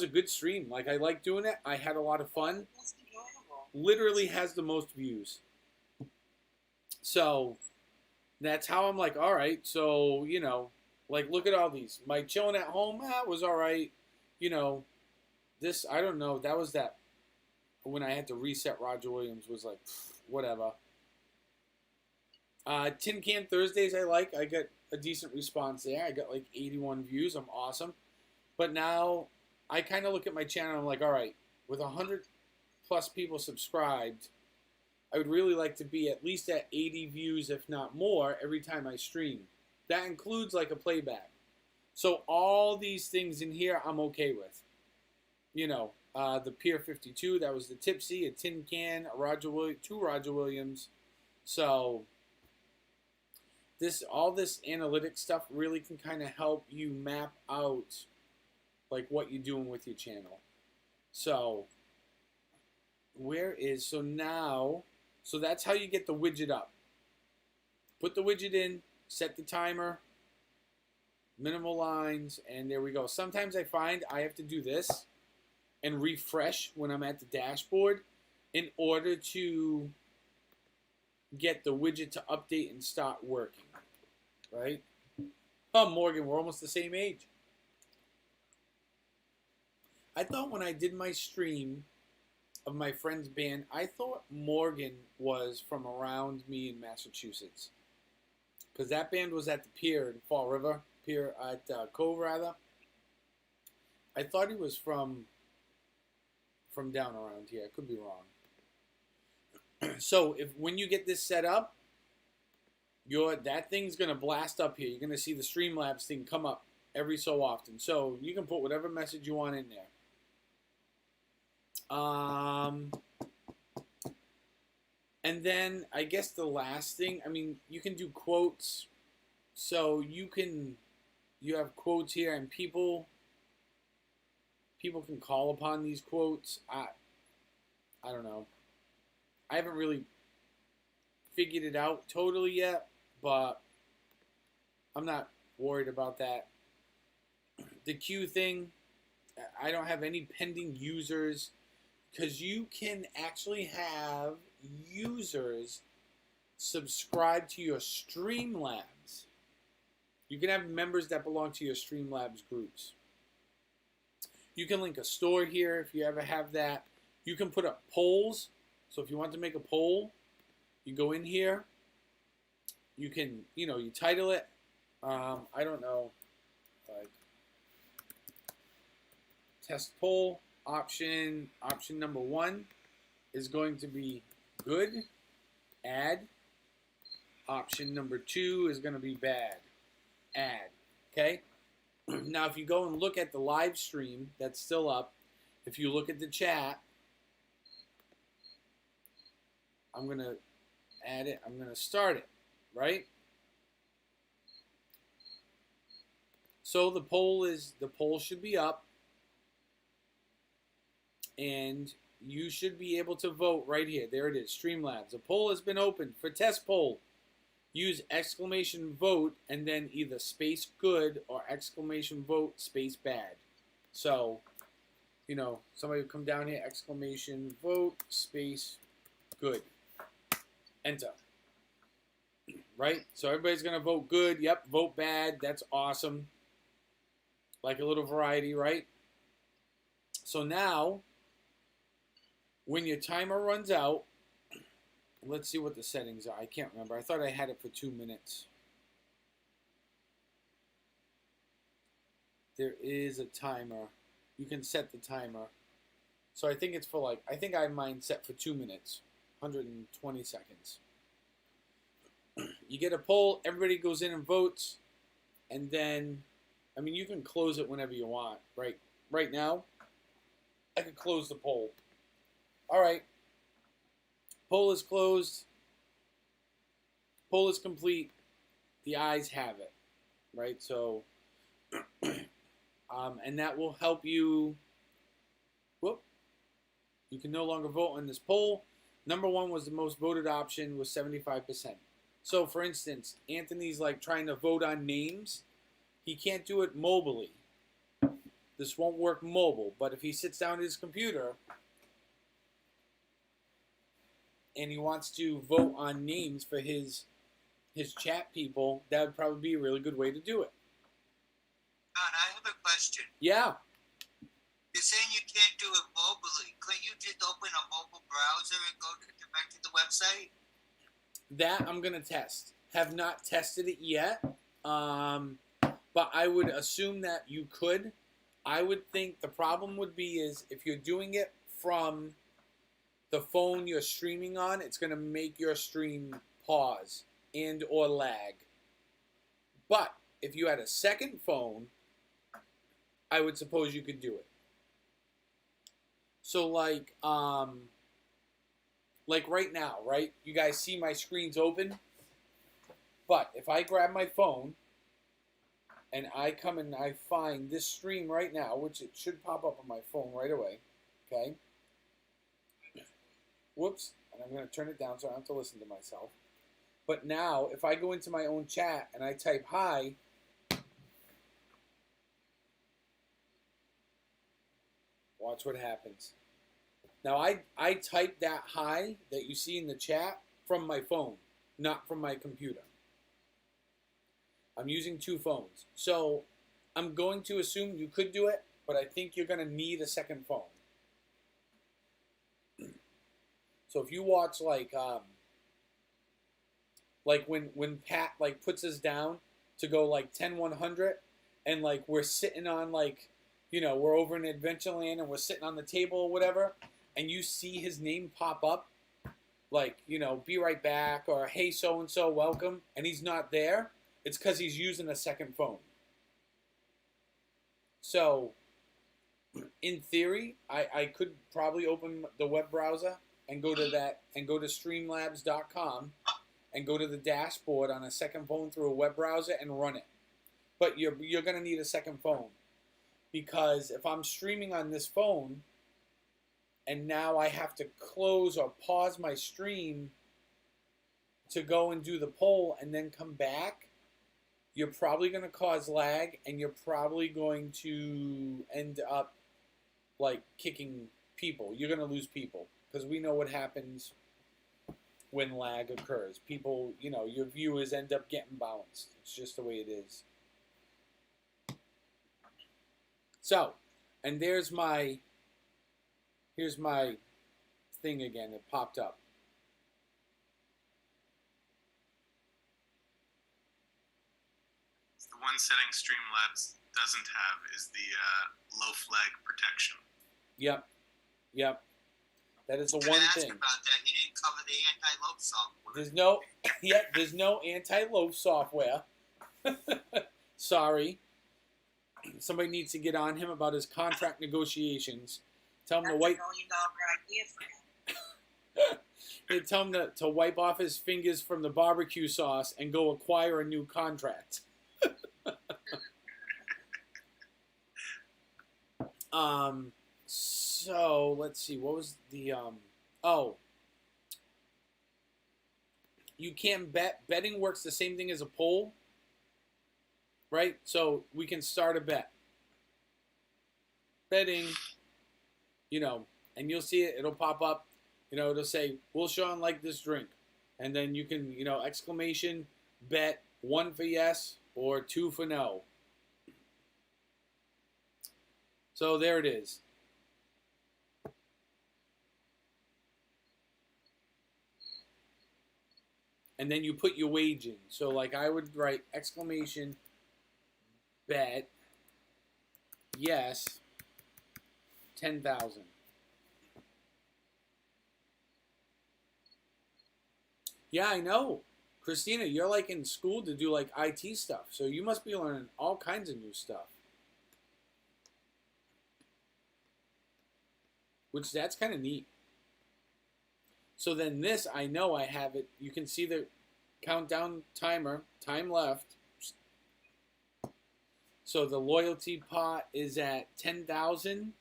good stream. Like, I liked doing it. I had a lot of fun. That's enjoyable. Literally has the most views. So, that's how I'm like, all right. So, you know, like, look at all these. My chilling at home, was all right. You know, this, I don't know. That was that, when I had to reset Roger Williams, was like, whatever. Tin Can Thursdays I like. I got a decent response there. I got like 81 views. I'm awesome. But now I kind of look at my channel and I'm like, all right, with 100 plus people subscribed, I would really like to be at least at 80 views, if not more, every time I stream. That includes like a playback. So all these things in here I'm okay with. You know, the Pier 52, that was the Tipsy, a Tin Can, two Roger Williams. So all this analytic stuff really can kind of help you map out like what you're doing with your channel. So so that's how you get the widget up. Put the widget in, set the timer, minimal lines, and there we go. Sometimes I find I have to do this and refresh when I'm at the dashboard in order to get the widget to update and start working, right? Oh, Morgan, we're almost the same age. I thought when I did my stream of my friend's band, I thought Morgan was from around me in Massachusetts. Because that band was at the pier in Fall River, at Cove, rather. I thought he was from down around here. I could be wrong. So when you get this set up, that thing's gonna blast up here. You're gonna see the Streamlabs thing come up every so often. So you can put whatever message you want in there. And then I guess the last thing, I mean, you can do quotes. So you have quotes here, and people can call upon these quotes. I don't know. I haven't really figured it out totally yet, but I'm not worried about that. The queue thing, I don't have any pending users, because you can actually have users subscribe to your Streamlabs. You can have members that belong to your Streamlabs groups. You can link a store here if you ever have that. You can put up polls. So if you want to make a poll, you go in here. You can, you title it. I don't know, like test poll option number 1 is going to be good, add. Option number 2 is going to be bad, add. Okay. Now, if you go and look at the live stream that's still up, if you look at the chat, I'm going to add it. I'm going to start it, right? So the poll should be up, and you should be able to vote right here. There it is, Streamlabs. The poll has been opened for test poll. Use exclamation vote and then either space good or exclamation vote space bad. So, somebody will come down here, exclamation vote space good. Enter. Right? So everybody's going to vote good. Yep, vote bad. That's awesome. Like a little variety, right? So now, when your timer runs out, let's see what the settings are. I can't remember. I thought I had it for 2 minutes. There is a timer. You can set the timer. So I think it's for I think I have mine set for 2 minutes. 120 seconds. You get a poll. Everybody goes in and votes. And then, you can close it whenever you want. Right now, I could close the poll. All right. Poll is closed. Poll is complete. The ayes have it, right? So, and that will help you. You can no longer vote on this poll. Number 1 was the most voted option, was 75%. So, for instance, Anthony's like trying to vote on names. He can't do it mobily. This won't work mobile, but if he sits down at his computer and he wants to vote on names for his chat people, that would probably be a really good way to do it. John, I have a question. Yeah. You're saying you can't do it mobilely. Couldn't you just open a mobile browser and go direct to the website? That I'm going to test. Have not tested it yet, but I would assume that you could. I would think the problem would be is if you're doing it from the phone you're streaming on, it's going to make your stream pause and or lag. But if you had a second phone, I would suppose you could do it. So like right now, right? You guys see my screens open? But if I grab my phone and I come and I find this stream right now, which it should pop up on my phone right away, okay? Whoops, and I'm going to turn it down so I don't have to listen to myself. But now, if I go into my own chat and I type hi, watch what happens. Now, I typed that hi that you see in the chat from my phone, not from my computer. I'm using two phones. So I'm going to assume you could do it, but I think you're going to need a second phone. So if you watch like when Pat like puts us down to go like 10-100 and like we're sitting on like, you know, we're over in Adventureland and we're sitting on the table or whatever, and you see his name pop up, like, you know, be right back or hey so-and-so, welcome, and he's not there, it's because he's using a second phone. So, in theory, I could probably open the web browser and go to that and go to streamlabs.com and go to the dashboard on a second phone through a web browser and run it. But you're going to need a second phone, because if I'm streaming on this phone and now I have to close or pause my stream to go and do the poll and then come back, you're probably going to cause lag, and you're probably going to end up like kicking people. You're going to lose people, because we know what happens when lag occurs. People, you know, your viewers end up getting bounced. It's just the way it is. So, and here's my thing again. It popped up. The one setting Streamlabs doesn't have is the low flag protection. Yep. That is the I was one gonna ask thing. about that. He didn't cover the anti-loaf software. There's no anti-loaf software. Sorry. Somebody needs to get on him about his contract negotiations. Tell him That's to wipe. $1 million idea for him. They tell him to wipe off his fingers from the barbecue sauce and go acquire a new contract. So let's see. What was the you can bet. Betting works the same thing as a poll, right? So we can start a bet. Betting, you know, and you'll see it. It'll pop up. You know, it'll say, "Will Sean like this drink?" And then you can, you know, exclamation bet 1 for yes or 2 for no. So there it is. And then you put your wage in. So like I would write exclamation bet yes 10,000. Yeah, I know. Christina, you're like in school to do like IT stuff. So you must be learning all kinds of new stuff. Which that's kind of neat. So then this, I know I have it. You can see the countdown timer, time left. So the loyalty pot is at 10,000.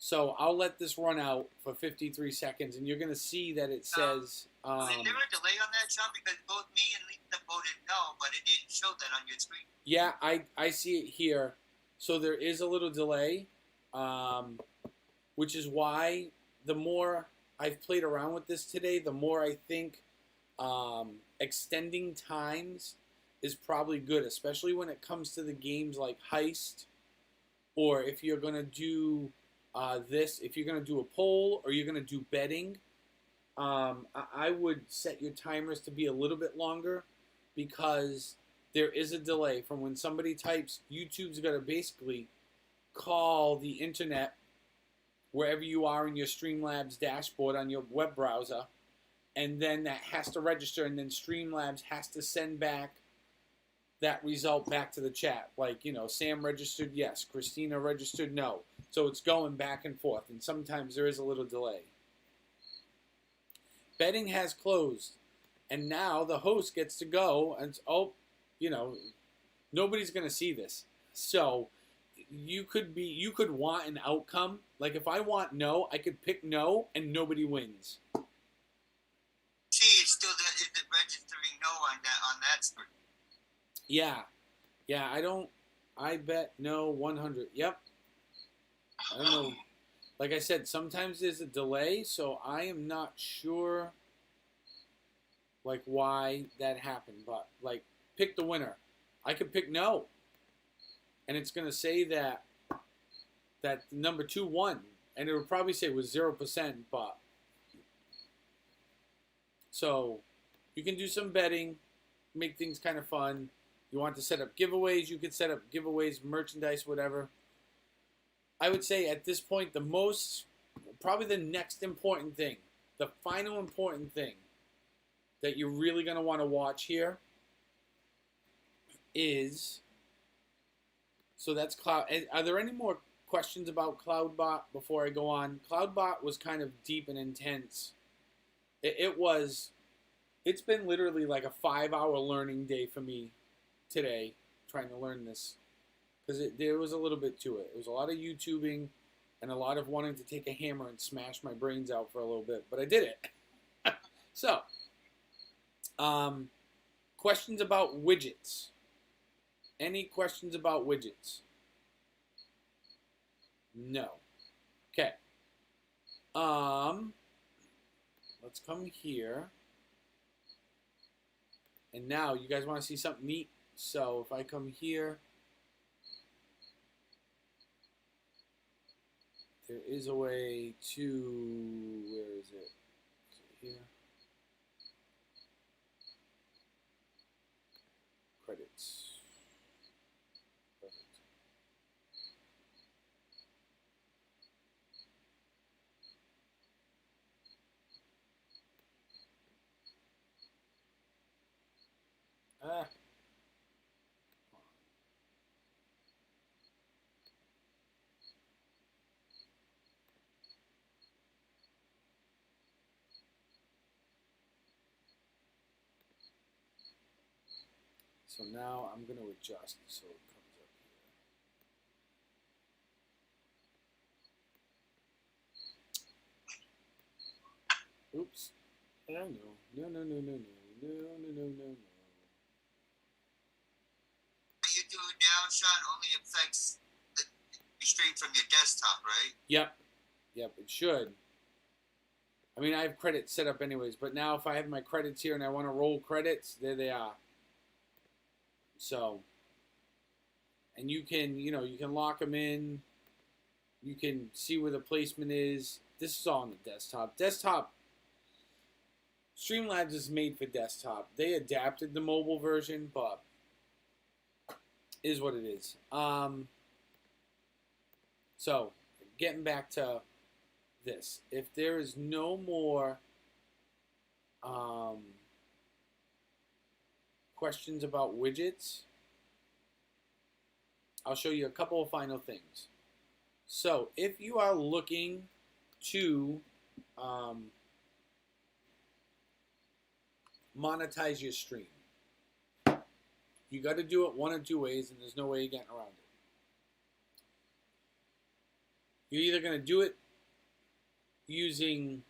So I'll let this run out for 53 seconds, and you're going to see that it says... Was there a delay on that, Sean? Because both me and Lisa voted no, but it didn't show that on your screen. Yeah, I see it here. So there is a little delay, which is why the more I've played around with this today, the more I think extending times is probably good, especially when it comes to the games like Heist, or if you're going to do if you're going to do a poll or you're going to do betting, I would set your timers to be a little bit longer, because there is a delay from when somebody types. YouTube's going to basically call the internet wherever you are in your Streamlabs dashboard on your web browser, and then that has to register, and then Streamlabs has to send back that result back to the chat. Like, Sam registered yes, Christina registered no. So it's going back and forth, and sometimes there is a little delay. Betting has closed, and now the host gets to go, and nobody's going to see this. So you could want an outcome. Like, if I want no, I could pick no, and nobody wins. See, it's registering no on that screen. Yeah, I bet no 100. Yep. I don't know. Like I said, sometimes there's a delay, so I am not sure, like, why that happened. But, like, pick the winner. I could pick no, and it's going to say that number 2 won, and it would probably say it was 0%, but... So, you can do some betting, make things kind of fun. You want to set up giveaways, you could set up giveaways, merchandise, whatever. I would say at this point, probably the next important thing, the final important thing that you're really going to want to watch here is, so that's Cloud. Are there any more questions about CloudBot before I go on? CloudBot was kind of deep and intense. It's been literally like a 5-hour learning day for me today, trying to learn this. Because there was a little bit to it. It was a lot of YouTubing and a lot of wanting to take a hammer and smash my brains out for a little bit. But I did it. So, questions about widgets? Any questions about widgets? No. Okay. Let's come here. And now, you guys want to see something neat? So, if I come here... There is a way to, where is it? Is it here? Credits. Perfect. So now I'm going to adjust so it comes up here. Oops. I know. No. What you do now, Sean, only affects the stream from your desktop, right? Yep, it should. I mean, I have credits set up anyways, but now if I have my credits here and I want to roll credits, there they are. So, and you can lock them in. You can see where the placement is. This is all on the desktop. Streamlabs is made for desktop. They adapted the mobile version, but is what it is. So, getting back to this. If there is no more questions about widgets, I'll show you a couple of final things. So, if you are looking to monetize your stream, you got to do it one of two ways, and there's no way you're getting around You're either going to do it using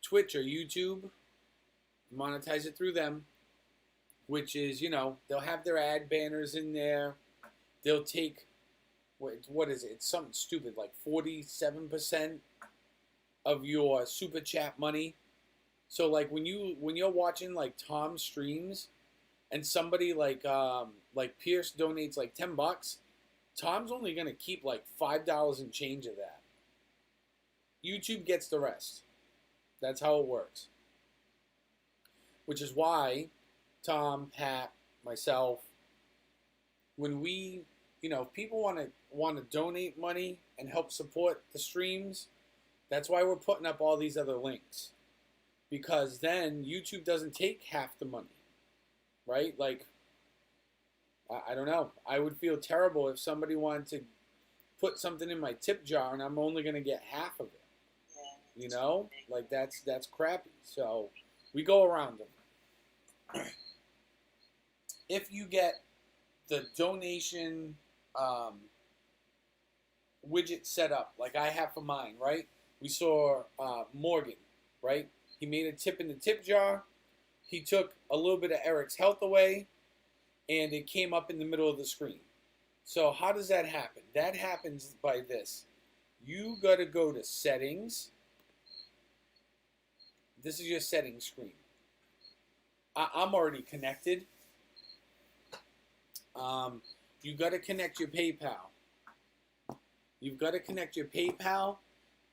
Twitch or YouTube, monetize it through them, which is, you know, they'll have their ad banners in there. They'll take, what is it? It's something stupid, like 47% of your super chat money. So like when you're watching like Tom's streams and somebody like Pierce donates like $10, Tom's only going to keep like $5 and change of that. YouTube gets the rest. That's how it works. Which is why Tom, Pat, myself, when we, you know, if people want to donate money and help support the streams, that's why we're putting up all these other links. Because then YouTube doesn't take half the money, right? Like, I don't know. I would feel terrible if somebody wanted to put something in my tip jar and I'm only going to get half of it. You know? Like, that's crappy. So, we go around them. If you get the donation widget set up, like I have for mine, right? We saw Morgan, right? He made a tip in the tip jar. He took a little bit of Eric's health away, and it came up in the middle of the screen. So how does that happen? That happens by this. You got to go to Settings. This is your settings screen. I'm already connected. You got to connect your PayPal. You've got to connect your PayPal,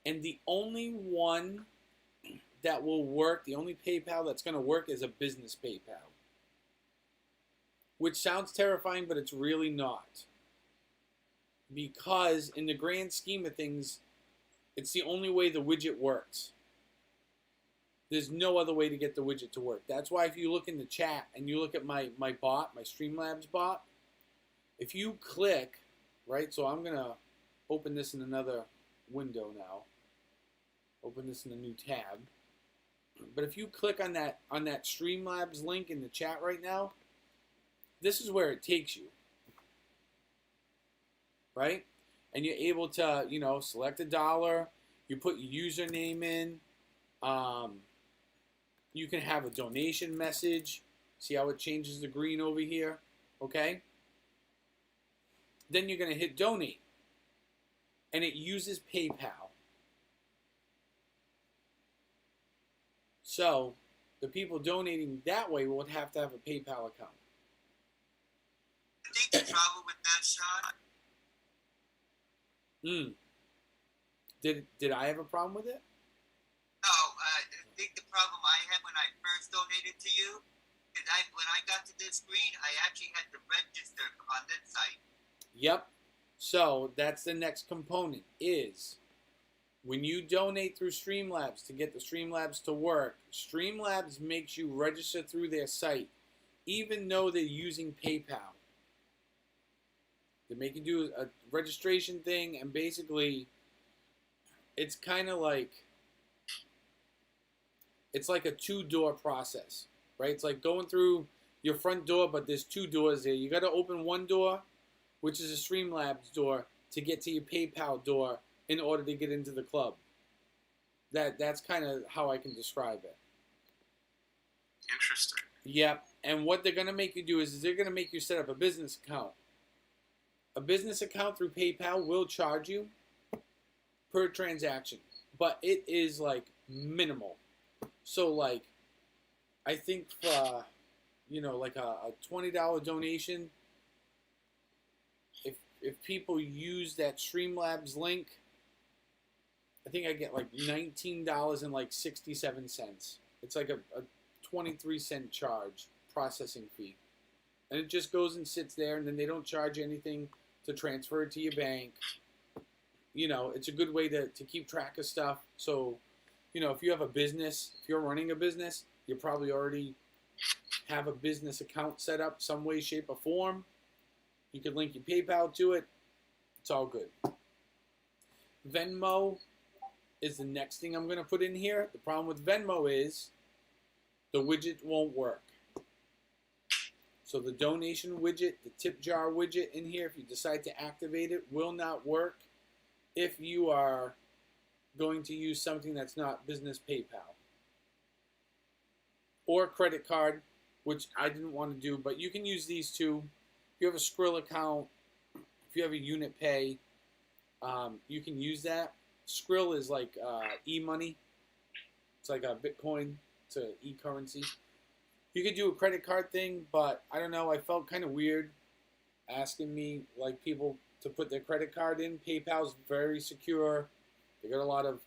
and the only one that will work, the only PayPal that's going to work is a business PayPal. Which sounds terrifying, but it's really not. Because in the grand scheme of things, it's the only way the widget works. There's no other way to get the widget to work. That's why if you look in the chat and you look at my bot, my Streamlabs bot, if you click, right, so I'm going to open this in another window now. Open this in a new tab. But if you click on that Streamlabs link in the chat right now, this is where it takes you. Right? And you're able to, you know, select $1. You put your username in. You can have a donation message. See how it changes the green over here? Okay? Then you're going to hit donate. And it uses PayPal. So, the people donating that way will have to have a PayPal account. I think the trouble with that, Sean. Did I have a problem with it? No, I think the problem I had when I first donated to you is when I got to this screen, I actually had to register on this site. Yep. So that's the next component is when you donate through Streamlabs to get the Streamlabs to work, Streamlabs makes you register through their site, even though they're using PayPal. They make you do a registration thing, and basically, it's kind of like, it's like a two-door process, right? It's like going through your front door, but there's two doors there. You got to open one door, which is a Streamlabs door, to get to your PayPal door in order to get into the club. That's kind of how I can describe it. Interesting. Yep. And what they're going to make you do is they're going to make you set up a business account. A business account through PayPal will charge you per transaction, but it is like minimal. So like, I think for, you know, like a $20 donation, if people use that Streamlabs link, I think I get like $19 and like 67 cents. It's like a 23-cent charge processing fee. And it just goes and sits there, and then they don't charge you anything to transfer it to your bank. You know, it's a good way to keep track of stuff. So, you know, if you have a business, if you're running a business, you probably already have a business account set up some way, shape, or form. You can link your PayPal to it. It's all good. Venmo is the next thing I'm going to put in here. The problem with Venmo is the widget won't work. So the donation widget, the tip jar widget in here, if you decide to activate it, will not work if you are going to use something that's not business PayPal or credit card, which I didn't want to do, but you can use these two. If you have a Skrill account, if you have a Unit Pay, you can use that. Skrill is like e-money. It's like a Bitcoin. It's an e-currency. You could do a credit card thing, but I don't know. I felt kind of weird asking me, like, people to put their credit card in. PayPal's very secure. They got a lot of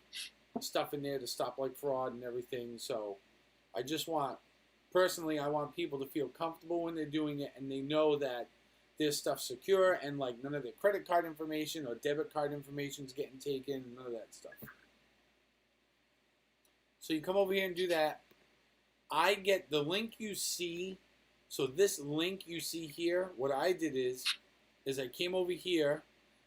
stuff in there to stop like fraud and everything. So I just want, personally, I want people to feel comfortable when they're doing it, and they know that their stuff's secure and like none of their credit card information or debit card information is getting taken, none of that stuff. So you come over here and do that. I get the link you see. So this link you see here, what I did is I came over here,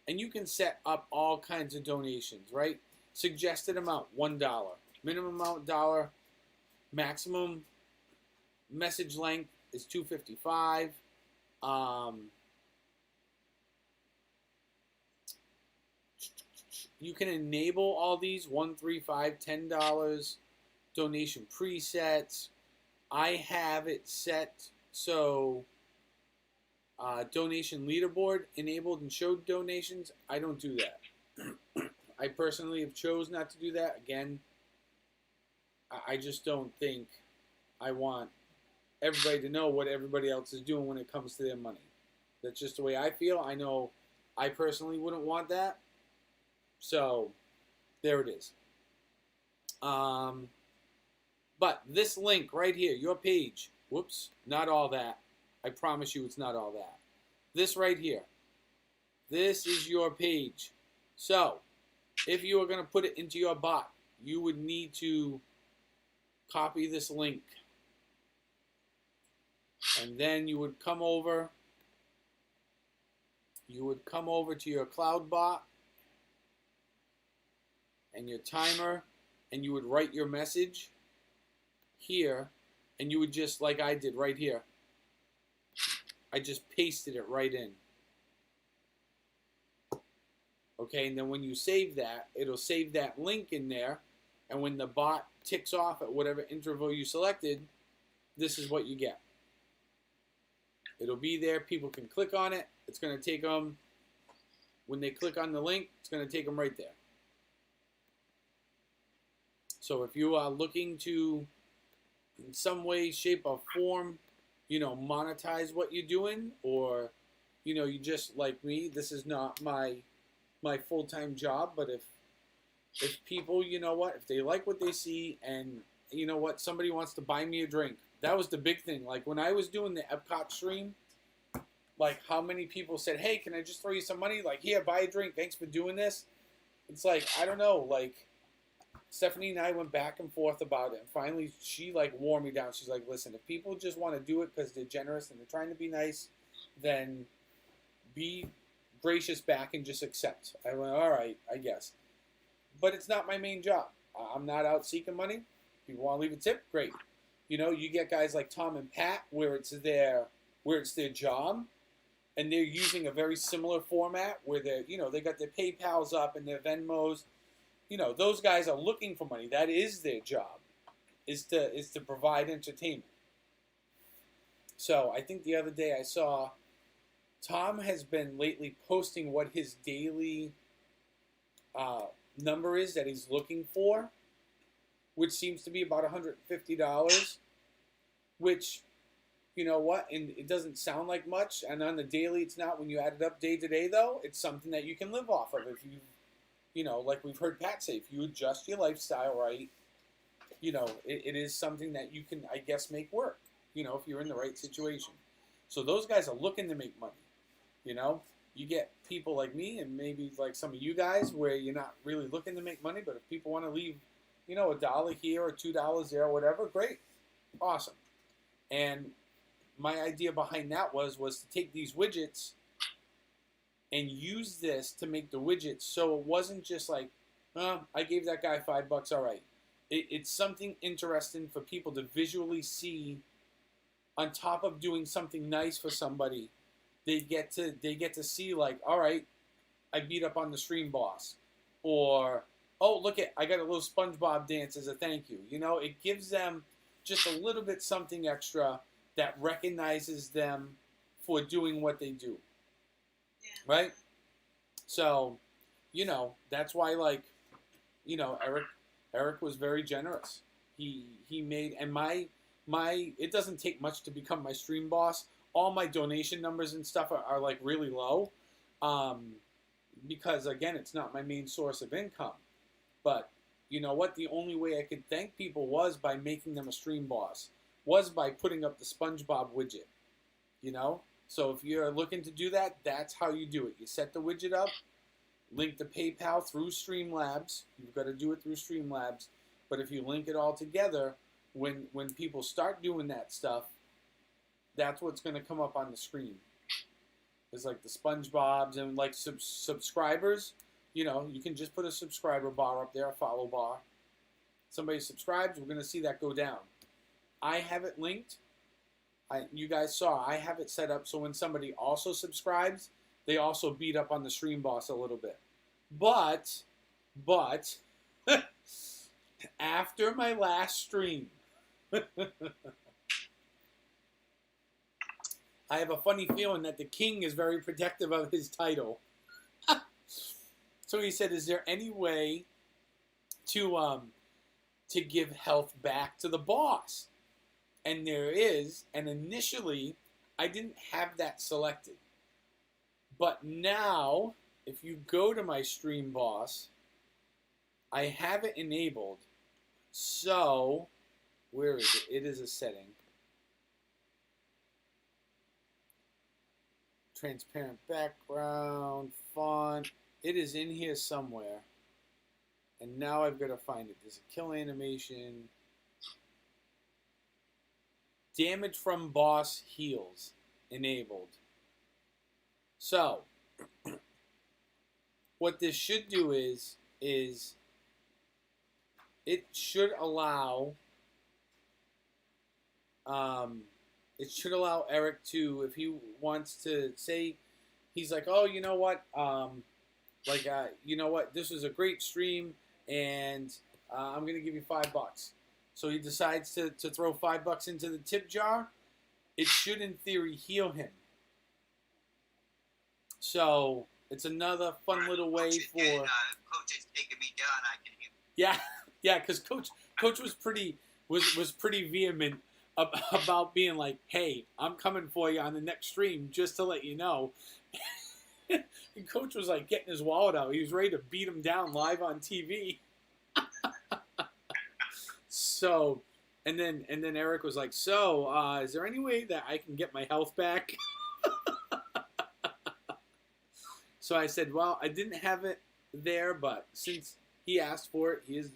and you can set up all kinds of donations, right? Suggested amount, $1. Minimum amount, $1. Maximum message length is 255. You can enable all these, $1, $3, $5, $10 donation presets. I have it set so donation leaderboard enabled and showed donations. I don't do that. I personally have chose not to do that. Again, I just don't think I want everybody to know what everybody else is doing when it comes to their money. That's just the way I feel. I know I personally wouldn't want that. So there it is. But this link right here, your page, whoops, not all that. I promise you it's not all that. This right here, this is your page. So if you are going to put it into your bot, you would need to copy this link. And then you would come over to your cloud bot and your timer, and you would write your message here, and you would just, like I did right here, I just pasted it right in. Okay, and then when you save that, it'll save that link in there, and when the bot ticks off at whatever interval you selected, this is what you get. It'll be there, people can click on it, it's going to take them, when they click on the link, it's going to take them right there. So if you are looking to, in some way, shape, or form, monetize what you're doing, or, you just like me, this is not my full-time job, but if people, if they like what they see, and somebody wants to buy me a drink, that was the big thing. Like when I was doing the Epcot stream, like how many people said, hey, can I just throw you some money? Like, here, buy a drink. Thanks for doing this. It's like, I don't know, like, Stephanie and I went back and forth about it, and finally she wore me down. She's like, listen, if people just want to do it because they're generous and they're trying to be nice, then be gracious back and just accept. I went, all right, I guess. But it's not my main job. I'm not out seeking money. People want to leave a tip, great. You get guys like Tom and Pat where it's their job, and they're using a very similar format where they got their PayPals up and their Venmos. Those guys are looking for money. That is their job, is to provide entertainment. So I think the other day I saw Tom has been lately posting what his daily number is that he's looking for, which seems to be about $150, which, you know what, and it doesn't sound like much, and on the daily it's not. When you add it up day to day, though, it's something that you can live off of if you like we've heard Pat say, if you adjust your lifestyle right, it is something that you can, I guess, make work, if you're in the right situation. So those guys are looking to make money, You get people like me and maybe like some of you guys where you're not really looking to make money, but if people want to leave, $1 here or $2 there or whatever, great. Awesome. And my idea behind that was to take these widgets and use this to make the widgets so it wasn't just like, I gave that guy $5, all right. It's something interesting for people to visually see. On top of doing something nice for somebody, they get to see, like, all right, I beat up on the stream boss. or oh, look at, I got a little SpongeBob dance as a thank you. You know, it gives them just a little bit something extra that recognizes them for doing what they do. Yeah. Right? So, you know, that's why, like, you know, Eric was very generous. He made, and my it doesn't take much to become my stream boss. All my donation numbers and stuff are like really low, because again, it's not my main source of income. But you know what? The only way I could thank people was by making them a stream boss, was by putting up the SpongeBob widget. You know, so if you're looking to do that, that's how you do it. You set the widget up, link the PayPal through Streamlabs. You've got to do it through Streamlabs. But if you link it all together, when people start doing that stuff, that's what's going to come up on the screen. It's like the SpongeBobs and like subscribers. You know, you can just put a subscriber bar up there, a follow bar. Somebody subscribes, we're going to see that go down. I have it linked. You guys saw, I have it set up so when somebody also subscribes, they also beat up on the stream boss a little bit. But, after my last stream, I have a funny feeling that the king is very protective of his title. So he said, is there any way to give health back to the boss? And there is, and initially, I didn't have that selected. But now, if you go to my stream boss, I have it enabled. So, where is it? It is a setting. Transparent background, font. It is in here somewhere. And now I've got to find it. There's a kill animation. Damage from boss heals enabled. So, what this should do is it should allow Eric to, if he wants to say, he's like, oh, you know what, you know what, this was a great stream, and I'm gonna give you $5. So he decides to throw $5 into the tip jar. It should, in theory, heal him. So it's another fun little way for. Coach is taking me down. I can hear. Yeah, because Coach was pretty vehement about being like, hey, I'm coming for you on the next stream just to let you know. And Coach was like getting his wallet out. He was ready to beat him down live on TV. So, and then Eric was like, so, is there any way that I can get my health back? So I said, well, I didn't have it there, but since he asked for it, he is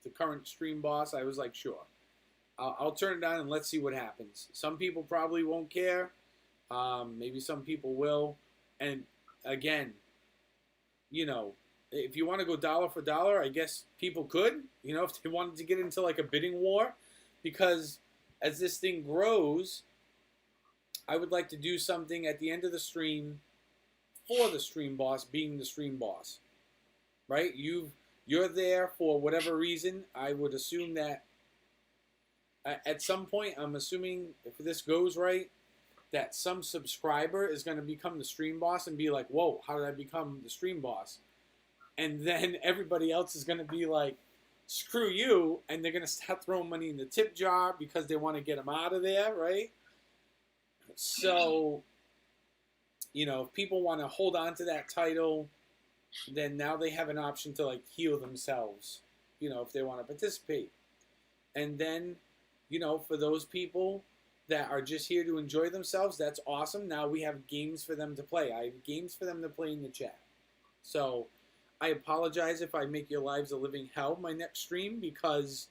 the current stream boss, I was like, sure. I'll turn it on and let's see what happens. Some people probably won't care. Maybe some people will. And again, you know, if you want to go dollar for dollar, I guess people could, you know, if they wanted to get into like a bidding war, because as this thing grows, I would like to do something at the end of the stream for the stream boss being the stream boss, right? You're there for whatever reason. I would assume that at some point, I'm assuming if this goes right, that some subscriber is going to become the stream boss and be like, whoa, how did I become the stream boss? And then everybody else is going to be like, screw you, and they're going to start throwing money in the tip jar because they want to get them out of there, right? So, you know, if people want to hold on to that title, then now they have an option to like heal themselves, you know, if they want to participate. And then, you know, for those people that are just here to enjoy themselves, that's awesome. Now we have games for them to play. I have games for them to play in the chat. So I apologize if I make your lives a living hell my next stream, because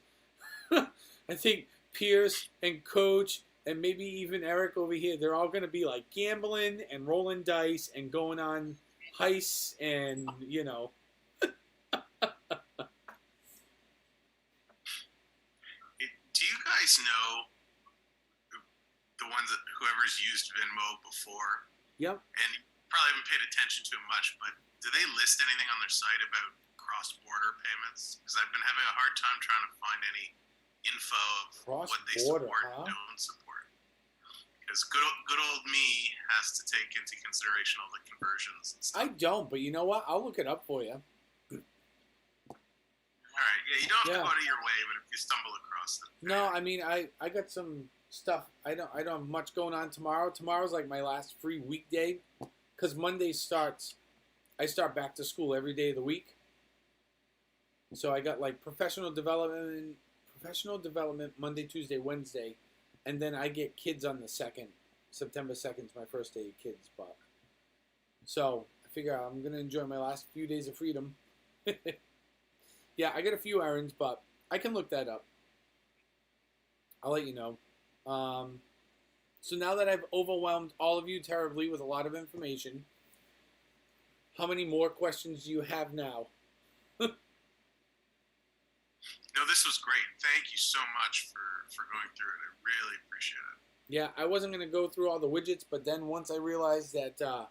I think Pierce and Coach and maybe even Eric over here, they're all going to be like gambling and rolling dice and going on heists and, you know. Do you guys know the ones that whoever's used Venmo before? Yep. And you probably haven't paid attention to it much, but do they list anything on their site about cross-border payments? Because I've been having a hard time trying to find any info of what they Cross-border, support huh? and don't support. Because good old me has to take into consideration all the conversions and stuff. I don't, but you know what? I'll look it up for you. All right, yeah, you don't have Yeah. to go out of your way, but if you stumble across it, No, I mean I got some stuff. I don't have much going on tomorrow. Tomorrow's like my last free weekday, because Monday starts. I start back to school every day of the week. So I got like professional development Monday, Tuesday, Wednesday, and then I get kids on the 2nd. September 2nd is my first day of kids, but so I figure I'm gonna enjoy my last few days of freedom. Yeah, I got a few errands, but I can look that up. I'll let you know. So now that I've overwhelmed all of you terribly with a lot of information, how many more questions do you have now? no, this was great. Thank you so much for going through it. I really appreciate it. Yeah, I wasn't going to go through all the widgets, but then once I realized that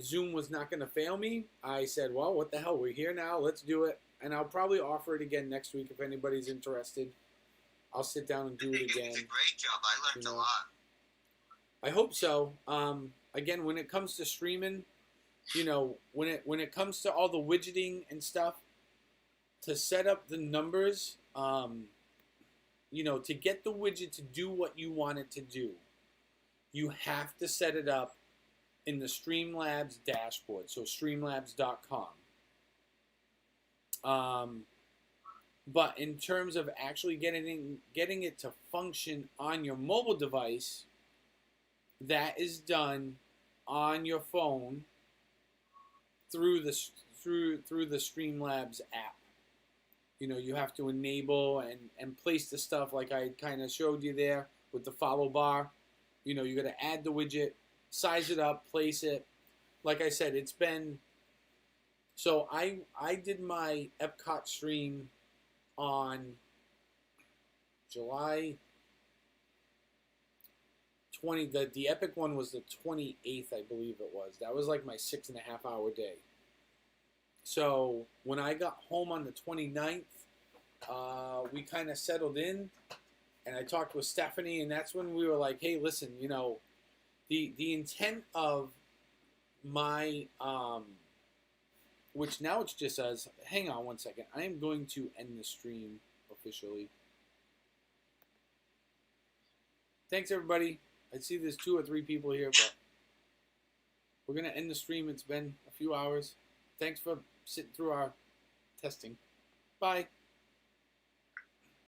Zoom was not going to fail me, I said, well, what the hell? We're here now. Let's do it. And I'll probably offer it again next week if anybody's interested. I'll sit down and do it I think again. it was a great job. I learned You a know. lot. I hope so. Again, when it comes to streaming, you know, when it comes to all the widgeting and stuff, to set up the numbers, you know, to get the widget to do what you want it to do, you have to set it up in the Streamlabs dashboard. So streamlabs.com. But in terms of actually getting it to function on your mobile device, that is done on your phone through the Streamlabs app. You know, you have to enable and place the stuff like I kind of showed you there with the follow bar. You know, you got to add the widget, size it up, place it. Like I said, it's been... So I did my Epcot stream on July 20. The Epic one was the 28th, I believe it was. That was like my 6.5 hour day. So when I got home on the 29th, we kind of settled in, and I talked with Stephanie, and that's when we were like, hey, listen, you know, the intent of my which now it's just as, hang on one second, I am going to end the stream officially. Thanks everybody. I see there's 2 or 3 people here, but we're going to end the stream. It's been a few hours. Thanks for sitting through our testing. Bye.